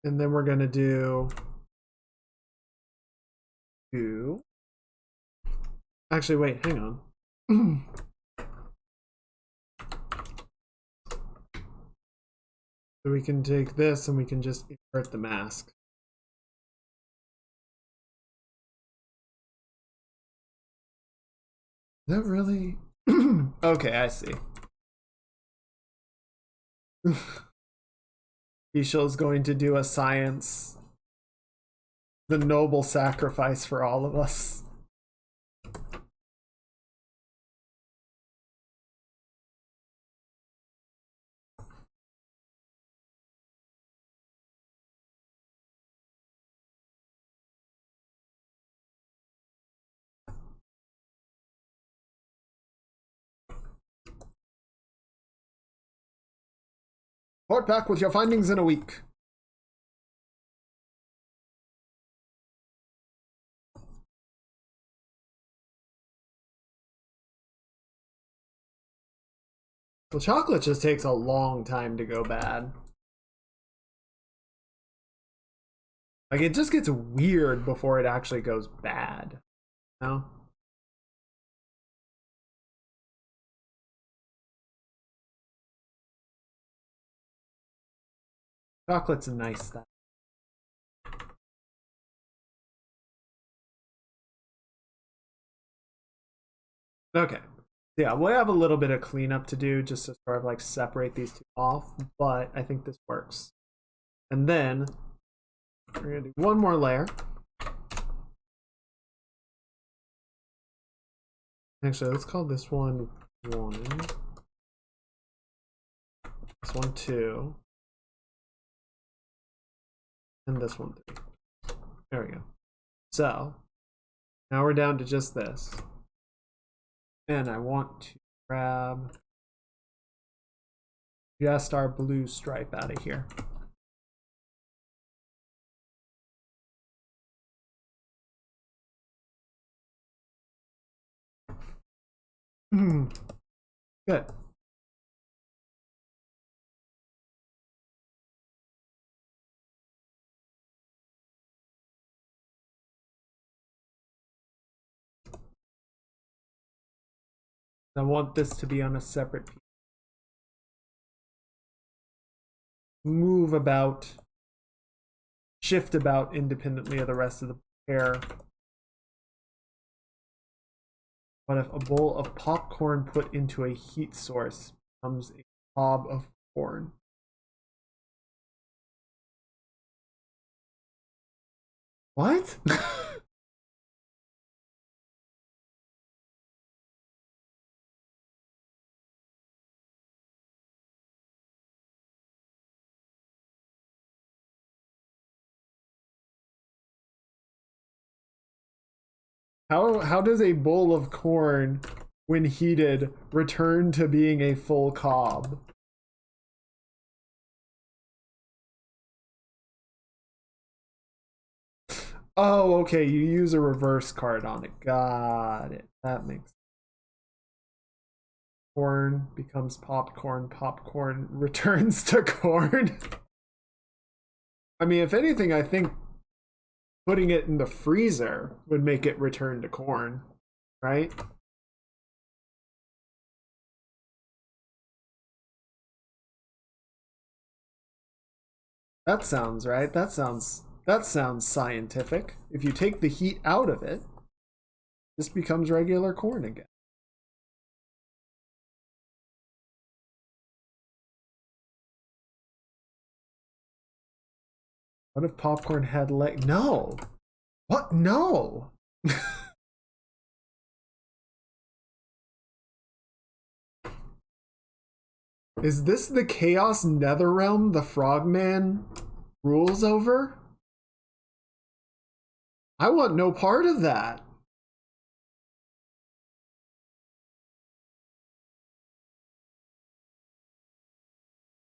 And then we're going to do 2. Actually, wait, hang on. So we can take this and we can just invert the mask. Is that really? Okay, I see. Ishil is going to do a science, the noble sacrifice for all of us. Report back with your findings in a week. Well, chocolate just takes a long time to go bad. Like, it just gets weird before it actually goes bad. No? Chocolate's nice stuff. Okay. Yeah, we'll have a little bit of cleanup to do just to sort of like separate these two off, but I think this works. And then we're gonna do one more layer. Actually, let's call this one 1. This one 2. And this one 3. There we go. So now we're down to just this. And I want to grab just our blue stripe out of here. Good. I want this to be on a separate piece. Move about, shift about independently of the rest of the pair. But if a bowl of popcorn put into a heat source becomes a cob of corn? What? How does a bowl of corn, when heated, return to being a full cob? Oh, okay, you use a reverse card on it. Got it. That makes sense. Corn becomes popcorn, popcorn returns to corn. I mean, if anything, I think putting it in the freezer would make it return to corn, right? That sounds right. That sounds scientific. If you take the heat out of it, this becomes regular corn again. What if popcorn had leg? No. What? No. Is this the Chaos Netherrealm the Frogman rules over? I want no part of that.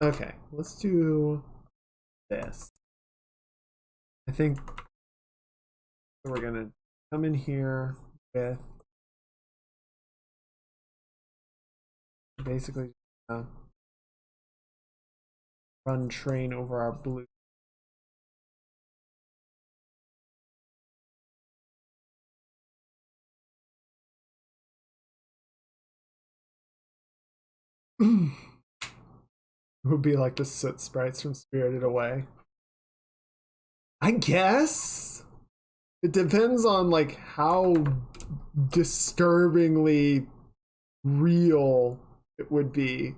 Okay, let's do this. I think we're gonna come in here with basically run train over our blue. It would be like the soot sprites from Spirited Away. I guess it depends on like how disturbingly real it would be.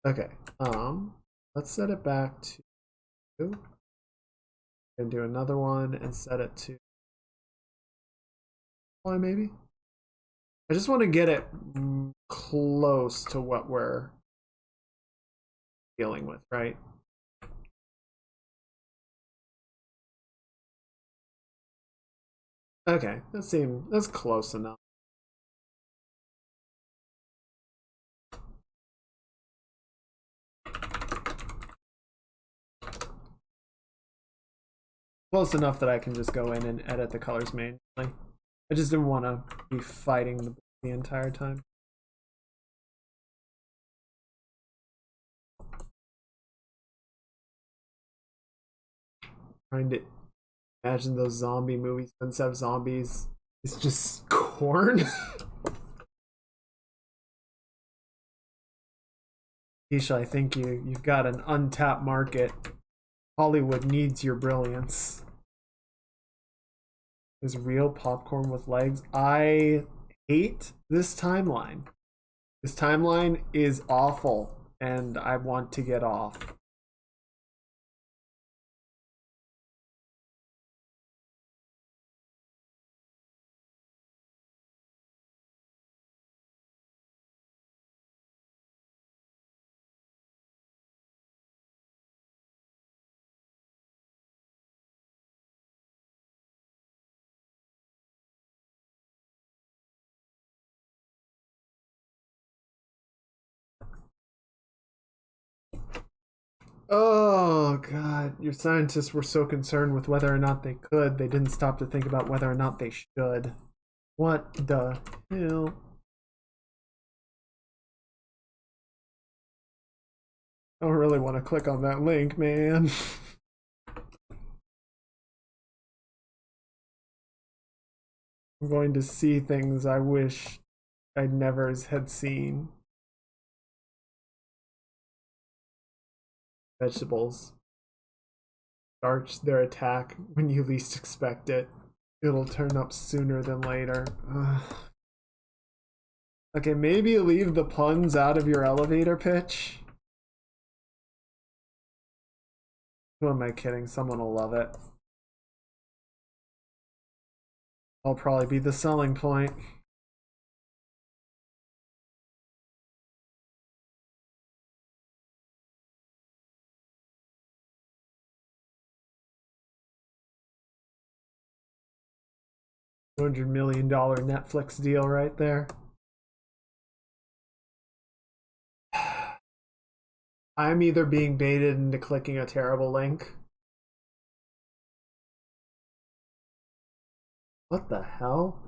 Okay, let's set it back to, and do another one and set it to why maybe. I just want to get it close to what we're dealing with, right? Okay, that's close enough. Close enough that I can just go in and edit the colors manually. I just didn't want to be fighting the entire time. Trying to imagine those zombie movies instead of zombies. It's just corn. Isha, I think you've got an untapped market. Hollywood needs your brilliance. Is real popcorn with legs. I hate this timeline. This timeline is awful, and I want to get off. Oh god, your scientists were so concerned with whether or not they could, they didn't stop to think about whether or not they should. What the hell? I don't really want to click on that link, man. I'm going to see things I wish I'd never had seen. Vegetables. Starch their attack when you least expect it. It'll turn up sooner than later. Ugh. Okay, maybe leave the puns out of your elevator pitch. Who am I kidding? Someone will love it. I'll probably be the selling point. $200 million Netflix deal right there. I'm either being baited into clicking a terrible link. What the hell?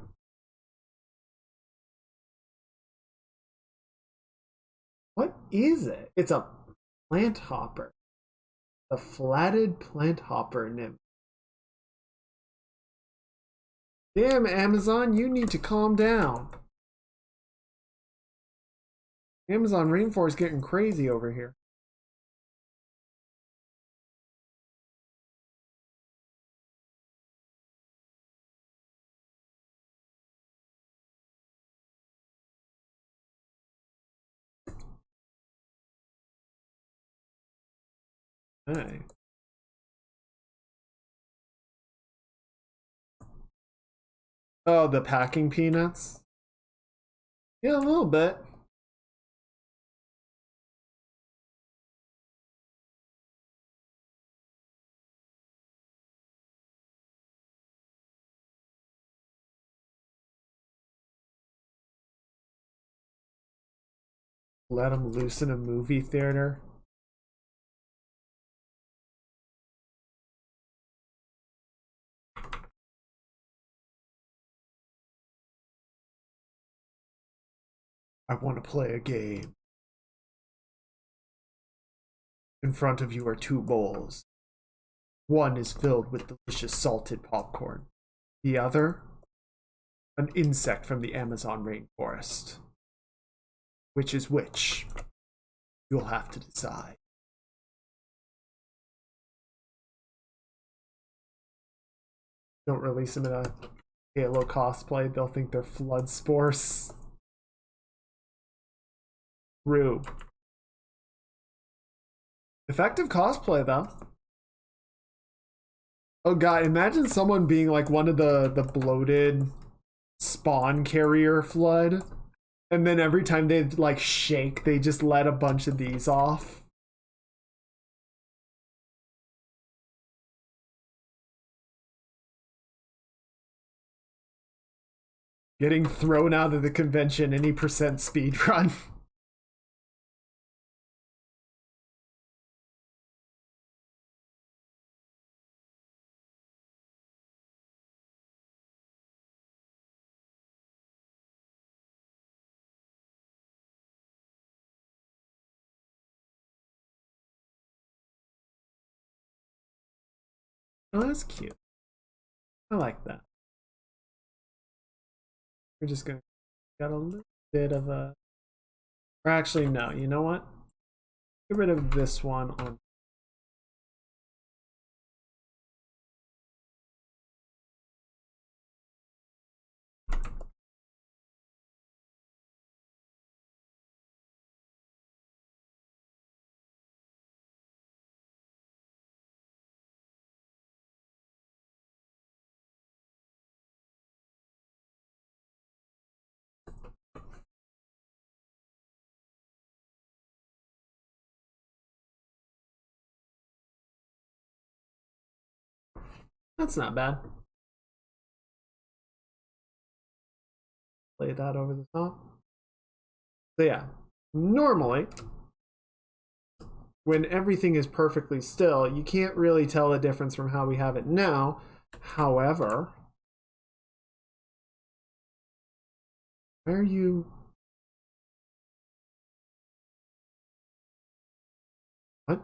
What is it? It's a plant hopper. A flatted plant hopper nymph. Damn, Amazon, you need to calm down. Amazon rainforest getting crazy over here. Hey. Oh, the packing peanuts? Yeah, a little bit. Let them loose in a movie theater. I want to play a game. In front of you are two bowls. One is filled with delicious salted popcorn. The other, an insect from the Amazon rainforest. Which is which? You'll have to decide. Don't release them in a Halo cosplay, they'll think they're flood spores. Rube. Effective cosplay, though. Oh god, imagine someone being like one of the bloated spawn carrier flood, and then every time they like shake, they just let a bunch of these off. Getting thrown out of the convention any percent speed run. Oh, that's cute. I like that. We're just gonna got a little bit of a. Or actually, no. You know what? Get rid of this one on. That's not bad. Lay that over the top. So yeah, normally when everything is perfectly still, you can't really tell the difference from how we have it now. However, where are you? What?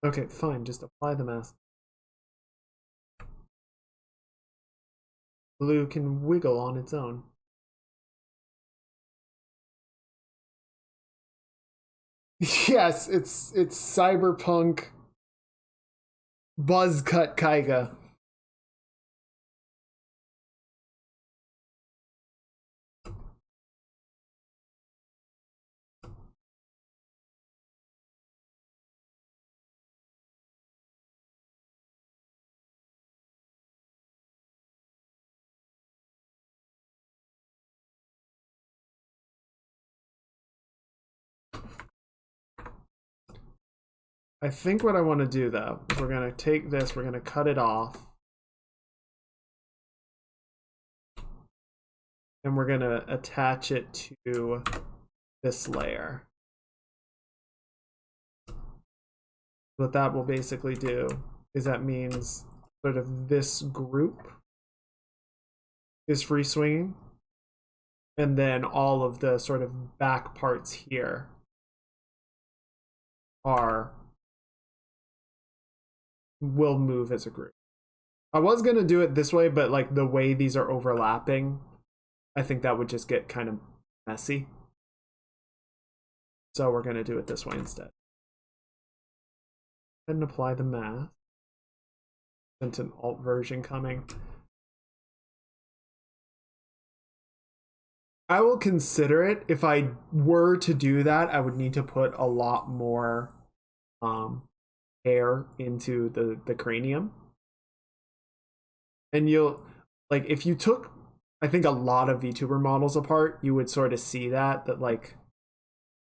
Okay, fine, just apply the mask. Blue can wiggle on its own. Yes, it's cyberpunk buzz cut Kaiga. I think what I want to do though is we're gonna take this, we're gonna cut it off, and we're gonna attach it to this layer. What that will basically do is that means sort of this group is free swinging, and then all of the sort of back parts here will move as a group. I was gonna do it this way, but like the way these are overlapping, I think that would just get kind of messy. So we're gonna do it this way instead. And apply the math. Sent an alt version coming. I will consider it. If I were to do that, I would need to put a lot more air into the cranium. And you'll, like, if you took, I think, a lot of VTuber models apart, you would sort of see that like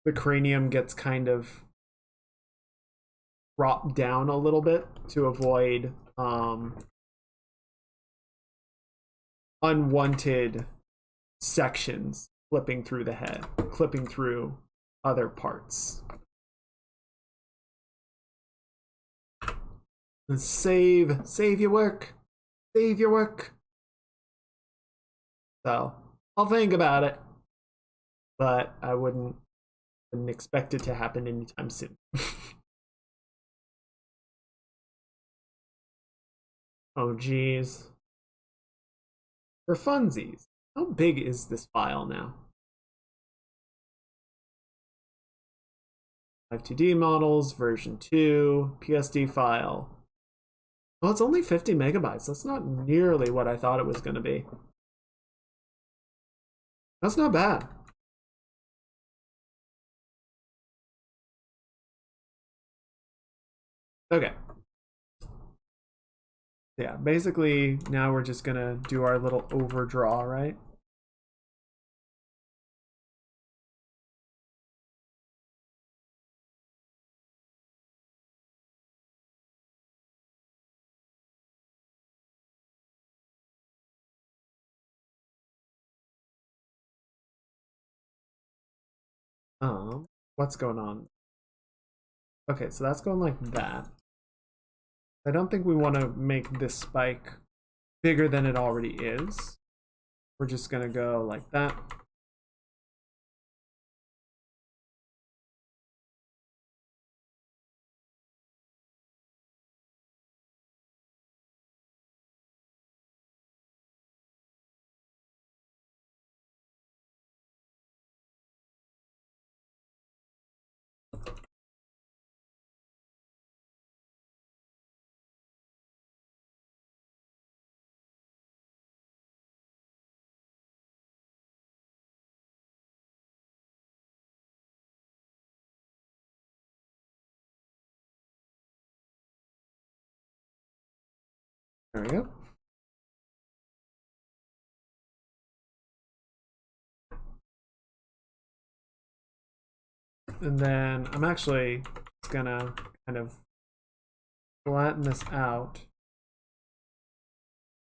the cranium gets kind of dropped down a little bit to avoid unwanted sections clipping through the head, clipping through other parts. And save your work. Save your work. So I'll think about it. But I wouldn't expect it to happen anytime soon. Oh geez. For funsies, how big is this file now? 5 2D models, version 2, PSD file. Well, it's only 50 megabytes. That's not nearly what I thought it was going to be. That's not bad. Okay. Yeah, basically now we're just gonna do our little overdraw, right? What's going on? Okay, so that's going like that. I don't think we want to make this spike bigger than it already is. We're just gonna go like that. There we go. And then I'm actually just gonna kind of flatten this out.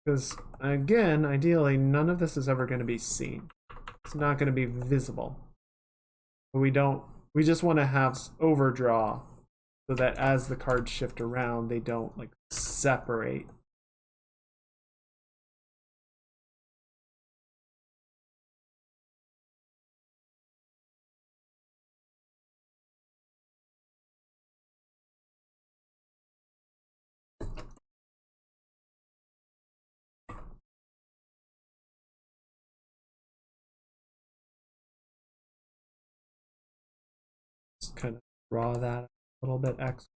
Because, again, ideally, none of this is ever going to be seen. It's not going to be visible. But we just want to have overdraw so that as the cards shift around, they don't, like, separate. Just kind of draw that a little bit extra.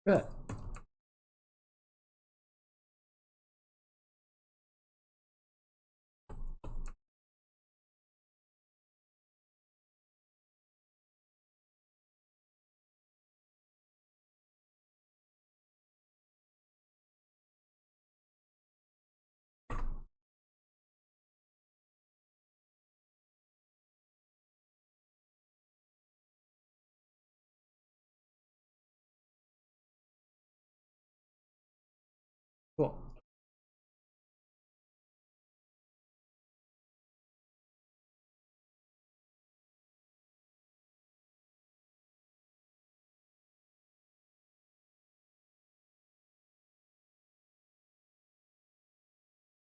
Good. Cool.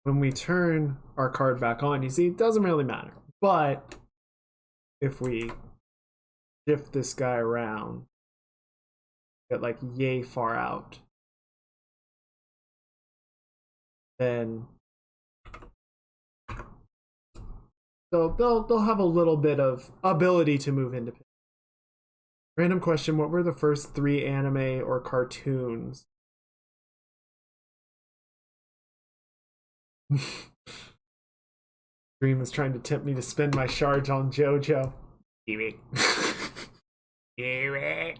When we turn our card back on, you see, it doesn't really matter. But if we shift this guy around, get like yay far out, then they'll have a little bit of ability to move into. Random question: what were the first 3 anime or cartoons? Dream is trying to tempt me to spend my charge on JoJo. Do it. Do it.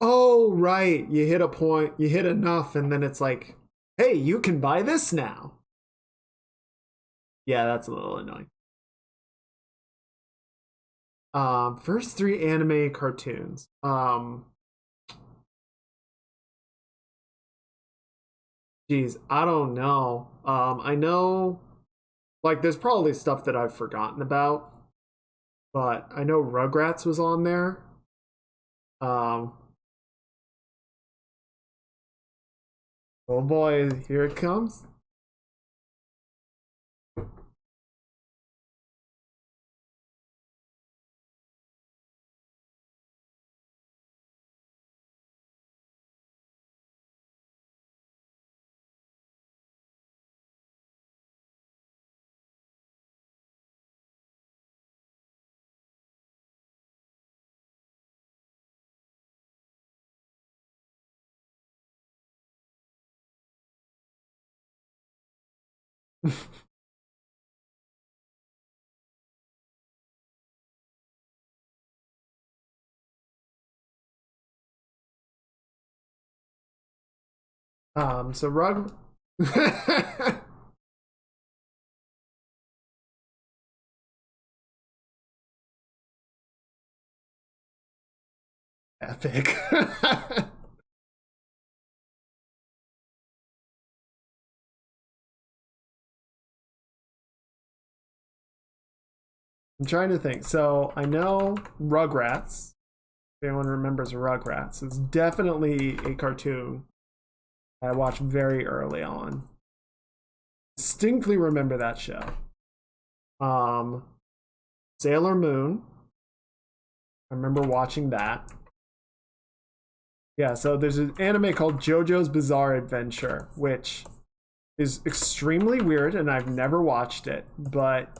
Oh, right. You hit a point, you hit enough, and then it's like, hey, you can buy this now. Yeah, that's a little annoying. First 3 anime cartoons. Geez, I don't know. I know, like, there's probably stuff that I've forgotten about, but I know Rugrats was on there. Um, oh boy, here it comes. So Rug. Epic. I'm trying to think. So I know Rugrats. If anyone remembers Rugrats, it's definitely a cartoon I watched very early on. Distinctly remember that show. Um, Sailor Moon. I remember watching that. Yeah, so there's an anime called JoJo's Bizarre Adventure, which is extremely weird, and I've never watched it, but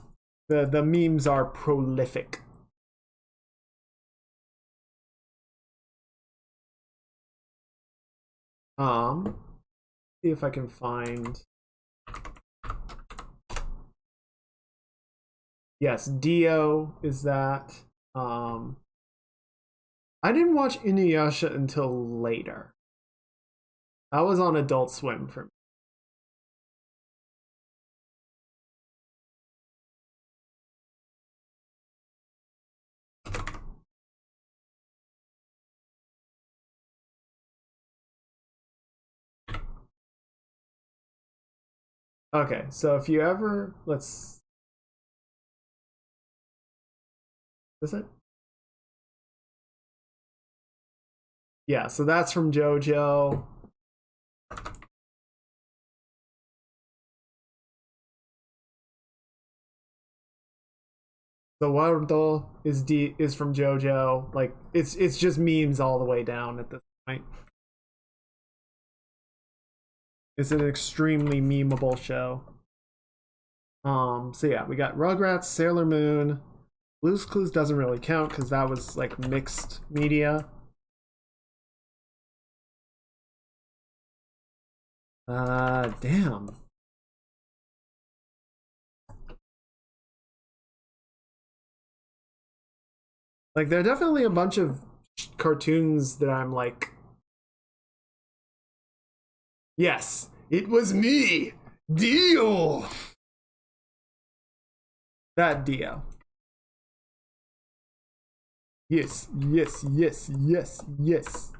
the memes are prolific. See if I can find. Yes, Dio is that. I didn't watch Inuyasha until later. That was on Adult Swim for me. Okay, so if you ever let's is it? Yeah, so that's from JoJo. The Wardo is from JoJo. Like it's just memes all the way down at this point. It's an extremely memeable show. So yeah, we got Rugrats, Sailor Moon, Blue's Clues doesn't really count because that was like mixed media. Damn. Like there are definitely a bunch of cartoons that I'm like, yes, it was me, Dio. That Dio. Yes, yes, yes, yes, yes.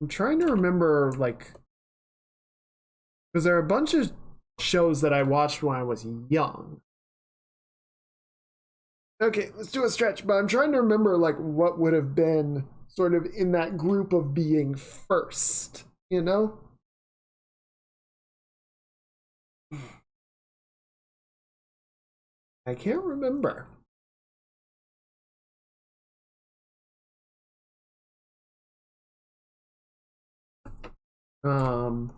I'm trying to remember, like, because there are a bunch of shows that I watched when I was young. Okay, let's do a stretch, but I'm trying to remember, like, what would have been sort of in that group of being first, you know? I can't remember. Um,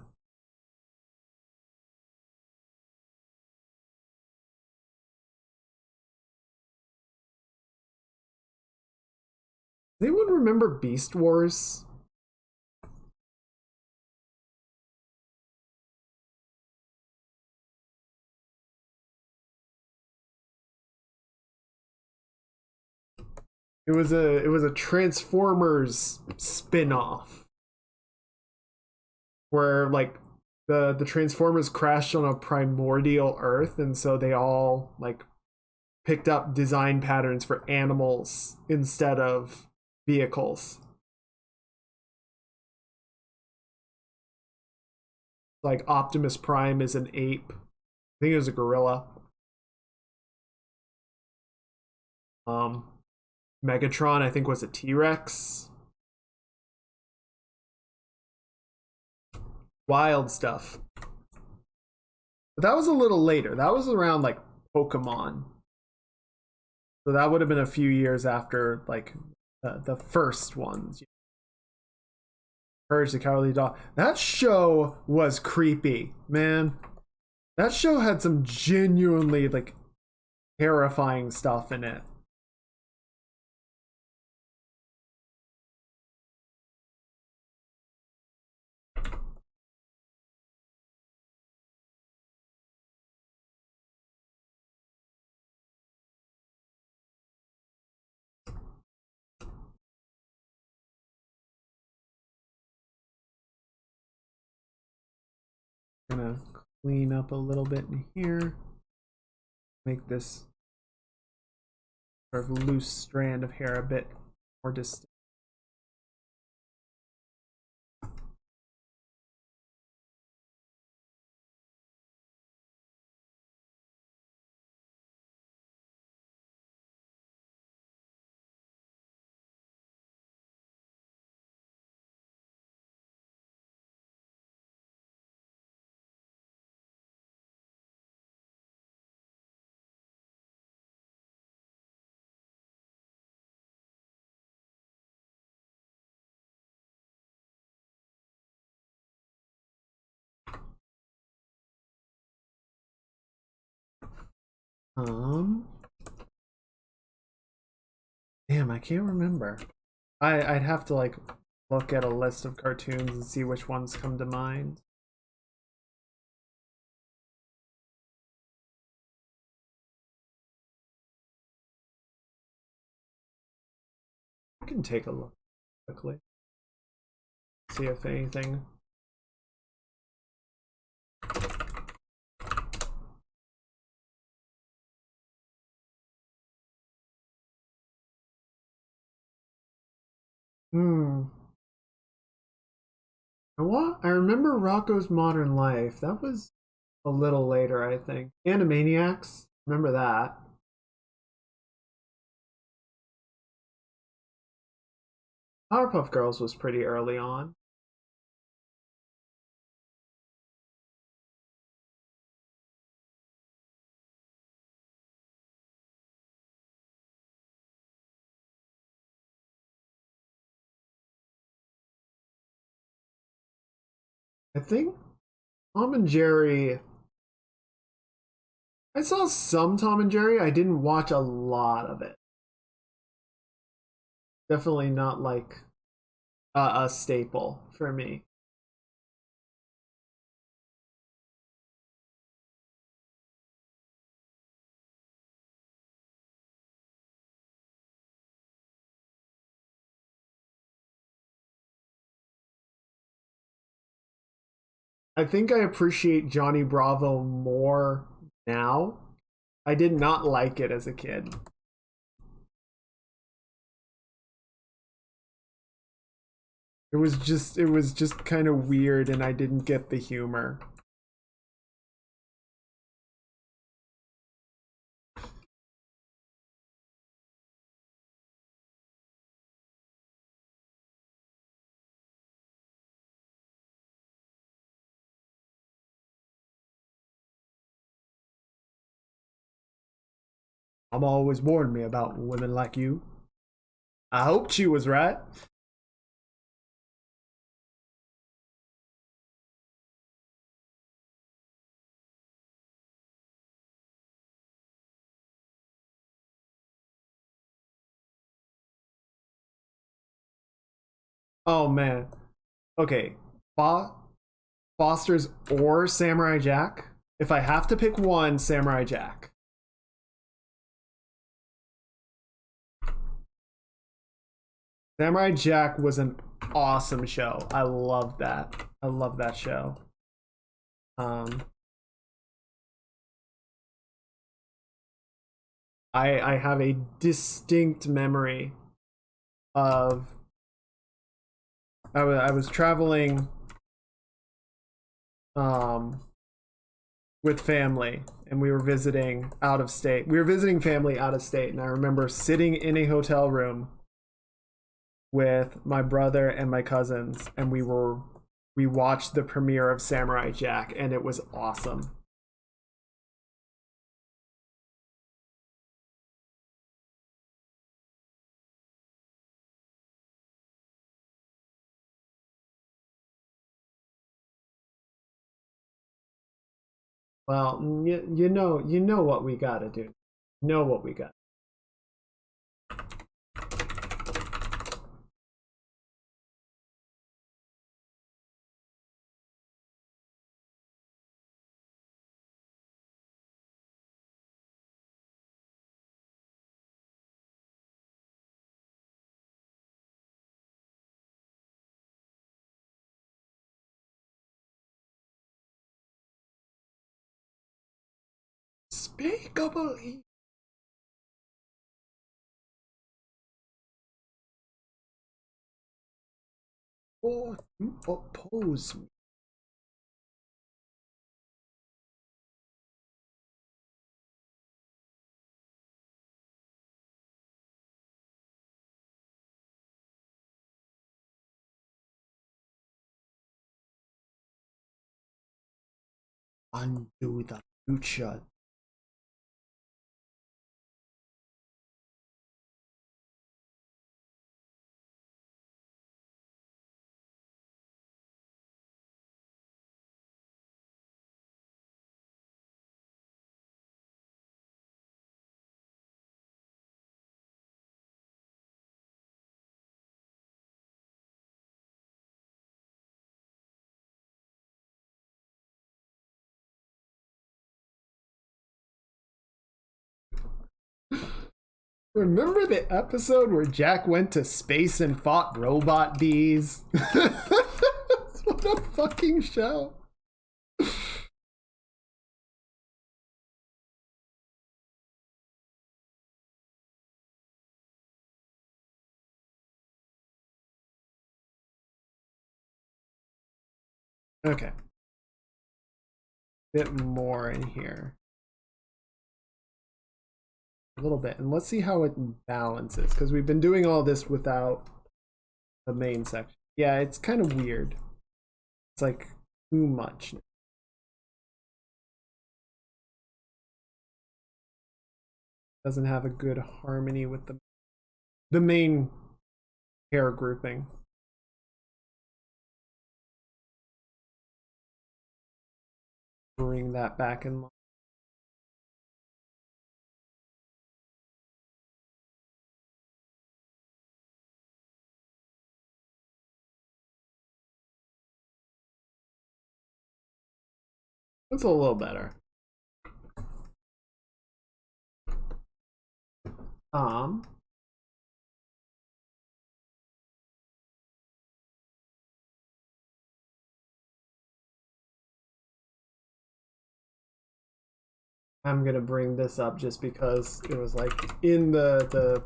anyone remember Beast Wars? It was a Transformers spin-off where like the Transformers crashed on a primordial Earth, and so they all like picked up design patterns for animals instead of vehicles. Like Optimus Prime is an ape. I think it was a gorilla. Um, Megatron, I think, was a T-Rex. Wild stuff. But that was a little later. That was around like Pokemon. So that would have been a few years after like the first ones. Courage the Cowardly Dog. That show was creepy, man. That show had some genuinely like terrifying stuff in it. Gonna clean up a little bit in here. Make this sort of loose strand of hair a bit more distinct. Um, Damn, I can't remember. I'd have to like look at a list of cartoons and see which ones come to mind. I can take a look quickly. See if anything. Hmm. What? I remember Rocco's Modern Life. That was a little later, I think. Animaniacs. Remember that. Powerpuff Girls was pretty early on. I think Tom and Jerry. I saw some Tom and Jerry. I didn't watch a lot of it. Definitely not like a staple for me. I think I appreciate Johnny Bravo more now. I did not like it as a kid. It was just kind of weird and I didn't get the humor. Mama always warned me about women like you. I hoped she was right. Oh man. Okay. Fo- Foster's or Samurai Jack. If I have to pick one, Samurai Jack. Samurai Jack was an awesome show. I love that. I love that show. Um, I have a distinct memory of I was traveling um with family and we were visiting out of state. We were visiting family out of state and I remember sitting in a hotel room with my brother and my cousins and we watched the premiere of Samurai Jack and it was awesome. Well, you know what we got to do. Know what we got. Speakable. Or you oppose me. Undo the future. Remember the episode where Jack went to space and fought robot bees? What a fucking show. Okay. Bit more in here. A little bit. And let's see how it balances, because we've been doing all this without the main section. Yeah, it's kind of weird. It's like too much. Doesn't have a good harmony with the main hair grouping. Bring that back in line. That's a little better. I'm gonna bring this up just because it was like in the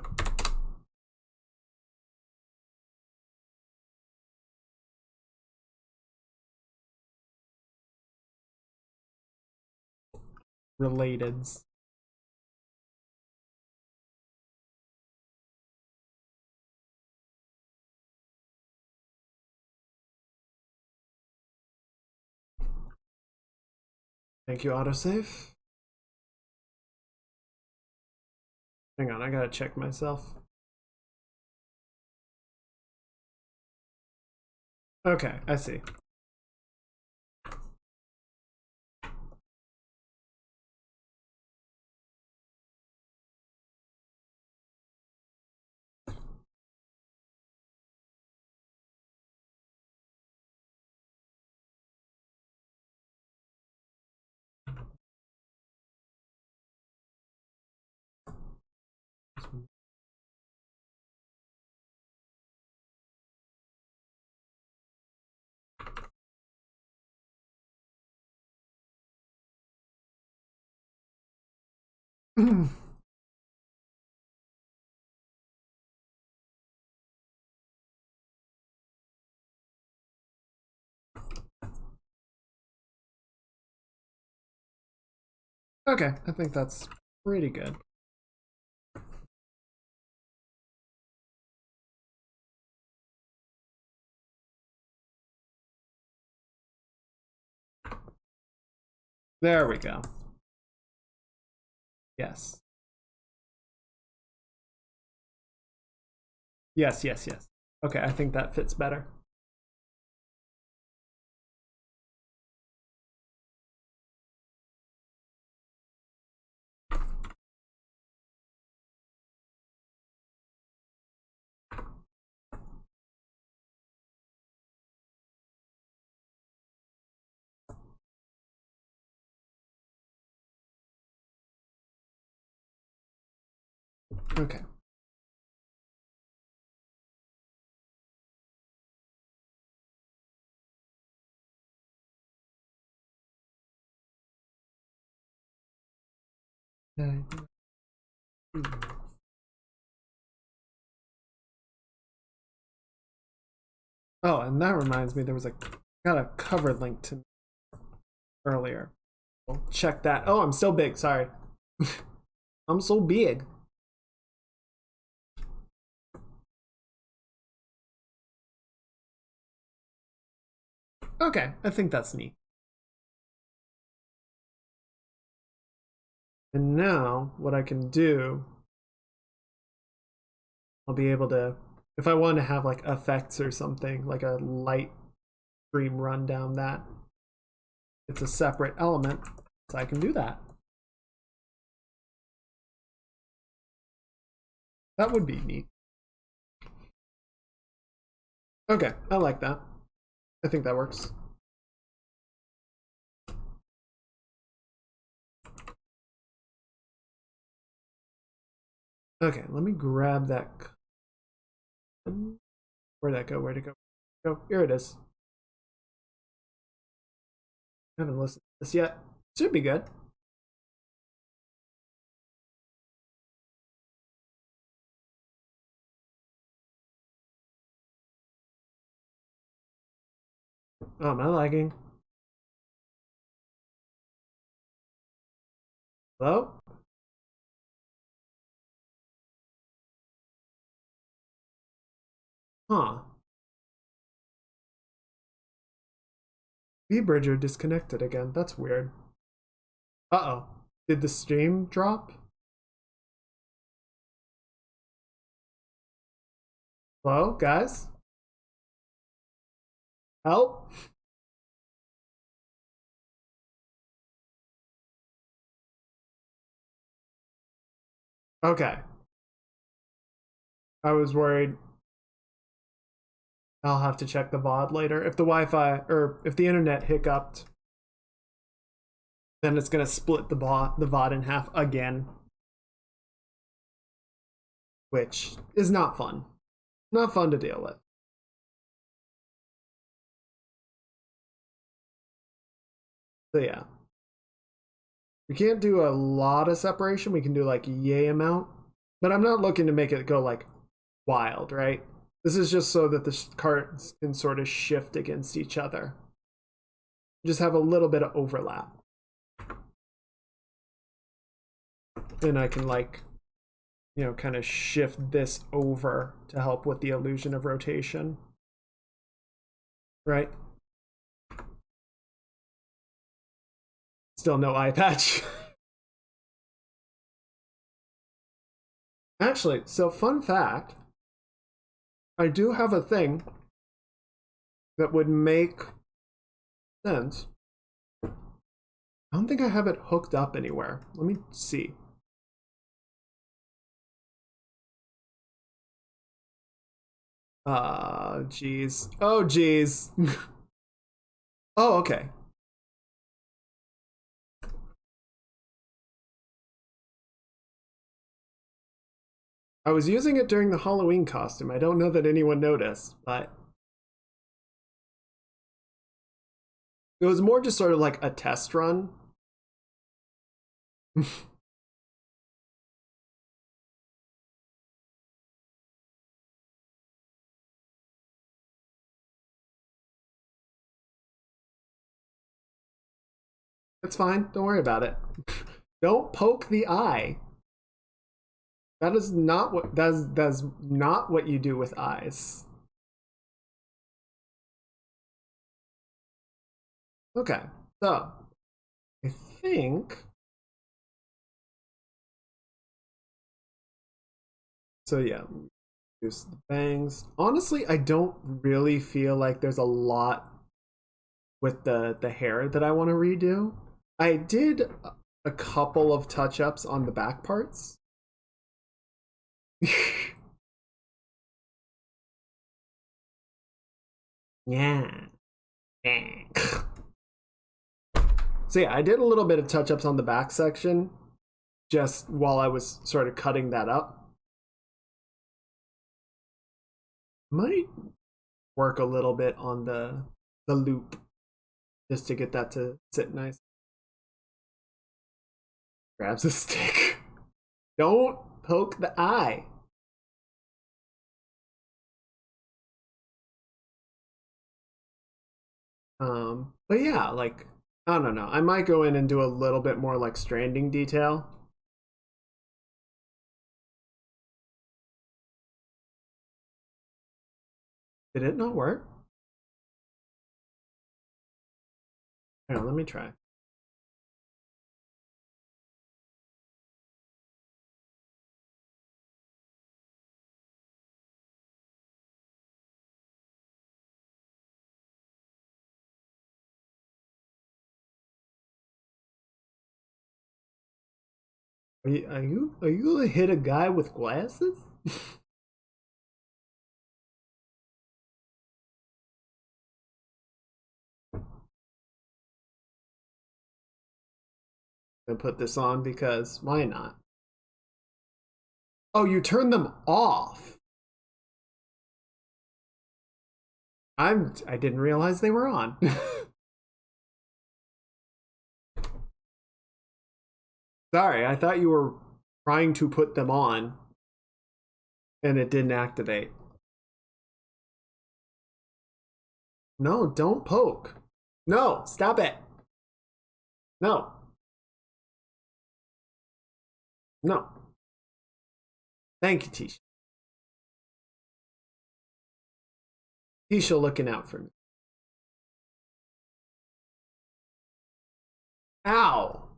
relateds. Thank you, autosave. Hang on, I gotta check myself. Okay, I see. Okay, I think that's pretty good. There we go. Yes. Yes, yes, yes. Okay, I think that fits better. Okay. Oh, and that reminds me, there was got a cover link to earlier. We'll check that. Oh, I'm so big. Sorry. I'm so big. Okay, I think that's neat. And now what I can do, I'll be able to, if I want to have like effects or something, like a light stream run down that, it's a separate element, so I can do that. That would be neat. Okay, I like that. I think that works. Okay, let me grab that. Where'd that go? Where'd it go? Oh, here it is. I haven't listened to this yet. Should be good. Oh, am I lagging? Hello? Huh. V-Bridger disconnected again. That's weird. Uh-oh. Did the stream drop? Hello, guys? Help? Okay. I was worried. I'll have to check the VOD later. If the Wi-Fi, or if the internet hiccuped, then it's gonna split the VOD in half again. Which is not fun. Not fun to deal with. So yeah. We can't do a lot of separation. We can do like yay amount. But I'm not looking to make it go like wild, right? This is just so that the cards can sort of shift against each other. Just have a little bit of overlap. And I can like, you know, kind of shift this over to help with the illusion of rotation. Right? Still no eye patch. Actually, so fun fact, I do have a thing that would make sense. I don't think I have it hooked up anywhere. Let me see. Geez. Oh, geez. Oh, okay. I was using it during the Halloween costume. I don't know that anyone noticed, but it was more just sort of like a test run. It's fine. Don't worry about it. Don't poke the eye. That is not what that's not what you do with eyes. Okay. So, I think so yeah, use the bangs. Honestly, I don't really feel like there's a lot with the hair that I want to redo. I did a couple of touch-ups on the back parts. Yeah. So yeah, I did a little bit of touch-ups on the back section just while I was sort of cutting that up. Might work a little bit on the loop just to get that to sit nice. Grabs a stick. Don't poke the eye. But yeah, like I don't know. I might go in and do a little bit more like stranding detail. Did it not work? Hang on, let me try. Are you gonna hit a guy with glasses? I put this on because why not? Oh, you turned them off. I didn't realize they were on. Sorry, I thought you were trying to put them on and it didn't activate. No, don't poke. No, stop it. No. No. Thank you, Tisha. Tisha looking out for me. Ow.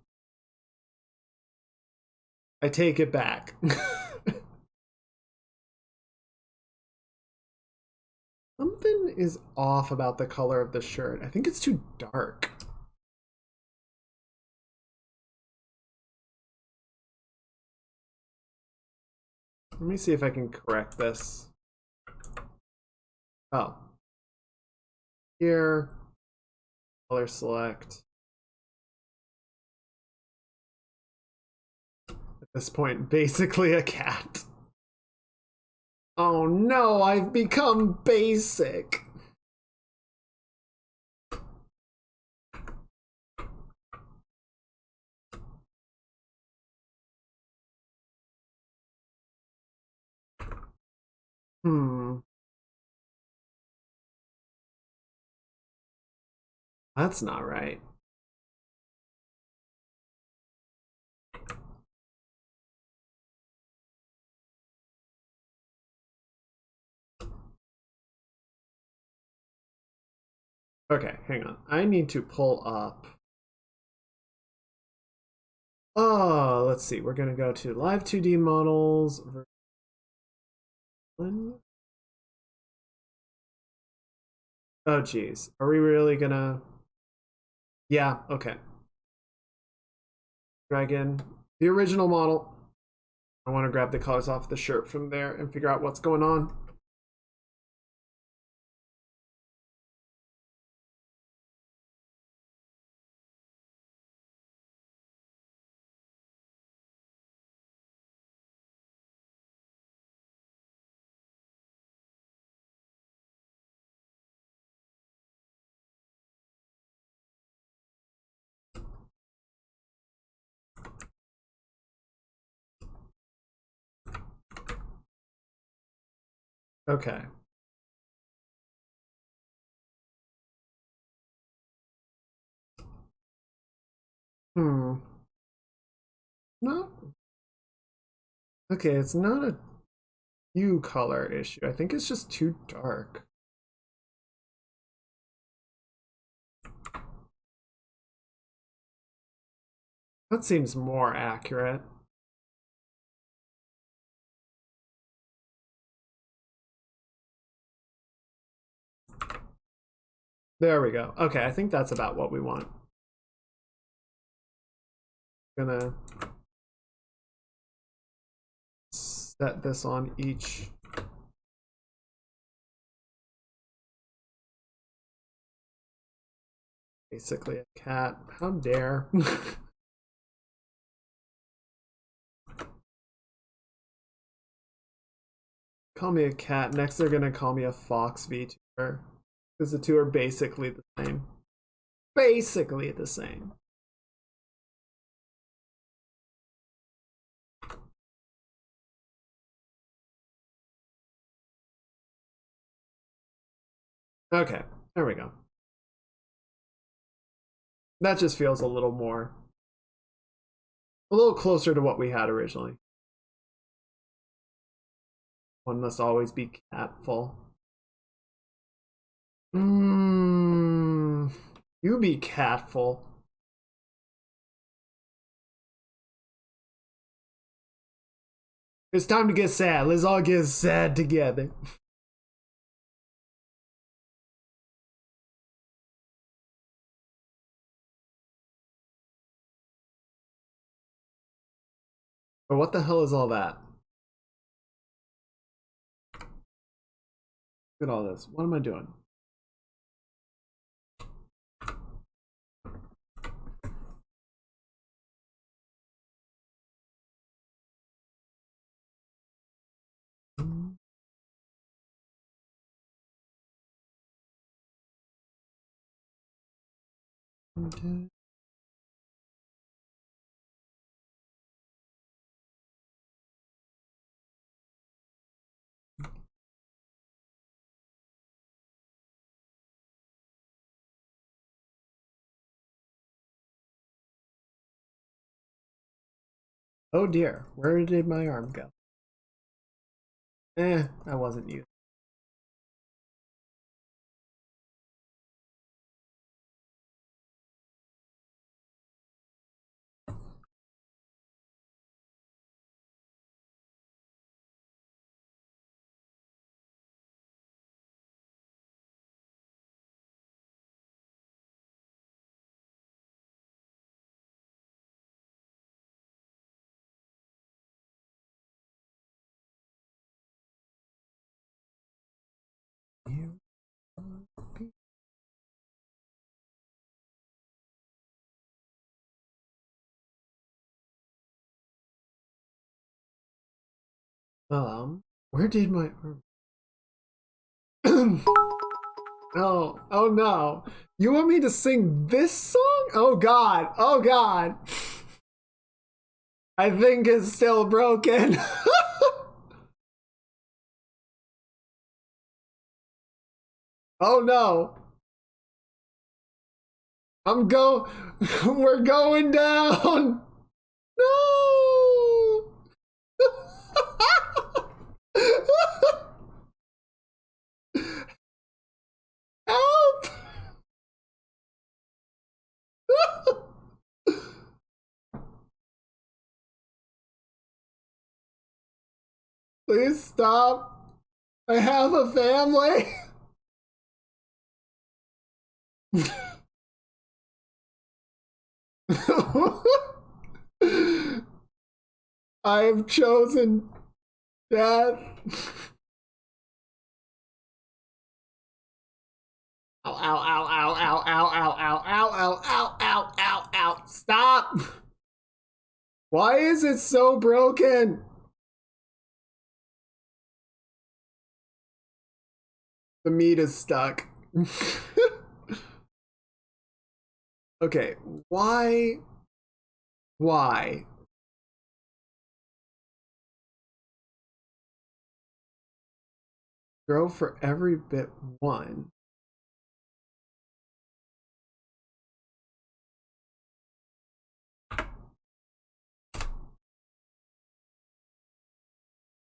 I take it back. Something is off about the color of the shirt. I think it's too dark. Let me see if I can correct this. Oh. Here. Color select. At this point, basically a cat. Oh no, I've become basic. That's not right. Okay, hang on. I need to pull up. Oh, let's see. We're going to go to Live 2D Models. Oh, geez. Are we really going to... Yeah, okay. Drag in the original model. I want to grab the colors off the shirt from there and figure out what's going on. Okay. No. Okay, it's not a hue color issue. I think it's just too dark. That seems more accurate. There we go. Okay, I think that's about what we want. Gonna set this on each. Basically a cat. How dare. Call me a cat. Next they're gonna call me a fox VTuber. Because the two are basically the same. Basically the same. Okay, there we go. That just feels a little more, a little closer to what we had originally. One must always be catful. You be catful. It's time to get sad. Let's all get sad together. But what the hell is all that? Look at all this. What am I doing? Oh dear, where did my arm go? I wasn't used. Where did my arm? Oh no. You want me to sing this song? Oh god. Oh god. I think it's still broken. Oh no. We're going down. No. Help. Please stop. I have a family. I have chosen death. Ow, ow, ow, ow, ow, ow, ow, ow, ow, ow, ow, ow, ow, ow. Stop. Why is it so broken? The meat is stuck. Okay, why? Why? Grow for every bit one.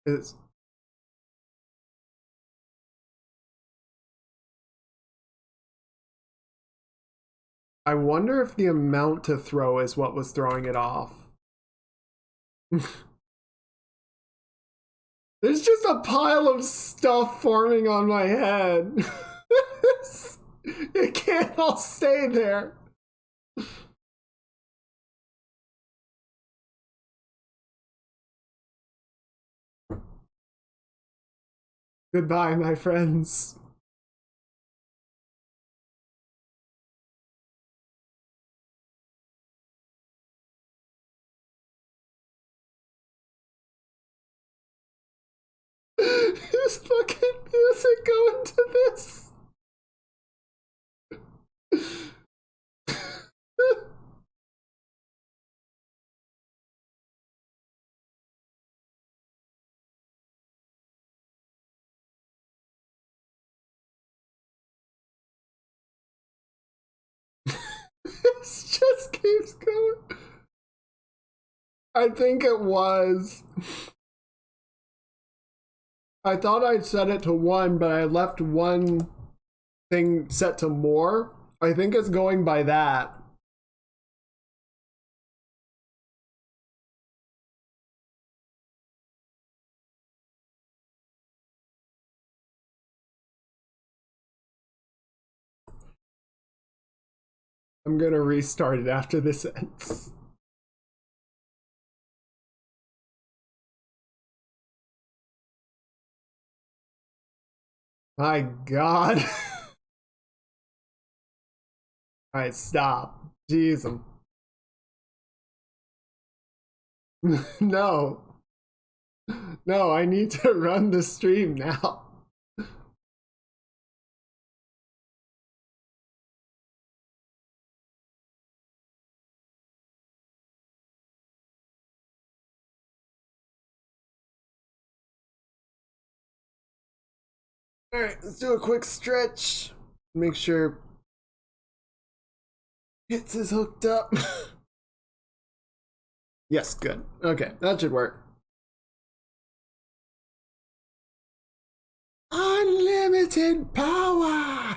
Is I wonder if the amount to throw is what was throwing it off. There's just a pile of stuff forming on my head. It can't all stay there. Goodbye, my friends. Is fucking music going to this? This just keeps going. I think it was. I thought I'd set it to 1, but I left one thing set to more. I think it's going by that. I'm gonna restart it after this ends. My god. Alright, stop. Jeez. No. No, I need to run the stream now. Alright, let's do a quick stretch. Make sure hits is hooked up. Yes, good. Okay, that should work. Unlimited power!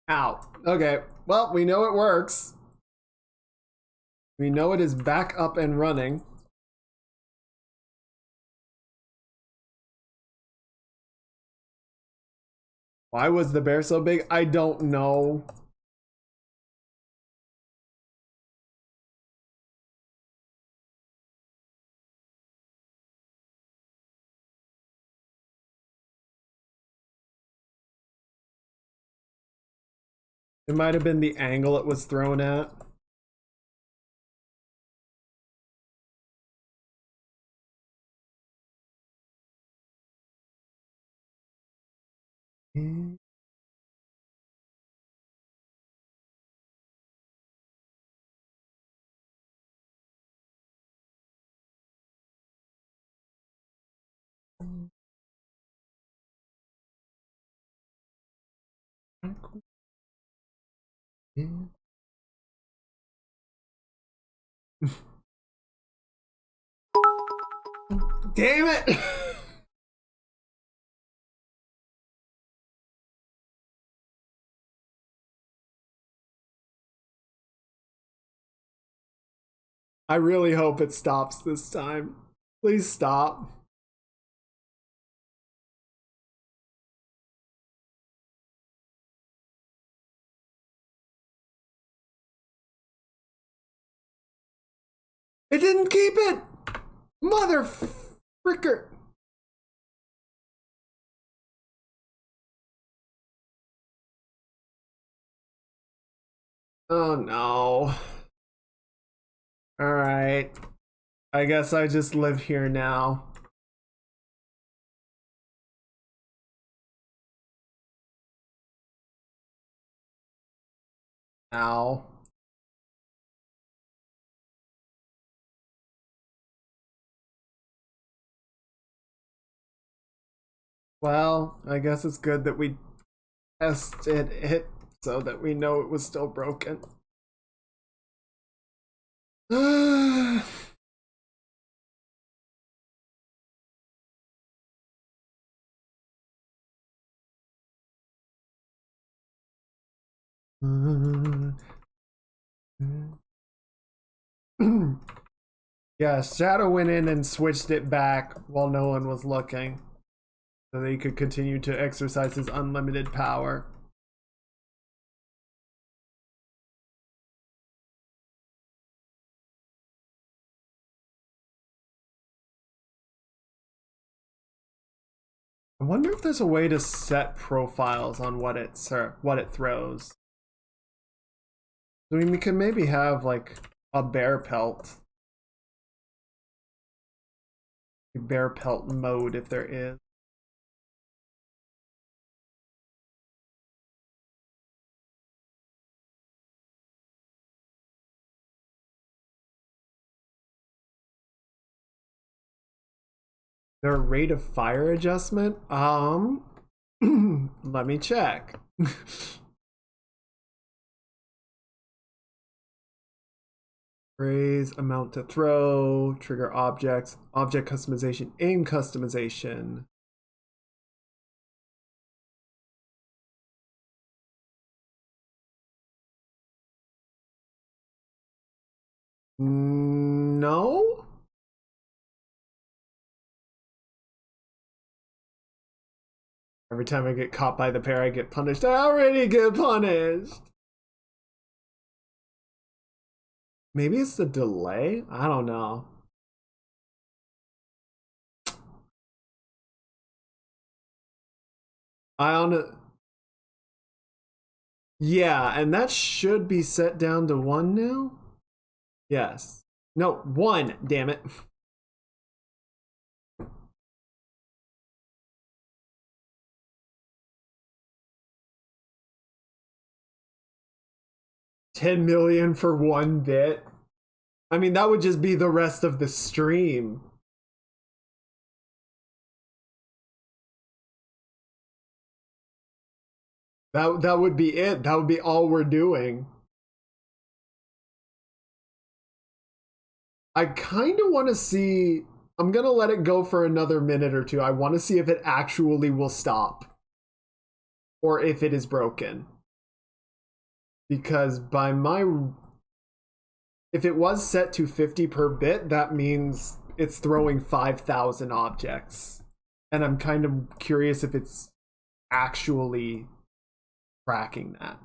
Ow. Okay, well, we know it works. We know it is back up and running. Why was the bear so big? I don't know. It might have been the angle it was thrown at. Damn it! I really hope it stops this time. Please stop. It didn't keep it! Mother fricker! Oh no. Alright. I guess I just live here now. Ow. Well, I guess it's good that we tested it so that we know it was still broken. Yeah, Shadow went in and switched it back while no one was looking, so that he could continue to exercise his unlimited power. I wonder if there's a way to set profiles on what it throws. I mean, we could maybe have like a bear pelt. A bear pelt mode if there is. Their rate of fire adjustment? Let me check. Raise amount to throw, trigger objects, object customization, aim customization. No? Every time I get caught by the pair, I get punished. I already get punished. Maybe it's the delay? I don't know. I on Yeah, and that should be set down to 1 now. Yes. No, 1, damn it. $10 million for 1 bit. I mean, that would just be the rest of the stream. That would be it. That would be all we're doing. I kind of want to see. I'm going to let it go for another minute or two. I want to see if it actually will stop or if it is broken. Because by my... if it was set to 50 per bit, that means it's throwing 5,000 objects. And I'm kind of curious if it's actually tracking that.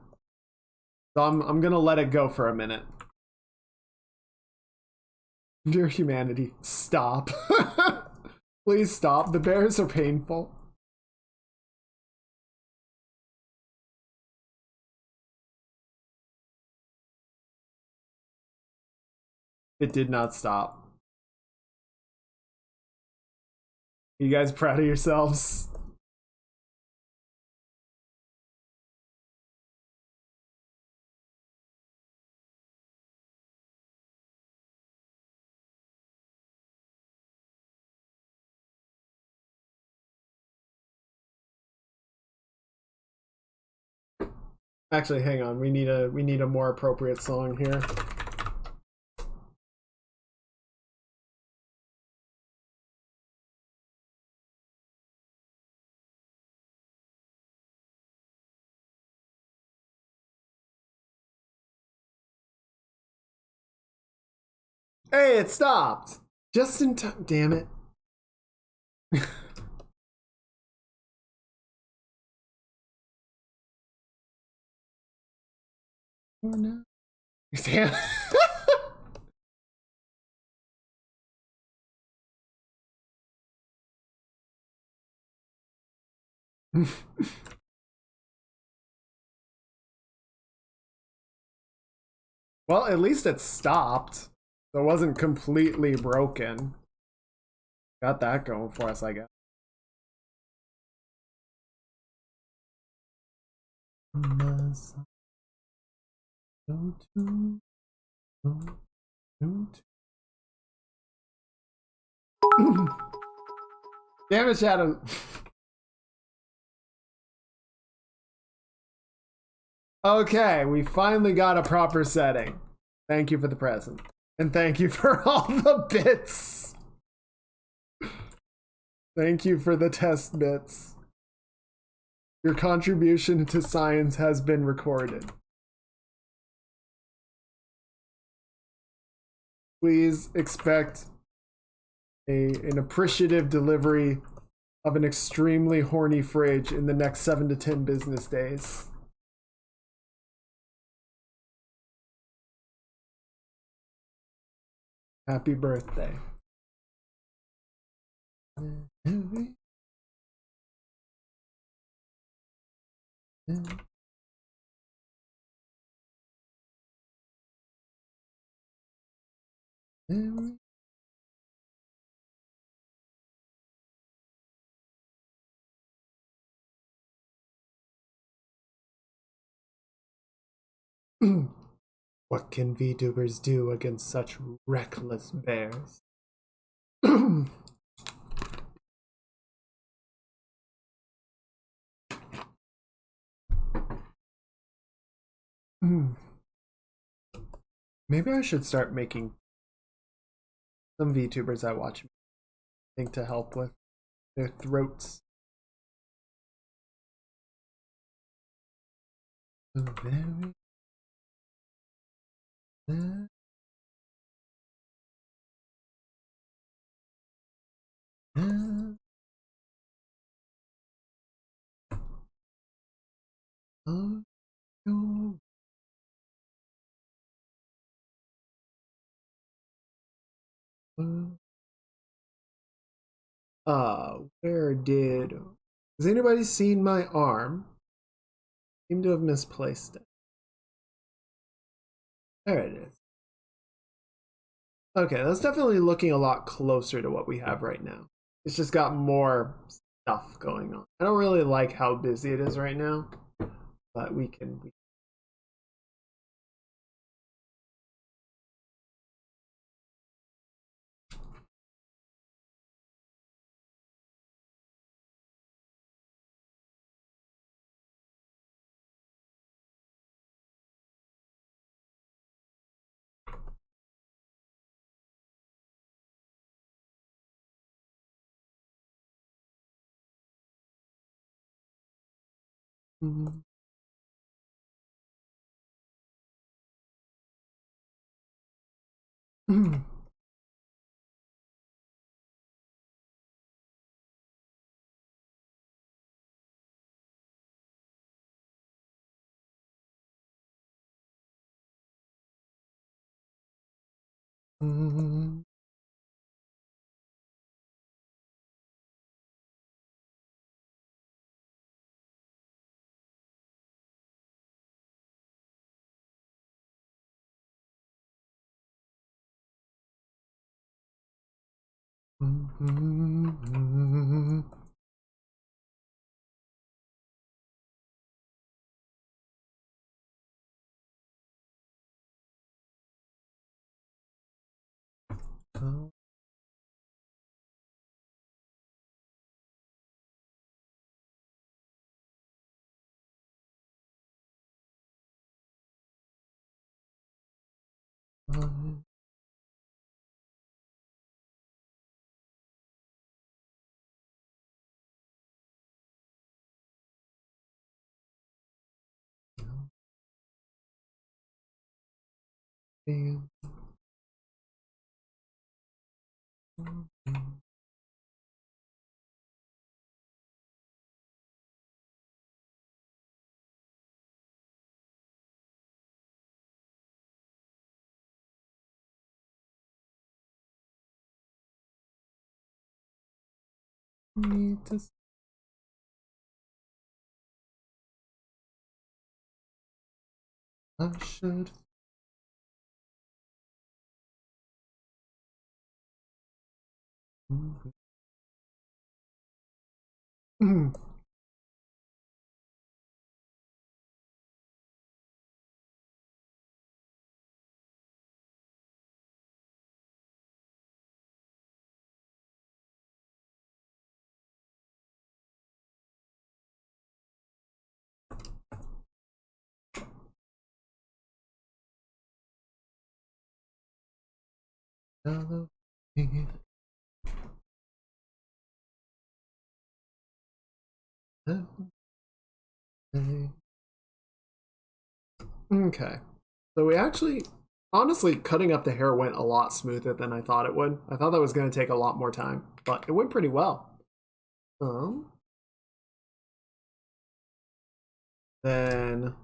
So I'm going to let it go for a minute. Dear humanity, stop. Please stop. The bears are painful. It did not stop. You guys proud of yourselves? Actually, hang on. We need a more appropriate song here. Hey, it stopped. Just in time. Damn it. Oh no. Damn. Well, at least it stopped. So it wasn't completely broken. Got that going for us, I guess. Damn it, Shadow. Okay, we finally got a proper setting. Thank you for the present. And thank you for all the bits. Thank you for the test bits. Your contribution to science has been recorded. Please expect an appreciative delivery of an extremely horny fridge in the next 7 to 10 business days. Happy birthday. What can VTubers do against such reckless bears? Maybe I should start making some VTubers I watch think to help with their throats. Very where did... Has anybody seen my arm? Seem to have misplaced it. There it is. Okay, that's definitely looking a lot closer to what we have right now. It's just got more stuff going on. I don't really like how busy it is right now, but we can Mhm. Mhm. Mhm. Mhm. Oh. Need to. I should. Mhm. Hello. Okay. So we actually, honestly, cutting up the hair went a lot smoother than I thought it would. I thought that was going to take a lot more time, but it went pretty well. Um, then,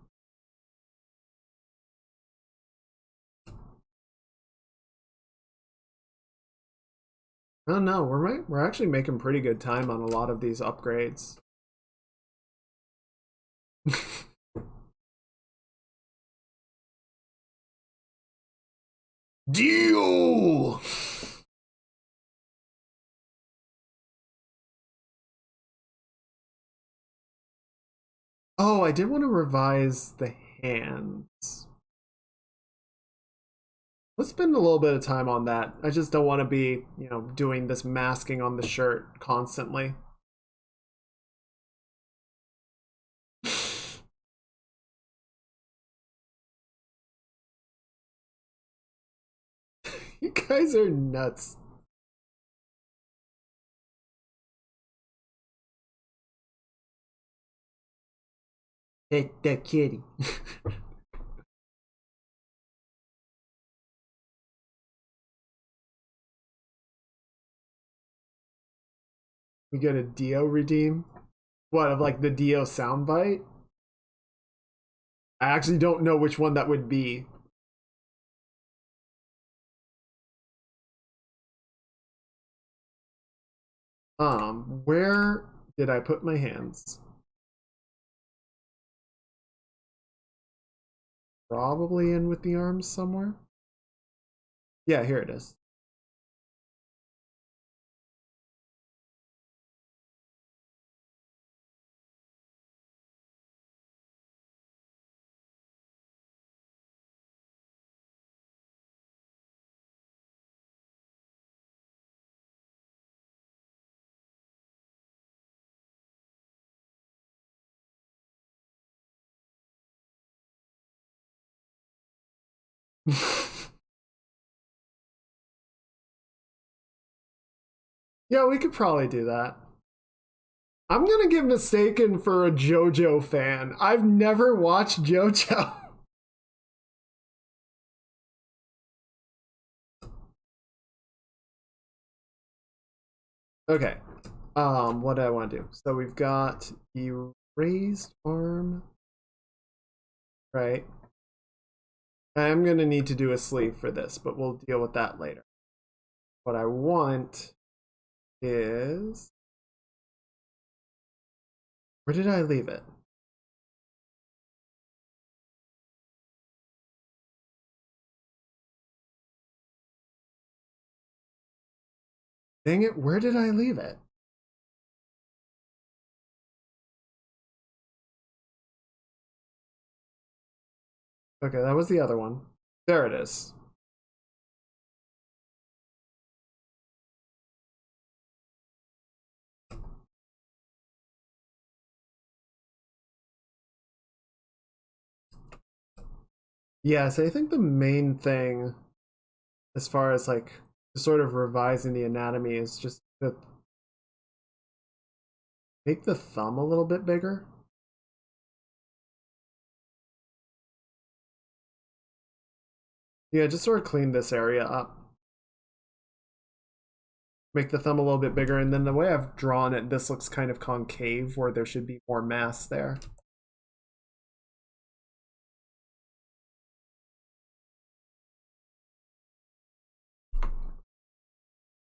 oh no, we're actually making pretty good time on a lot of these upgrades. Deal. Oh, I did want to revise the hands. Let's spend a little bit of time on that. I just don't want to be, doing this masking on the shirt constantly. You guys are nuts. That kitty. We get a Dio redeem. What, of like the Dio soundbite? I actually don't know which one that would be. Where did I put my hands? Probably in with the arms somewhere. Yeah, here it is. Yeah, we could probably do that. I'm gonna get mistaken for a JoJo fan. I've never watched JoJo. Okay. What do I want to do? So we've got the raised arm. Right. I'm gonna need to do a sleeve for this, but we'll deal with that later. What I want is... Where did I leave it? Dang it, where did I leave it? Okay, that was the other one. There it is. Yeah, so I think the main thing as far as like sort of revising the anatomy is just to make the thumb a little bit bigger. Yeah, just sort of clean this area up. Make the thumb a little bit bigger, and then the way I've drawn it, this looks kind of concave where there should be more mass there.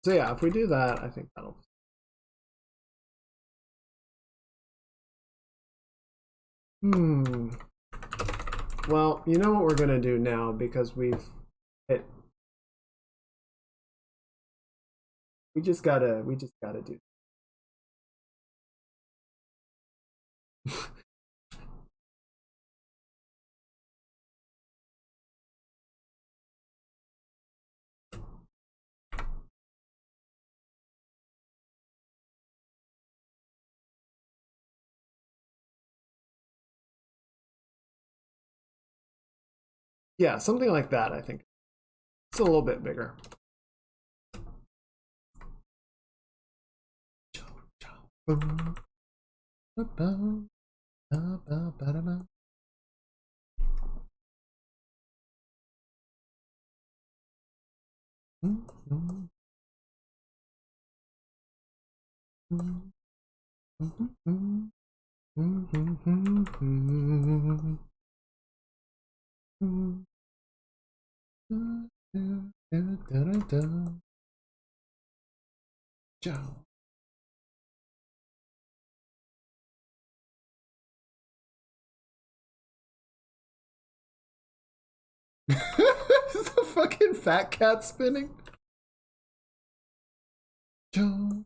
So yeah, if we do that, I think that'll... Well, you know what we're gonna do now, because we've hit... We just gotta do... Yeah, something like that, I think. It's a little bit bigger. Joe. Is the fucking fat cat spinning? Joe.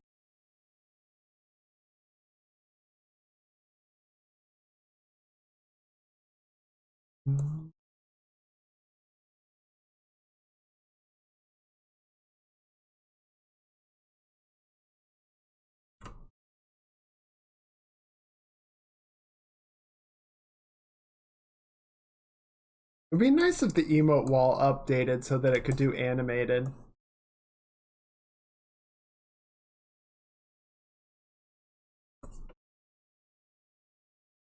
It'd be nice if the emote wall updated so that it could do animated.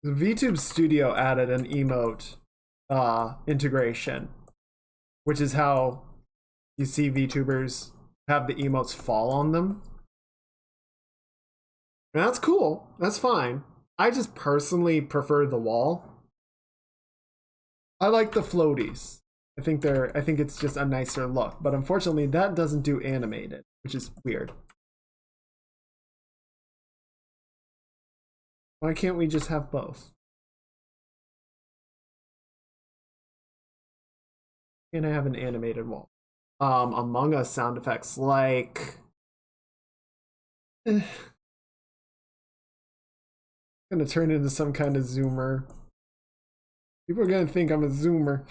The VTube Studio added an emote integration, which is how you see VTubers have the emotes fall on them. And that's cool. That's fine. I just personally prefer the wall. I like the floaties. I think it's just a nicer look, but unfortunately that doesn't do animated, which is weird. Why can't we just have both? Can I have an animated wall? Among Us sound effects like gonna turn into some kind of zoomer. People are gonna think I'm a zoomer.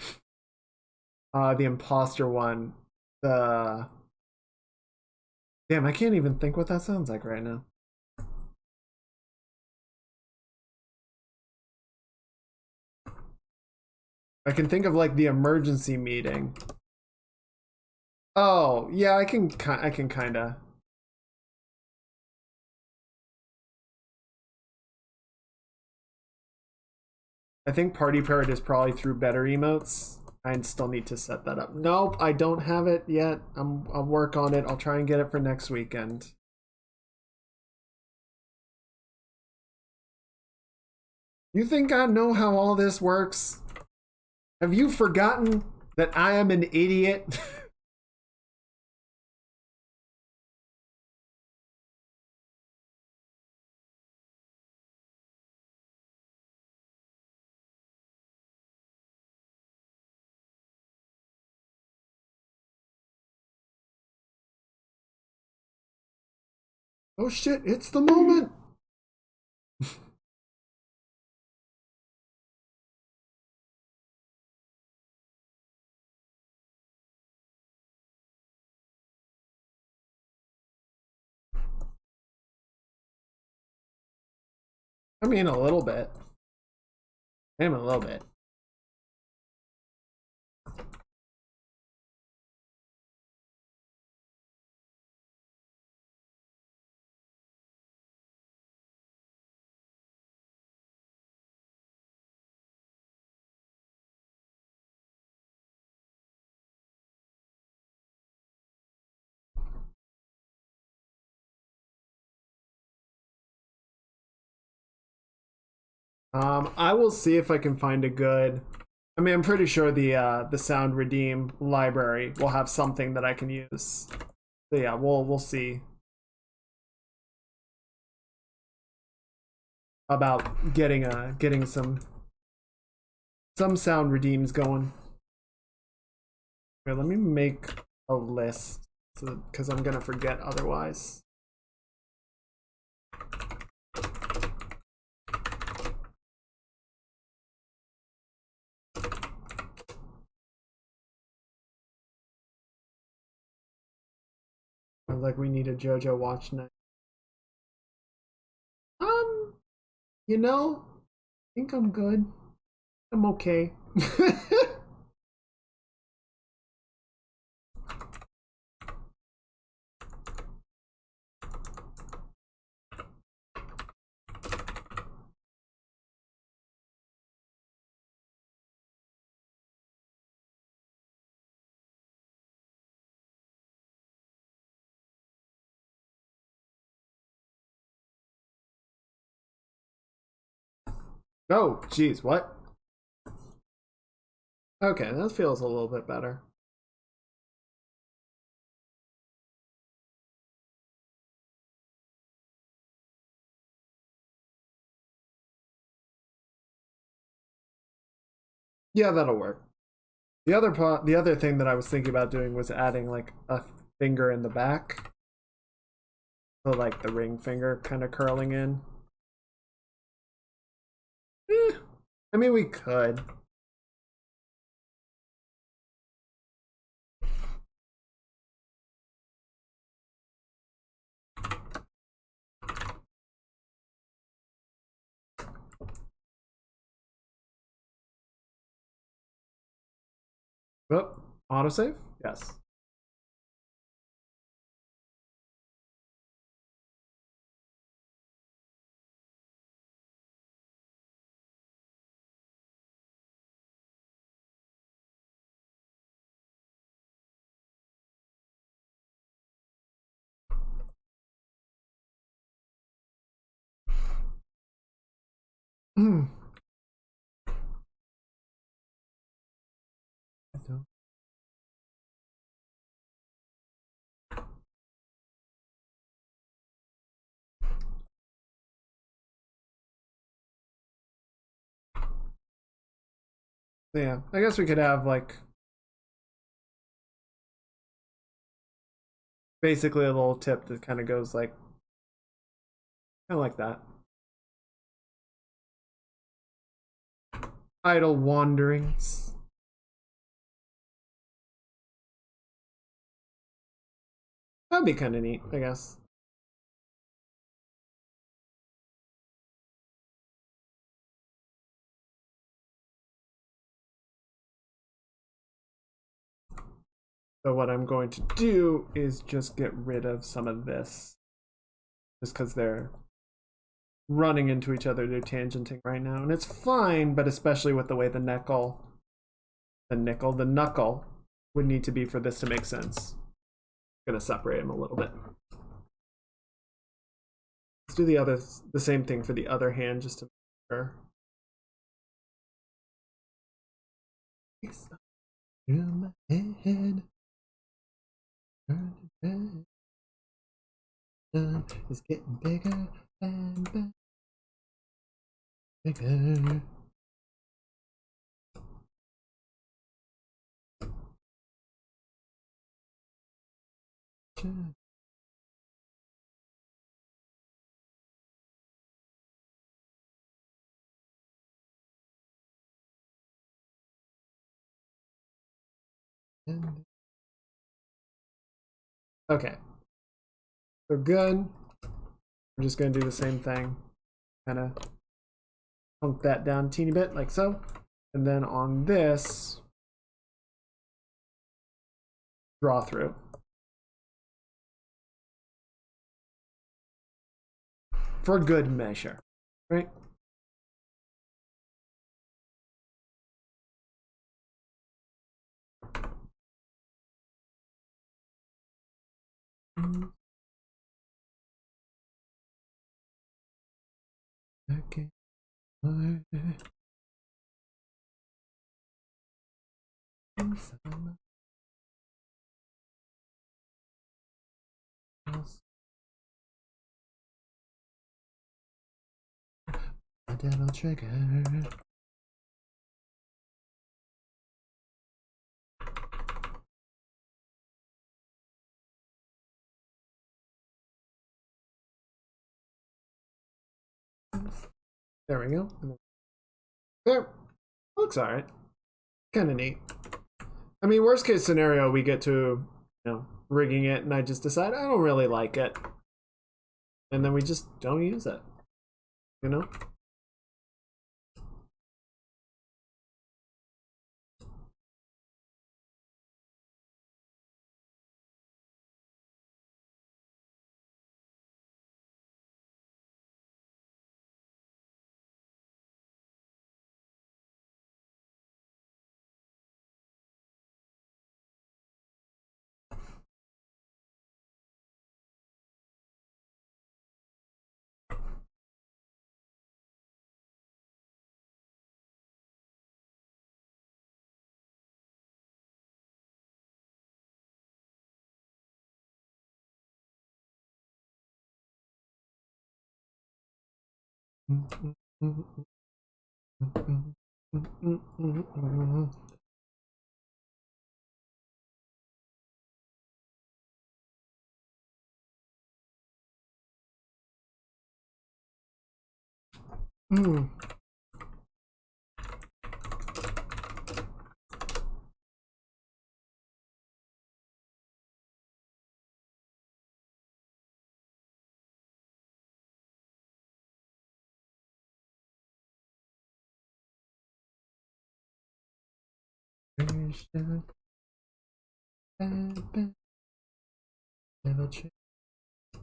The imposter one. The... Damn, I can't even think what that sounds like right now. I can think of like the emergency meeting. Oh, yeah, I can kind of. I think Party Parrot is probably through better emotes. I still need to set that up. Nope, I don't have it yet. I'll work on it. I'll try and get it for next weekend. You think I know how all this works? Have you forgotten that I am an idiot? Oh shit, it's the moment! I mean, a little bit. I am a little bit. I will see if I can find a good. I mean, I'm pretty sure the Sound Redeem library will have something that I can use. So yeah, we'll see about getting some sound redeems going. Okay, let me make a list because I'm gonna forget otherwise. Like we need a JoJo watch night. You know, I think I'm good. I'm okay. Oh, geez, what? Okay, that feels a little bit better. Yeah, that'll work. The other thing that I was thinking about doing was adding like a finger in the back. So like the ring finger kind of curling in. I mean, we could. Oh, autosave? Yes. Hmm. Yeah, I guess we could have like basically a little tip that kind of goes like kind of like that. Idle wanderings. That'd be kind of neat, I guess. So what I'm going to do is just get rid of some of this, just because they're running into each other. They're tangenting right now, and it's fine, but especially with the way the knuckle would need to be for this to make sense. I'm gonna separate them a little bit. Let's do the same thing for the other hand, just to make sure. In my head, it's getting bigger and bigger. Okay, so good. We're just gonna do the same thing. Kind of punk that down a teeny bit, like so. And then on this, draw through. For good measure, right? Okay. A devil trigger. There we go. There. Looks alright. Kind of neat. I mean, worst case scenario, we get to, rigging it, and I just decide I don't really like it. And then we just don't use it. You know?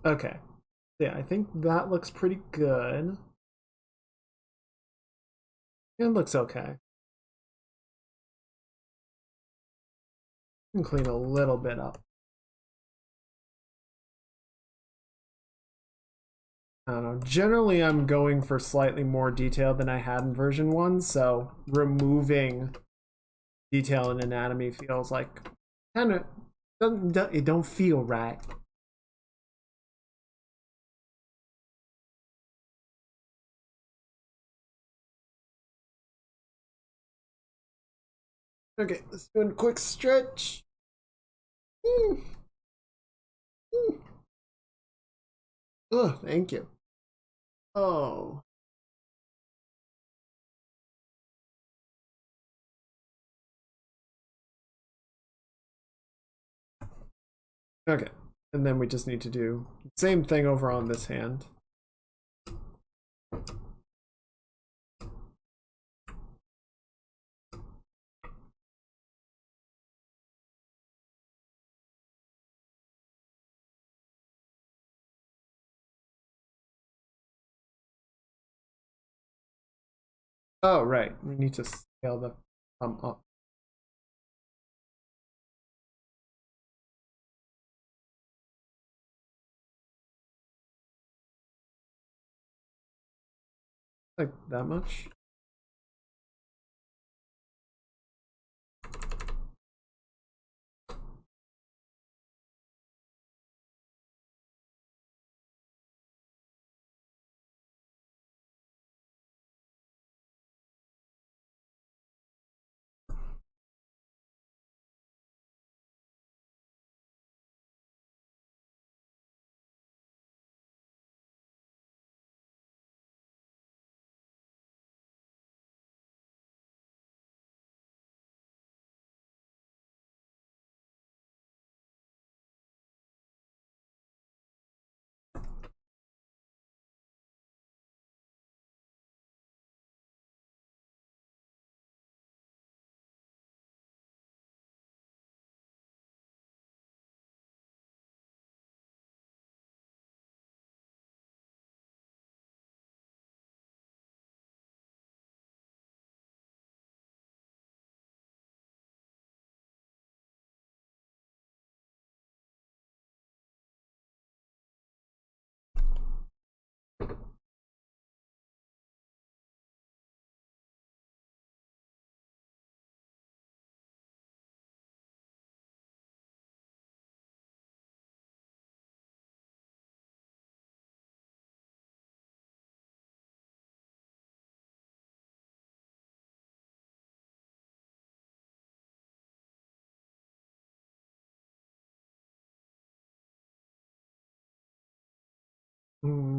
Okay. Yeah, I think that looks pretty good. It looks okay. And clean a little bit up. I don't know. Generally, I'm going for slightly more detail than I had in version 1, so removing detail in anatomy feels like kind of it don't feel right. Okay, let's do a quick stretch. Oh, thank you. Oh. Okay, and then we just need to do the same thing over on this hand. Oh, right. We need to scale the thumb up. Like that much?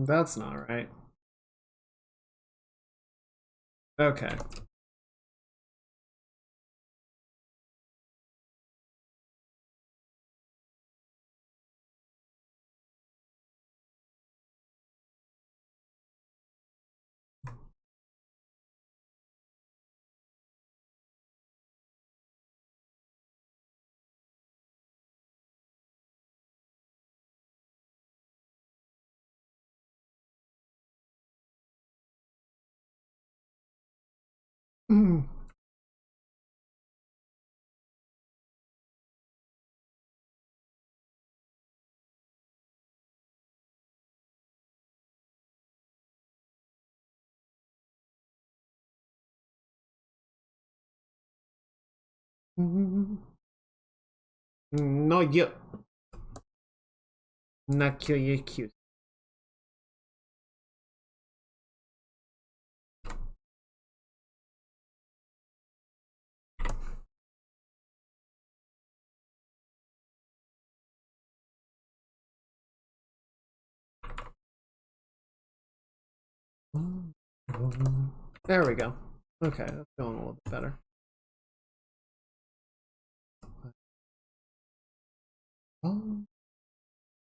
That's not right. Okay. Mm. No, you. Not you, cute. There we go. Okay, that's feeling a little bit better. Oh,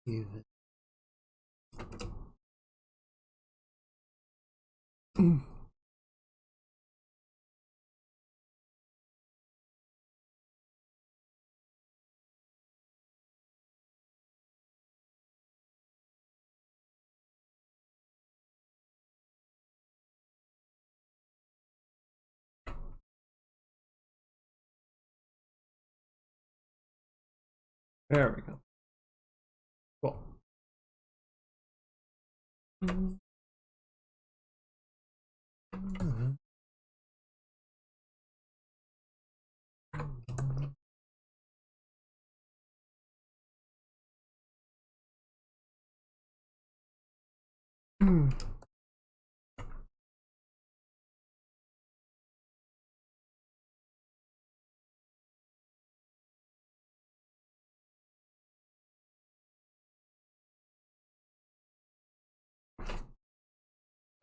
even. There we go. Cool.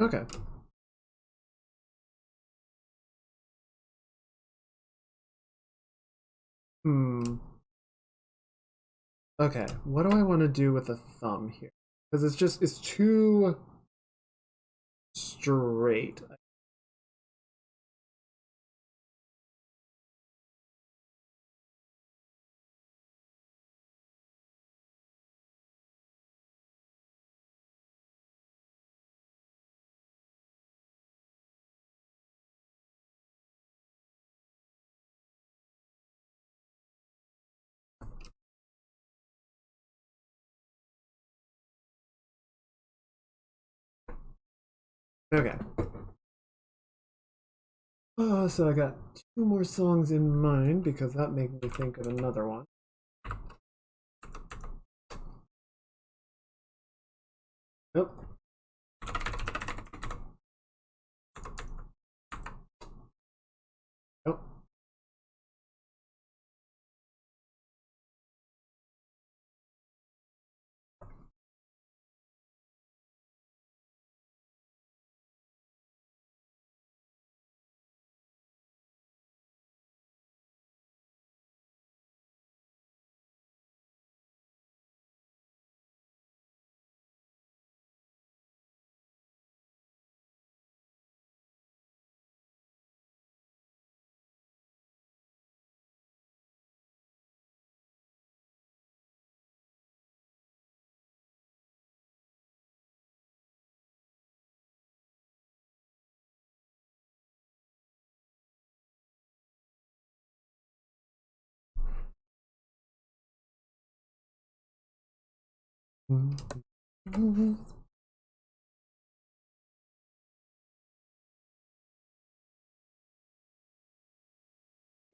Okay. Hmm. Okay. What do I want to do with the thumb here? Because it's too straight. Okay. So I got 2 more songs in mind because that made me think of another one. Nope. Nope.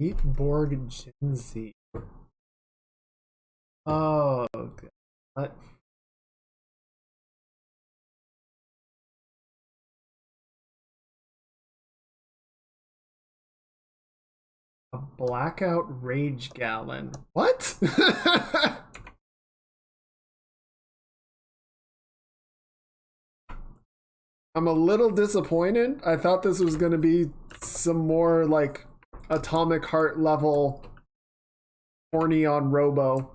Eat Borg Gen Z. Oh, okay. What? A blackout rage gallon. What? I'm a little disappointed. I thought this was going to be some more like Atomic Heart level horny on Robo.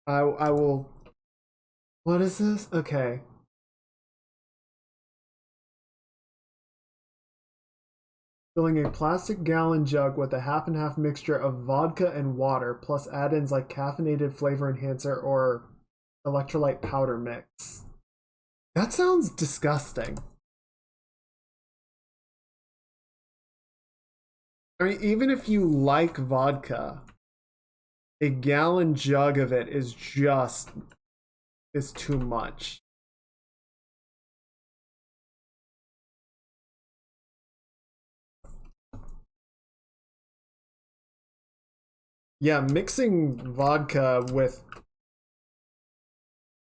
I will. What is this? Okay. Filling a plastic gallon jug with a half and half mixture of vodka and water, plus add-ins like caffeinated flavor enhancer or electrolyte powder mix. That sounds disgusting. I mean, even if you like vodka, a gallon jug of it is too much. Yeah, mixing vodka with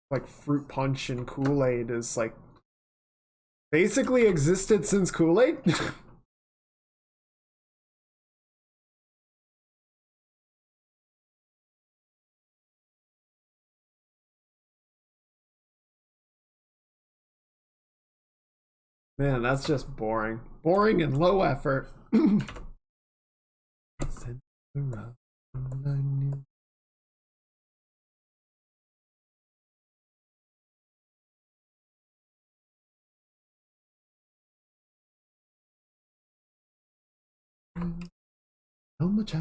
like fruit punch and Kool-Aid is like basically existed since Kool-Aid. Man, that's just boring. Boring and low effort. How much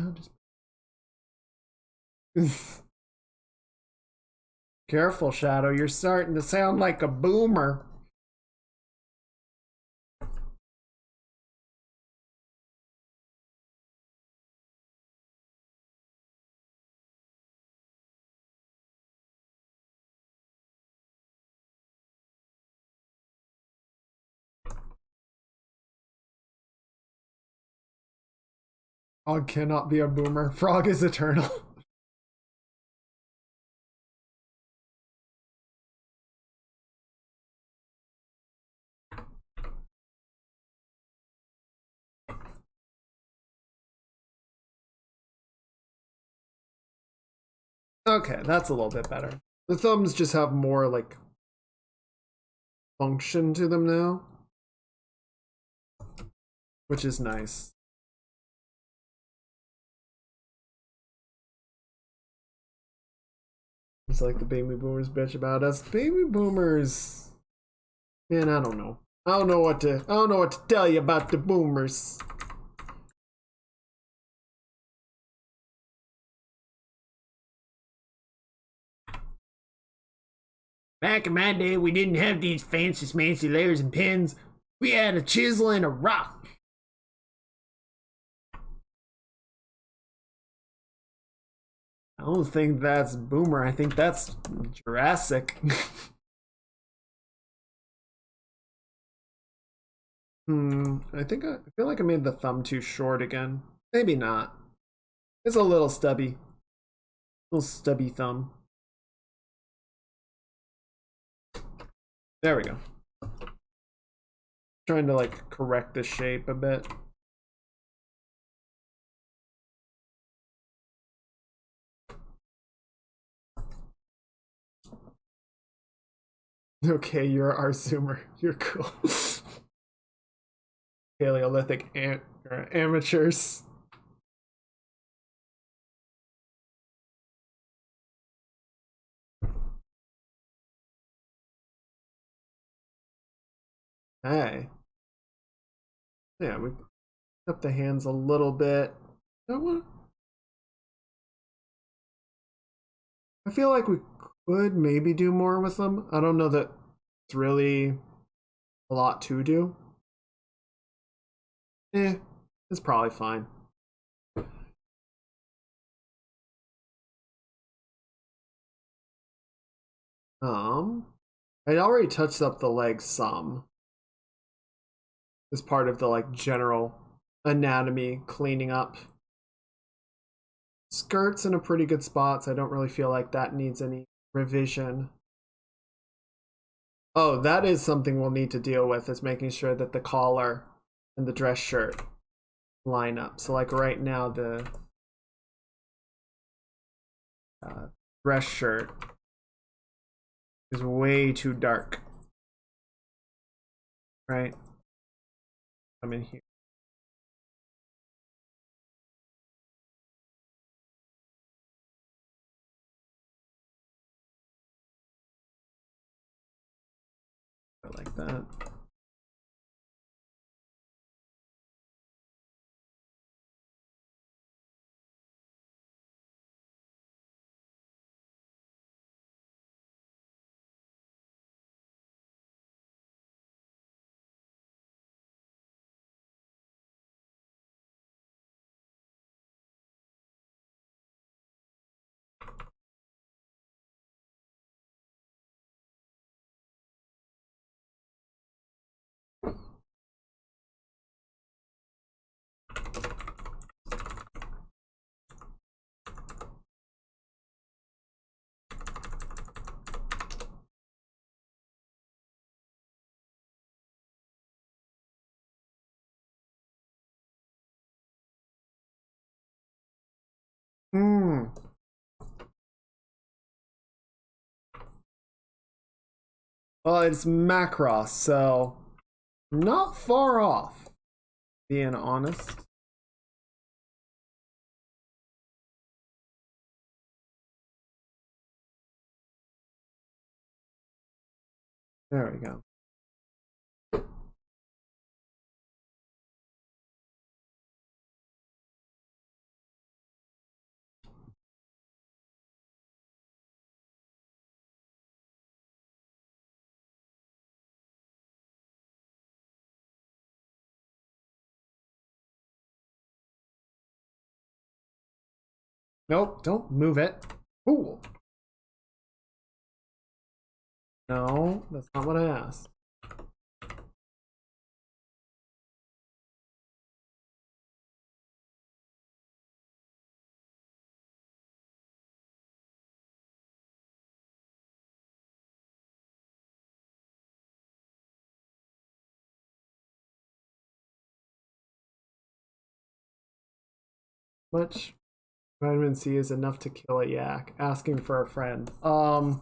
is Careful, Shadow. You're starting to sound like a boomer. Frog cannot be a boomer. Frog is eternal. Okay, that's a little bit better. The thumbs just have more like function to them now, which is nice. It's like the baby boomers bitch about us. Baby boomers, man, I don't know. I don't know what to tell you about the boomers. Back in my day, we didn't have these fancy layers and pins. We had a chisel and a rock. don't think that's Boomer. I think that's Jurassic. I feel like I made the thumb too short again. Maybe not. It's a little stubby. Little stubby thumb. There we go. Trying to like correct the shape a bit. Okay, you're our zoomer. You're cool. Paleolithic amateurs. Hey. Yeah, we up the hands a little bit. I feel like we could maybe do more with them. I don't know that it's really a lot to do. It's probably fine. I already touched up the legs some as part of the like general anatomy cleaning up. Skirt's in a pretty good spot, so I don't really feel like that needs any revision. Oh, that is something we'll need to deal with, is making sure that the collar and the dress shirt line up. So like right now, the dress shirt is way too dark. Right? I'm in here. Like that. Well, it's Macross, so not far off, being honest. There we go. Nope, don't move it. Ooh. No, that's not what I asked. Much vitamin C is enough to kill a yak. Asking for a friend. I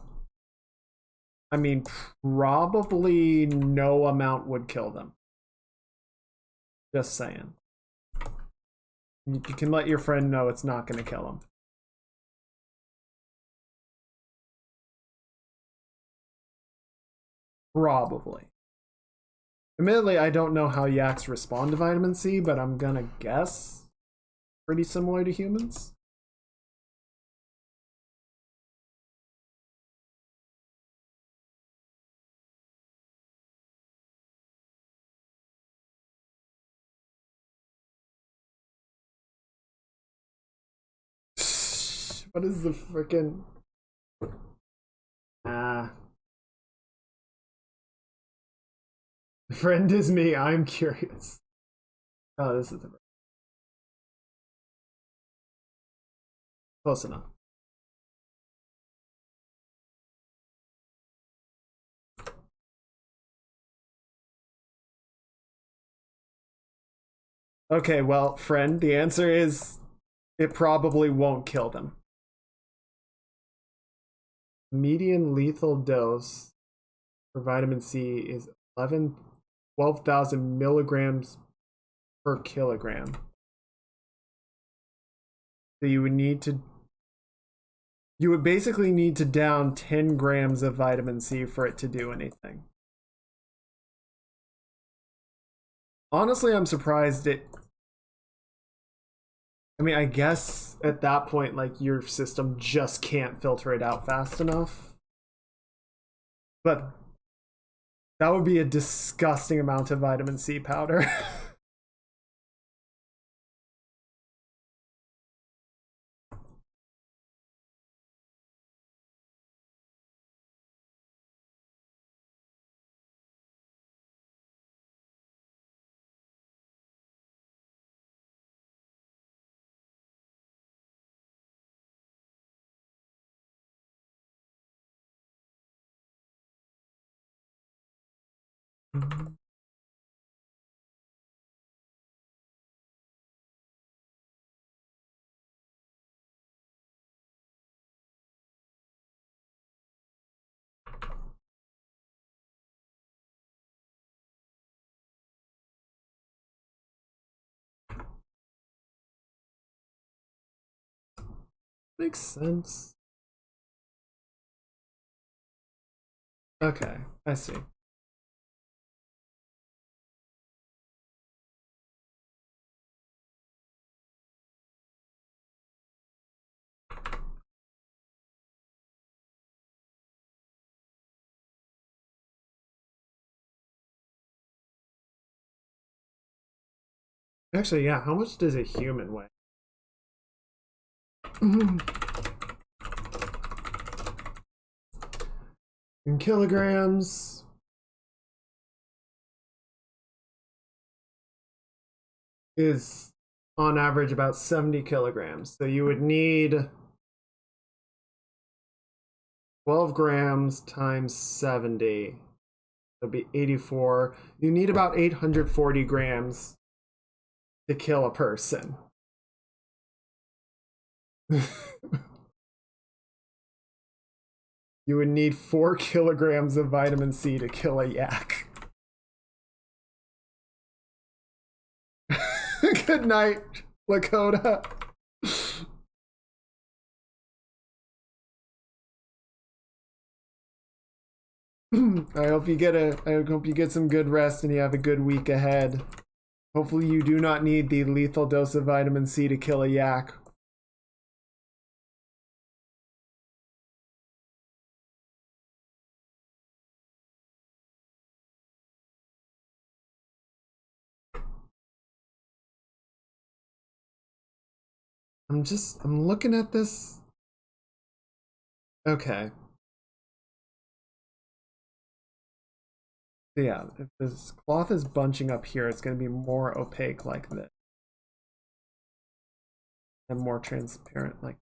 mean, probably no amount would kill them. Just saying. You can let your friend know it's not going to kill him. Probably. Admittedly, I don't know how yaks respond to vitamin C, but I'm gonna guess pretty similar to humans. What is the freaking... Ah. Friend is me, I'm curious. Oh, this is the... Close enough. Okay, well, friend, the answer is it probably won't kill them. Median lethal dose for vitamin C is 12,000 milligrams per kilogram. So you would basically need to down 10 grams of vitamin C for it to do anything. Honestly, I'm surprised it... I mean, I guess at that point, like, your system just can't filter it out fast enough. But that would be a disgusting amount of vitamin C powder. Makes sense. Okay, I see. Actually, yeah, how much does a human weigh? In kilograms. Is on average about 70 kilograms. So you would need 12 grams times 70. That'd be 84. You need about 840 grams to kill a person. You would need 4 kilograms of vitamin C to kill a yak. Good night, Lakota. I hope you get some good rest and you have a good week ahead. Hopefully you do not need the lethal dose of vitamin C to kill a yak. I'm looking at this. Okay. So yeah, if this cloth is bunching up here, it's going to be more opaque like this. And more transparent like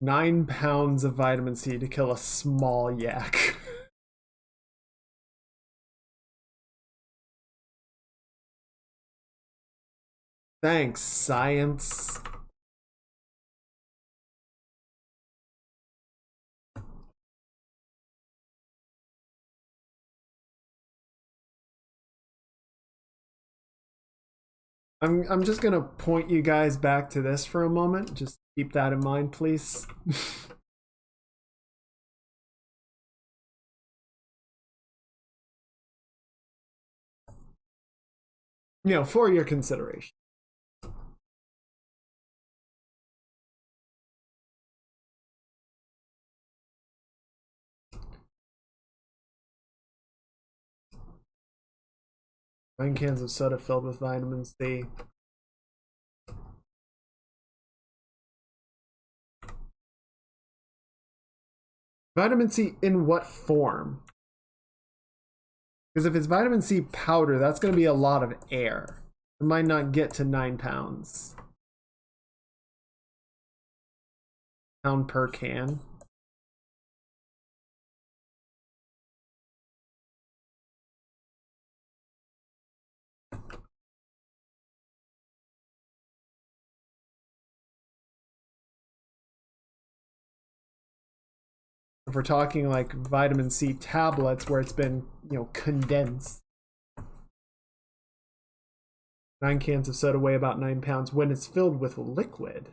9 pounds of vitamin C to kill a small yak. Thanks, science. I'm just gonna point you guys back to this for a moment. Just keep that in mind, please. You know, for your consideration. Nine cans of soda filled with vitamin C. Vitamin C in what form? Because if it's vitamin C powder, that's going to be a lot of air. It might not get to 9 pounds. Pound per can. If we're talking like vitamin C tablets where it's been, condensed. 9 cans of soda weigh about 9 pounds when it's filled with liquid.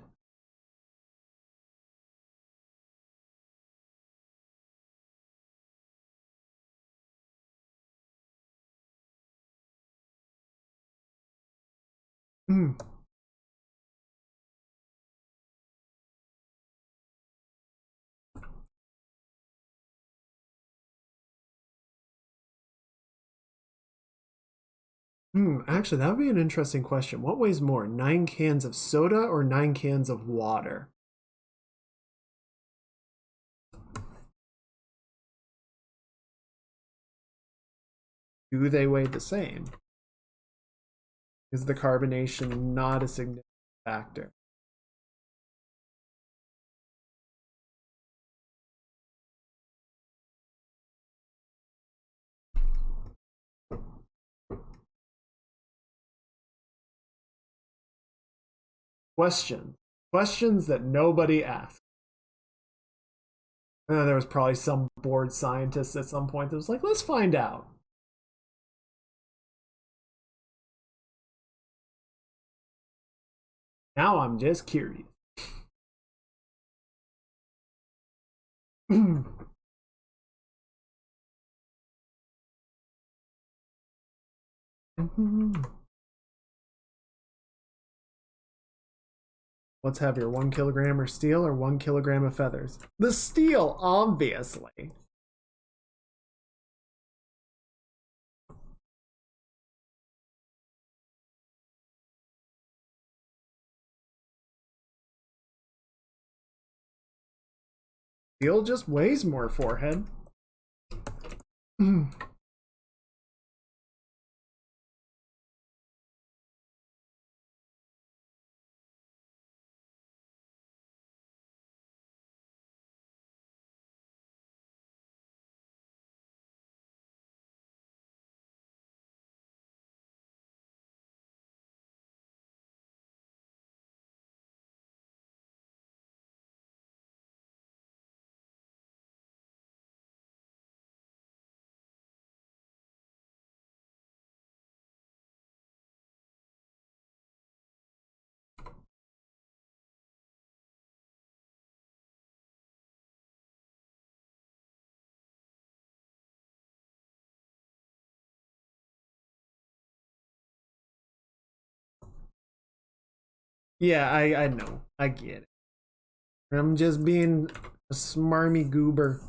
Hmm. Actually, that would be an interesting question. What weighs more, 9 cans of soda or 9 cans of water? Do they weigh the same? Is the carbonation not a significant factor? Questions that nobody asked. There was probably some bored scientist at some point that was like, let's find out. Now I'm just curious. What's heavier, 1 kilogram of steel or 1 kilogram of feathers? The steel, obviously. Steel just weighs more, forehead. Yeah, I know. I get it. I'm just being a smarmy goober.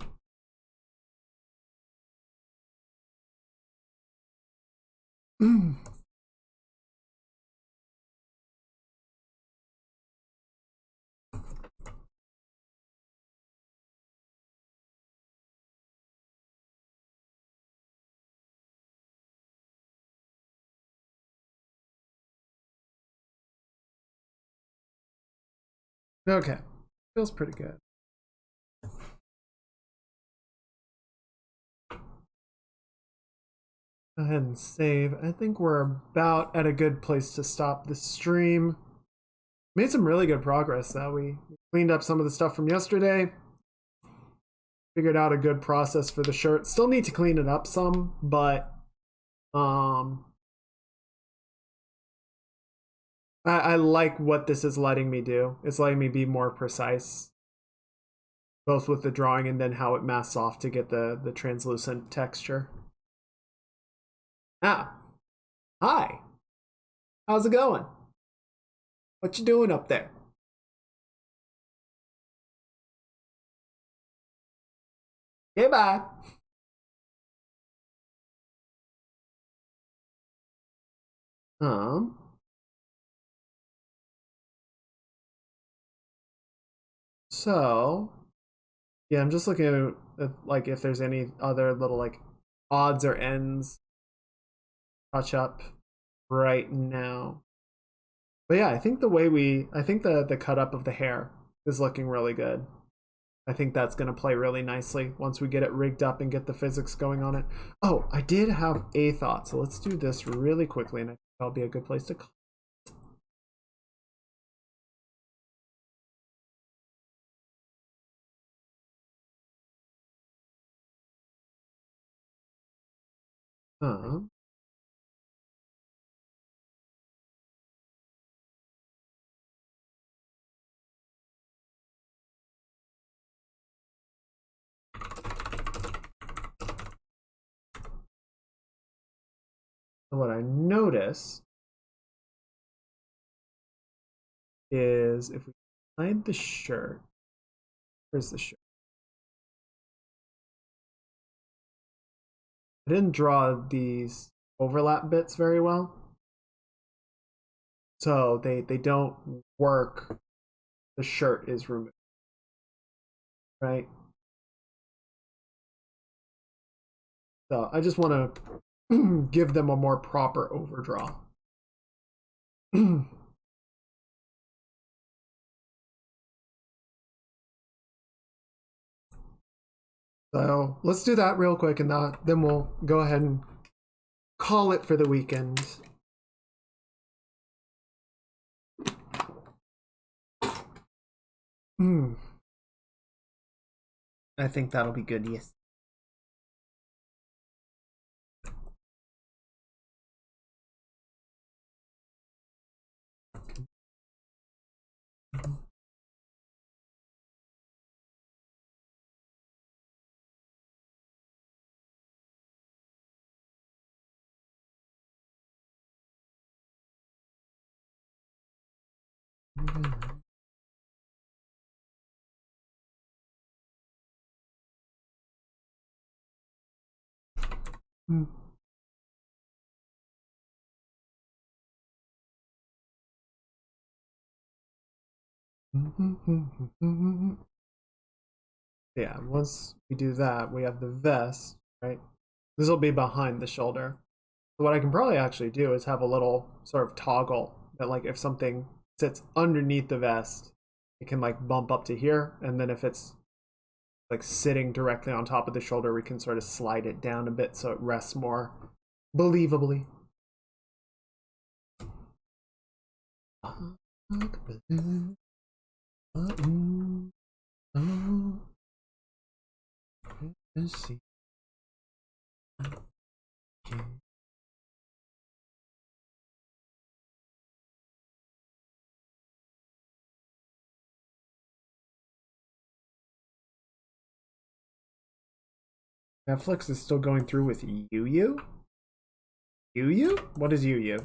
Okay. Feels pretty good. Go ahead and save. I think we're about at a good place to stop the stream. Made some really good progress though. We cleaned up some of the stuff from yesterday. Figured out a good process for the shirt. Still need to clean it up some, but I like what this is letting me do. It's letting me be more precise, both with the drawing and then how it masks off to get the translucent texture. Ah, hi. How's it going? What you doing up there? Okay, bye. Um, so Yeah, I'm just looking at like if there's any other little like odds or ends touch up right now. But yeah, I think I think the cut up of the hair is looking really good. I think that's going to play really nicely once we get it rigged up and get the physics going on it. Oh, I did have a thought, so let's do this really quickly, and I think that'll be a good place to. Uh, what I noticed is if we hide the shirt, where's the shirt? I didn't draw these overlap bits very well, so they don't work. The shirt is removed, right? So I just want to give them a more proper overdraw. So let's do that real quick, and then we'll go ahead and call it for the weekend. I think that'll be good, yes. Yeah, once we do that, we have the vest, right? This will be behind the shoulder. So what I can probably actually do is have a little sort of toggle that like if something sits underneath the vest, it can like bump up to here, and then if it's like sitting directly on top of the shoulder, we can sort of slide it down a bit so it rests more believably. Let's see. Netflix is still going through with Yu Yu? Yu Yu? What is Yu Yu?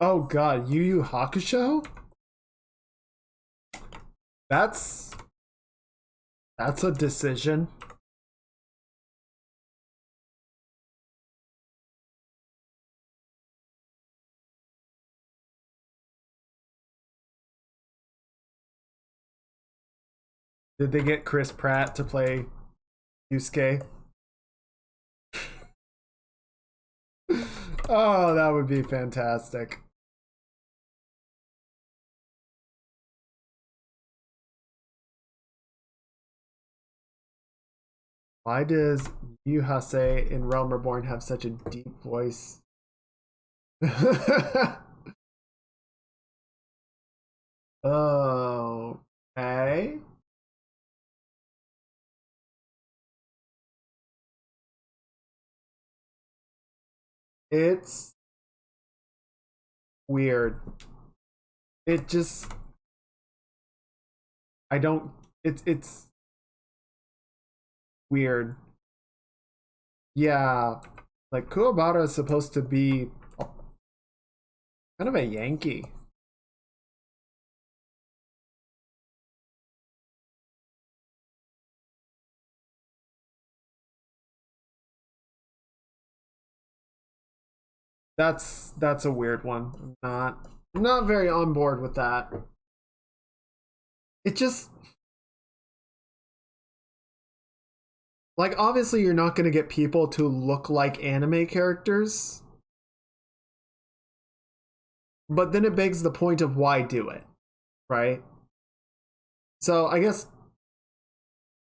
Oh god, Yu Yu Hakusho? That's a decision. Did they get Chris Pratt to play Yusuke? Oh, that would be fantastic. Why does Yuhase in Realm Reborn have such a deep voice? Oh, okay. It's weird. It just I don't it's weird. Yeah, like Kuwabara is supposed to be kind of a Yankee. that's a weird one. I'm not very on board with that. It just, like, obviously you're not going to get people to look like anime characters, but then it begs the point of why do it, right? So I guess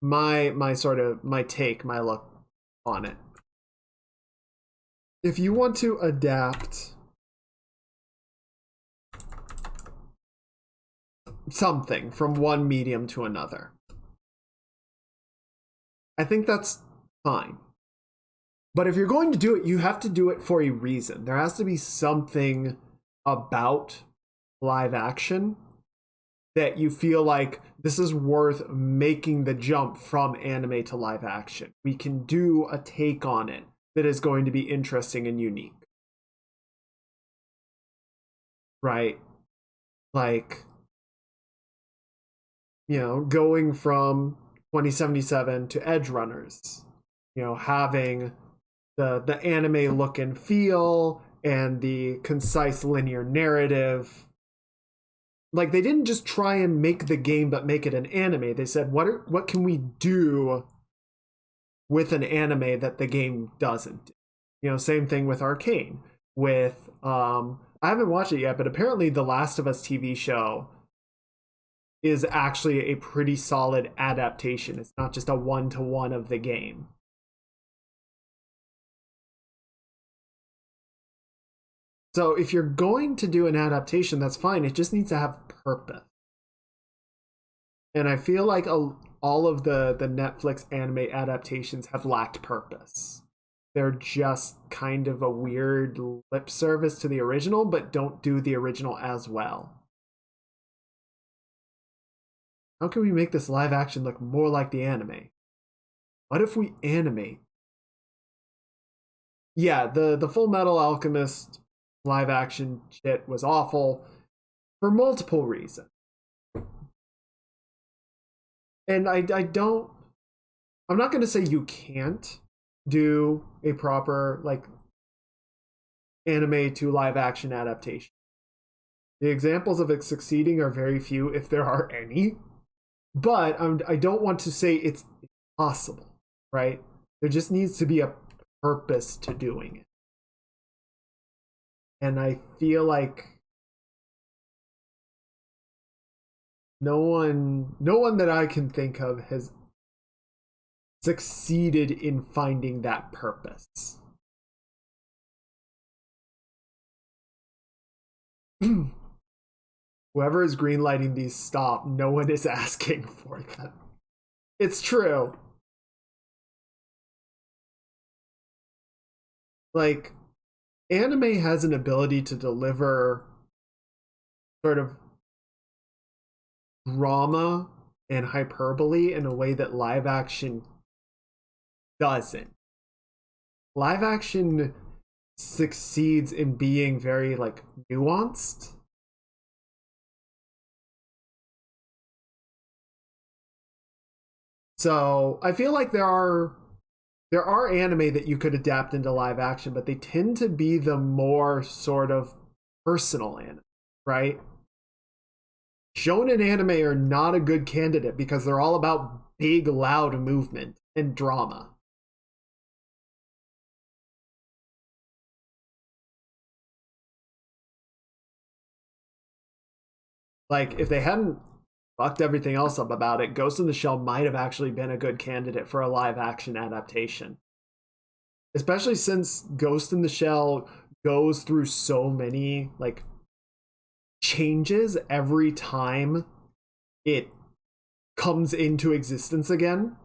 my sort of my look on it. If you want to adapt something from one medium to another, I think that's fine. But if you're going to do it, you have to do it for a reason. There has to be something about live action that you feel like this is worth making the jump from anime to live action. We can do a take on it that is going to be interesting and unique. Right? Like, you know, going from 2077 to Edge Runners, you know, having the anime look and feel and the concise linear narrative. Like, they didn't just try and make the game but make it an anime. They said, what can we do with an anime that the game doesn't? You know, same thing with Arcane. With I haven't watched it yet, but apparently the Last of Us TV show is actually a pretty solid adaptation. It's not just a one-to-one of the game. So if you're going to do an adaptation, that's fine. It just needs to have purpose. And I feel like all of the Netflix anime adaptations have lacked purpose. They're just kind of a weird lip service to the original, but don't do the original as well. How can we make this live action look more like the anime? What if we animate? Yeah, the Full Metal Alchemist live action shit was awful for multiple reasons. And I'm not going to say you can't do a proper, like, anime to live action adaptation. The examples of it succeeding are very few, if there are any. But I don't want to say it's possible, right? There just needs to be a purpose to doing it. And I feel like no one that I can think of has succeeded in finding that purpose. Whoever is greenlighting these, stop. No one is asking for them. It's true. Like, anime has an ability to deliver sort of drama and hyperbole in a way that live action doesn't. Live action succeeds in being very, like, nuanced. So I feel like there are anime that you could adapt into live action, but they tend to be the more sort of personal anime, right? Shonen anime are not a good candidate because they're all about big, loud movement and drama. Like, if they hadn't fucked everything else up about it, Ghost in the Shell might have actually been a good candidate for a live action adaptation. Especially since Ghost in the Shell goes through so many, like, changes every time it comes into existence again.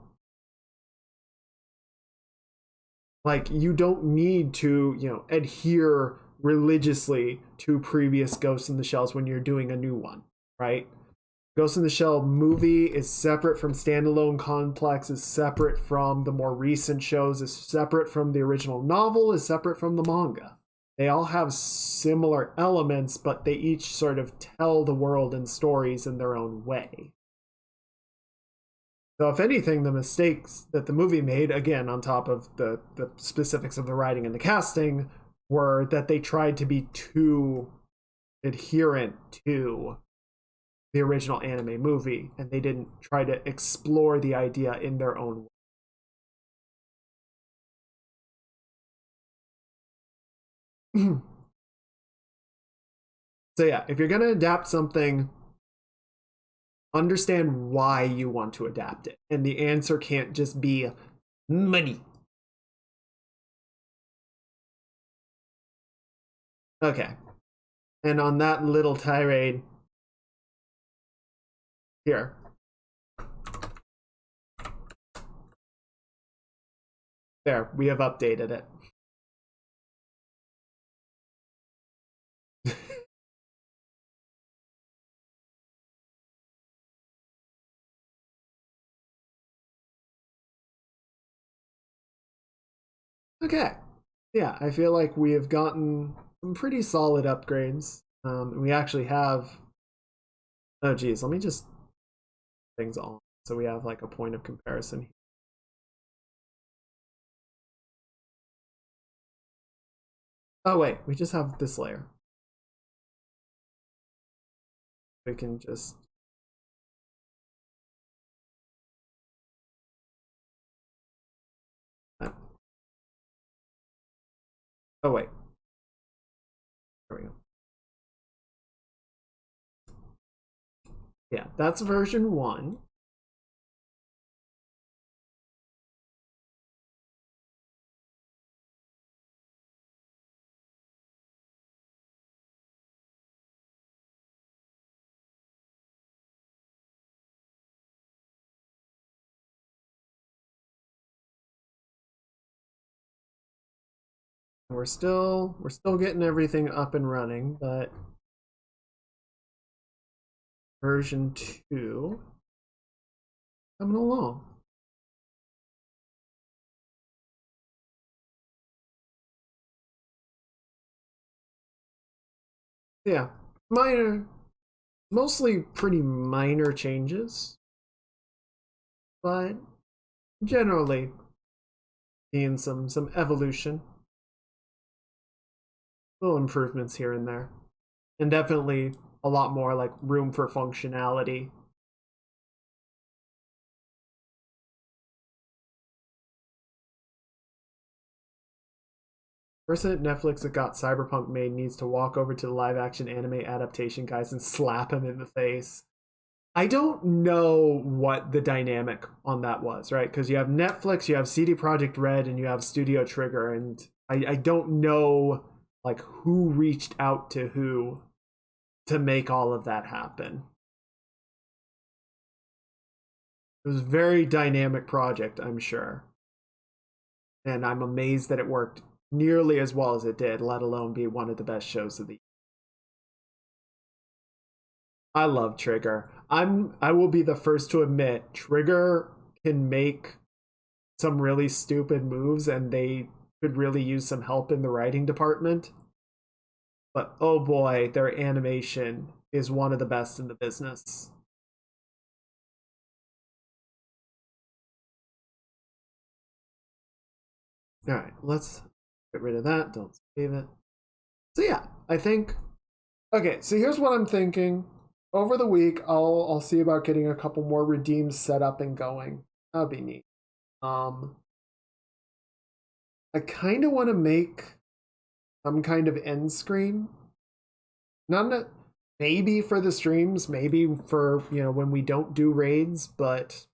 Like, you don't need to, you know, adhere religiously to previous Ghost in the Shells when you're doing a new one, right? Ghost in the Shell movie is separate from standalone Complex, is separate from the more recent shows, is separate from the original novel, is separate from the manga. They all have similar elements, but they each sort of tell the world and stories in their own way. So if anything, the mistakes that the movie made, again, on top of the specifics of the writing and the casting, were that they tried to be too adherent to the original anime movie, and they didn't try to explore the idea in their own way. So yeah, if you're going to adapt something, understand why you want to adapt it. And the answer can't just be money. Okay. And on that little tirade, here. There, we have updated it. Okay. Yeah, I feel like we have gotten some pretty solid upgrades. We actually have... Oh, geez, let me just... things on. So we have like a point of comparison. Oh, wait, we just have this layer. We can just... Oh, wait. There we go. Yeah, that's version 1. We're still getting everything up and running, but version 2 coming along. Yeah, mostly pretty minor changes, but generally seeing some evolution, little improvements here and there, and definitely a lot more like room for functionality. Person at Netflix that got Cyberpunk made needs to walk over to the live action anime adaptation guys and slap him in the face. I don't know what the dynamic on that was, right? Because you have Netflix, you have CD Projekt Red, and you have Studio Trigger, and I don't know like who reached out to who to make all of that happen. It was a very dynamic project, I'm sure. And I'm amazed that it worked nearly as well as it did, let alone be one of the best shows of the year. I love Trigger. I will be the first to admit Trigger can make some really stupid moves and they could really use some help in the writing department. But oh boy, their animation is one of the best in the business. All right, let's get rid of that. Don't save it. So yeah, I think. Okay, so here's what I'm thinking. Over the week, I'll see about getting a couple more redeems set up and going. That'd be neat. I kind of want to make some kind of end screen. Not maybe for the streams, maybe for when we don't do raids, but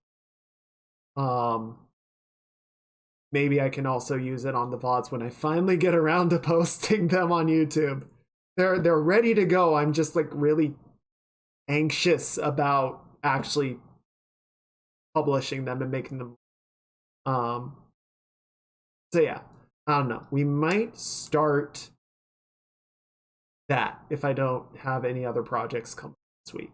maybe I can also use it on the VODs when I finally get around to posting them on YouTube. They're ready to go. I'm just like really anxious about actually publishing them and making them. So yeah, I don't know. We might start that if I don't have any other projects come this week.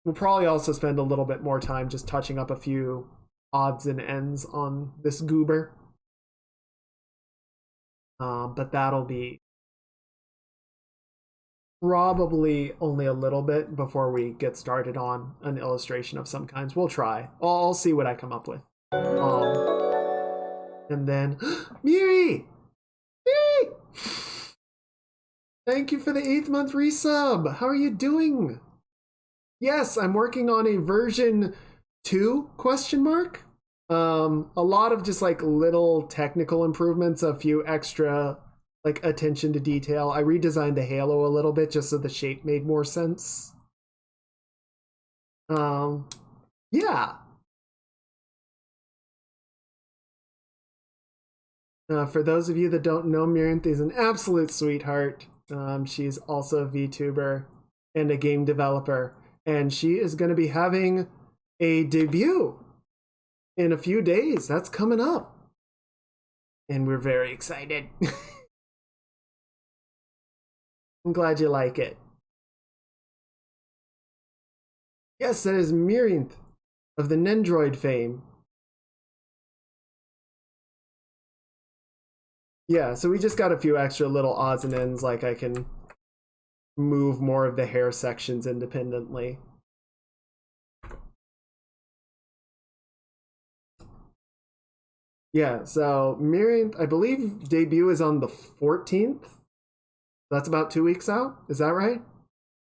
We'll probably also spend a little bit more time just touching up a few odds and ends on this goober. But that'll be probably only a little bit before we get started on an illustration of some kinds. We'll try. I'll see what I come up with. And then, Miri! Miri! Thank you for the 8th month resub. How are you doing? Yes, I'm working on a version 2 question mark. A lot of just like little technical improvements, a few extra like attention to detail. I redesigned the halo a little bit just so the shape made more sense. Yeah. For those of you that don't know, Miranthe is an absolute sweetheart. She's also a VTuber and a game developer, and she is going to be having a debut in a few days. That's coming up, and we're very excited. I'm glad you like it. Yes, that is Miranthe of the Nendroid fame. Yeah, so we just got a few extra little odds and ends, like I can move more of the hair sections independently. Yeah, so Miranthe, I believe debut is on the 14th. That's about 2 weeks out. Is that right?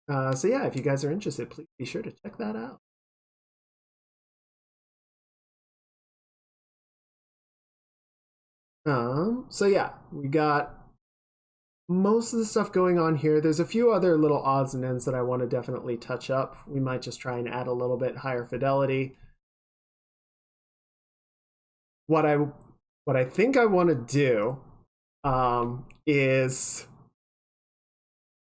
So yeah, if you guys are interested, please be sure to check that out. So yeah, we got most of the stuff going on here. There's a few other little odds and ends that I want to definitely touch up. We might just try and add a little bit higher fidelity. What I think I want to do is,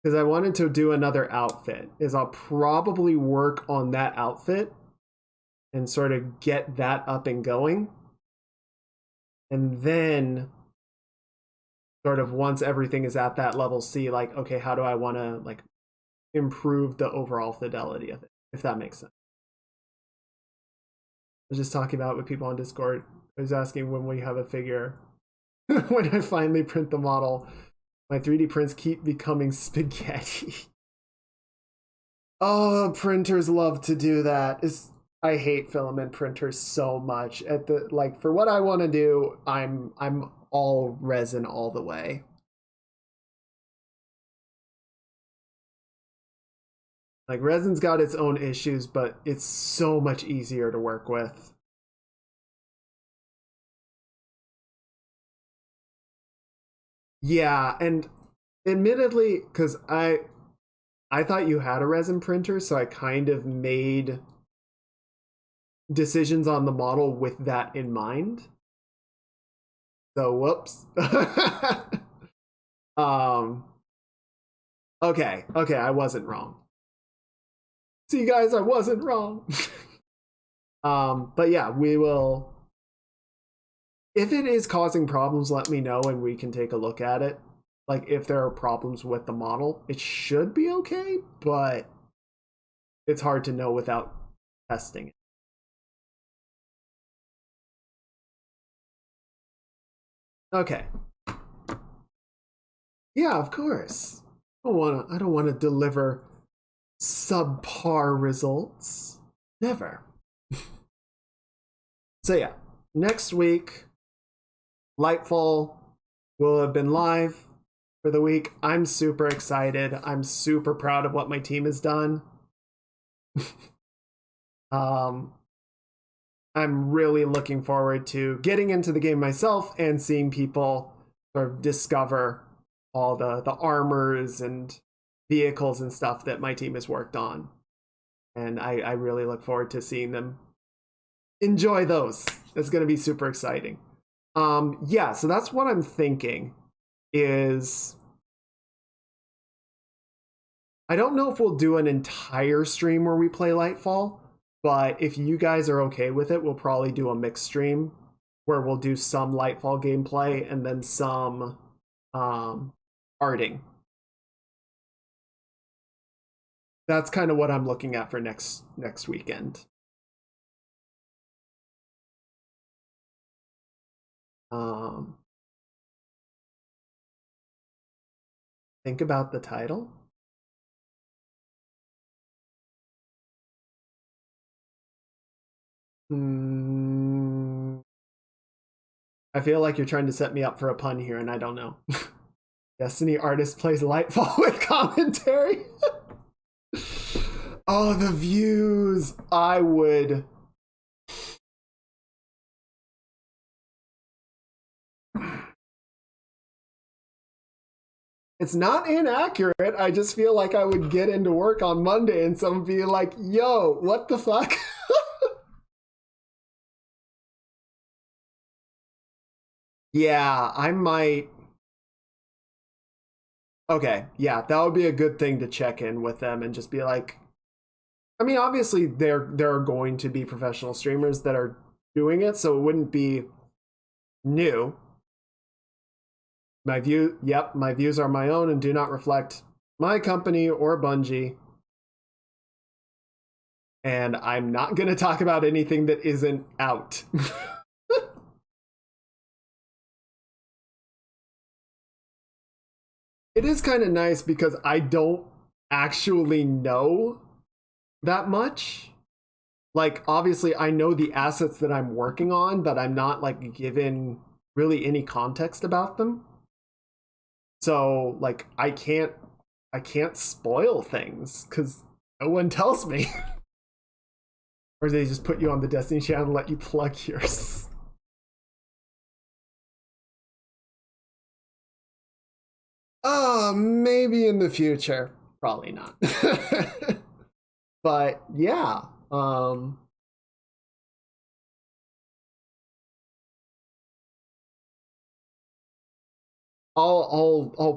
because I wanted to do another outfit, is I'll probably work on that outfit and sort of get that up and going. And then sort of once everything is at that level, see like, okay, how do I want to like improve the overall fidelity of it, if that makes sense. I was just talking about it with people on Discord. I was asking when we have a figure. When I finally print the model, my 3D prints keep becoming spaghetti. Oh, printers love to do that. I hate filament printers so much. At the like for what I want to do, I'm all resin all the way. Like resin's got its own issues, but it's so much easier to work with. Yeah, and admittedly, because I thought you had a resin printer, so I kind of made decisions on the model with that in mind. So whoops. um okay, I wasn't wrong. See guys, I wasn't wrong. But yeah, we will, if it is causing problems, let me know and we can take a look at it. Like if there are problems with the model, it should be okay, but it's hard to know without testing it. Okay. Yeah, of course. I don't want to deliver subpar results. Never. So yeah, next week, Lightfall will have been live for the week. I'm super excited. I'm super proud of what my team has done. um, I'm really looking forward to getting into the game myself and seeing people sort of discover all the armors and vehicles and stuff that my team has worked on. And I really look forward to seeing them enjoy those. It's going to be super exciting. Yeah, so that's what I'm thinking is I don't know if we'll do an entire stream where we play Lightfall, but if you guys are okay with it, we'll probably do a mixed stream where we'll do some Lightfall gameplay and then some arting. That's kind of what I'm looking at for next weekend. Think about the title. I feel like you're trying to set me up for a pun here, and I don't know. Destiny artist plays Lightfall with commentary. Oh, the views. I would. It's not inaccurate. I just feel like I would get into work on Monday and someone be like, yo, what the fuck? Yeah, I might. Okay, yeah, that would be a good thing to check in with them and just be like, I mean, obviously there are going to be professional streamers that are doing it, so it wouldn't be new. My views are my own and do not reflect my company or Bungie. And I'm not going to talk about anything that isn't out. It is kind of nice because I don't actually know that much. Like, obviously, I know the assets that I'm working on, but I'm not like given really any context about them. So, like, I can't spoil things because no one tells me. Or they just put you on the Destiny channel and let you plug yours. Maybe in the future. Probably not. But yeah. I'll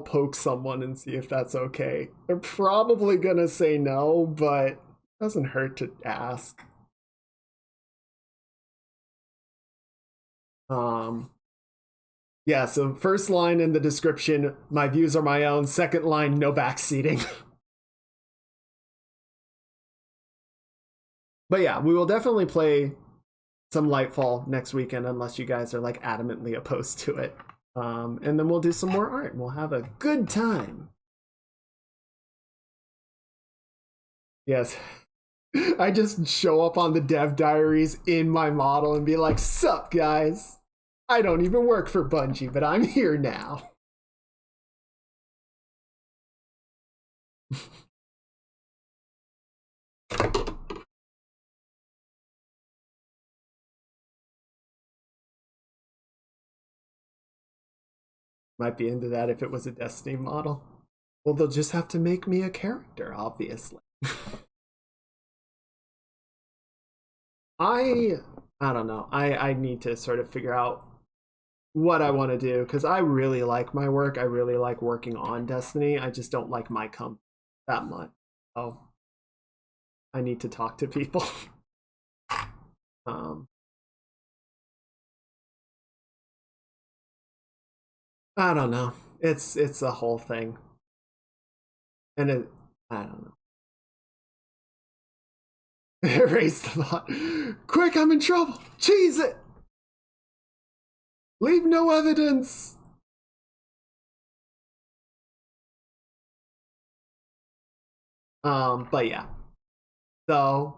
poke someone and see if that's okay. They're probably gonna say no, but it doesn't hurt to ask. Yeah, so first line in the description, my views are my own. Second line, no backseating. But yeah, we will definitely play some Lightfall next weekend unless you guys are like adamantly opposed to it. And then we'll do some more art and we'll have a good time. Yes. I just show up on the dev diaries in my model and be like, sup guys? I don't even work for Bungie, but I'm here now. Might be into that if it was a Destiny model. Well, they'll just have to make me a character, obviously. I don't know. I need to sort of figure out what I want to do because I really like my work. I really like working on Destiny. I just don't like my company that much. Oh, I need to talk to people. um, I don't know. It's a whole thing, and I don't know. Erase the bot. Quick, I'm in trouble. Cheese it. Leave no evidence. But yeah. So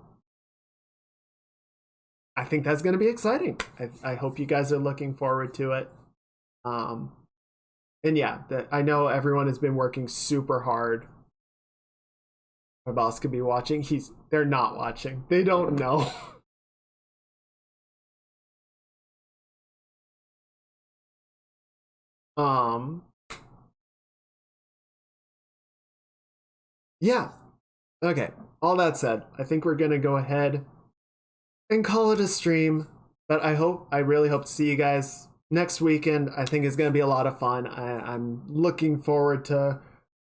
I think that's gonna be exciting. I hope you guys are looking forward to it. And yeah, I know everyone has been working super hard. My boss could be watching. They're not watching. They don't know. um yeah. Okay. All that said, I think we're gonna go ahead and call it a stream. But I really hope to see you guys next weekend. I think it's gonna be a lot of fun. I'm looking forward to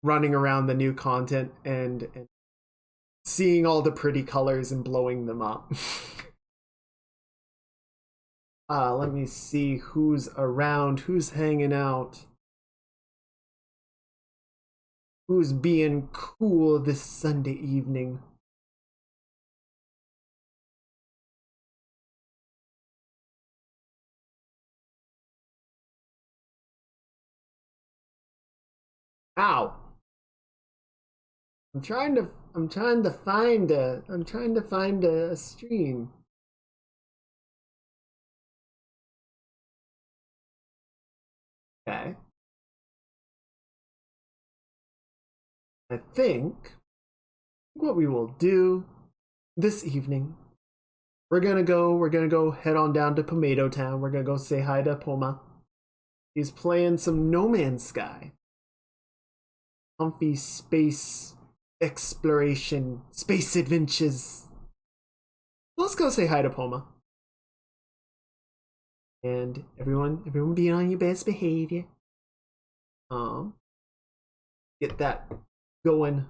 running around the new content and seeing all the pretty colors and blowing them up. Let me see who's around, who's hanging out, who's being cool this Sunday evening. Ow. I'm trying to find a stream. Okay. I think what we will do this evening, we're gonna go head on down to Pomato Town. We're gonna go say hi to Poma. He's playing some No Man's Sky. Comfy space exploration, space adventures. Let's go say hi to Poma. And everyone be on your best behavior. Get that going.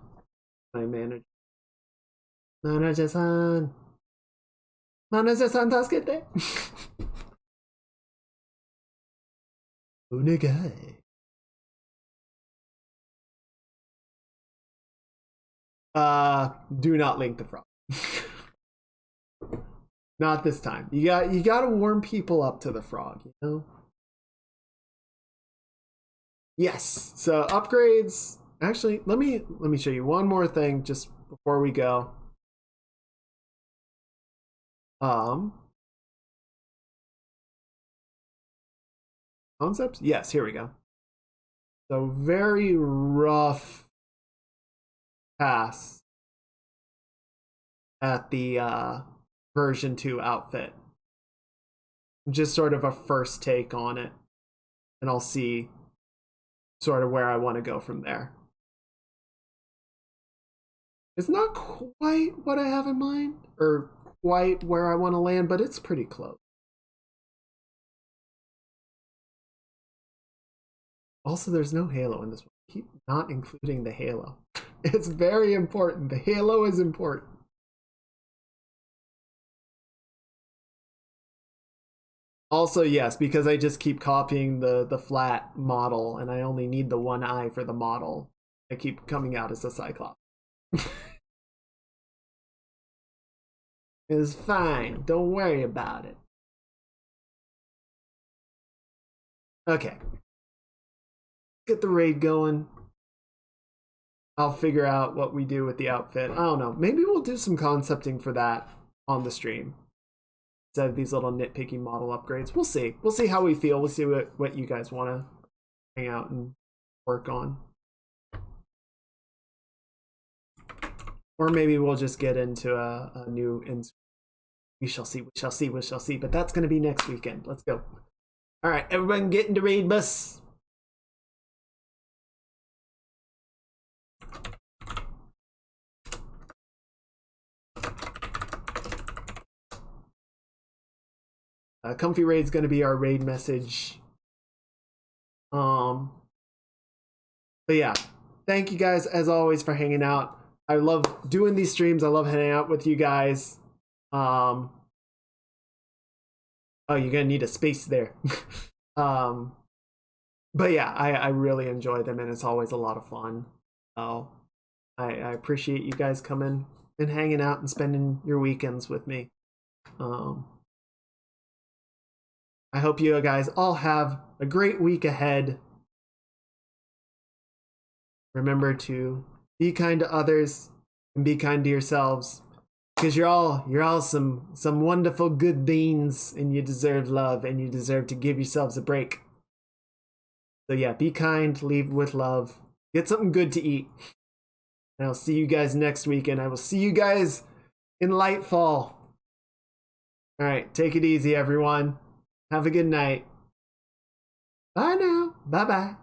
My manager. Manager-san. Manager-san, 助けて。お願い。Do not link the frog. Not this time. You gotta warm people up to the frog, you know? Yes. So upgrades. Actually, let me show you one more thing just before we go. Concepts? Yes, here we go. So very rough pass at the version 2 outfit. Just sort of a first take on it. And I'll see sort of where I want to go from there. It's not quite what I have in mind, or quite where I want to land, but it's pretty close. Also, there's no halo in this one. Keep not including the halo. It's very important. The halo is important. Also, yes, because I just keep copying the flat model, and I only need the one eye for the model. I keep coming out as a Cyclops. It's fine. Don't worry about it. Okay. Get the raid going. I'll figure out what we do with the outfit. I don't know. Maybe we'll do some concepting for that on the stream. Instead of these little nitpicky model upgrades. We'll see. We'll see how we feel. We'll see what you guys want to hang out and work on. Or maybe we'll just get into a new we shall see, we shall see, we shall see. But that's going to be next weekend. Let's go. All right, everyone get into raid bus. Comfy raid's going to be our raid message. But yeah, thank you guys as always for hanging out. I love doing these streams. I love hanging out with you guys. Oh, you're gonna need a space there. But yeah, I really enjoy them, and it's always a lot of fun. So I appreciate you guys coming and hanging out and spending your weekends with me. I hope you guys all have a great week ahead. Remember to be kind to others and be kind to yourselves, because you're all some wonderful good beings, and you deserve love, and you deserve to give yourselves a break. So yeah, be kind, leave with love, get something good to eat. And I'll see you guys next week, and I will see you guys in Lightfall. All right, take it easy, everyone. Have a good night. Bye now. Bye-bye.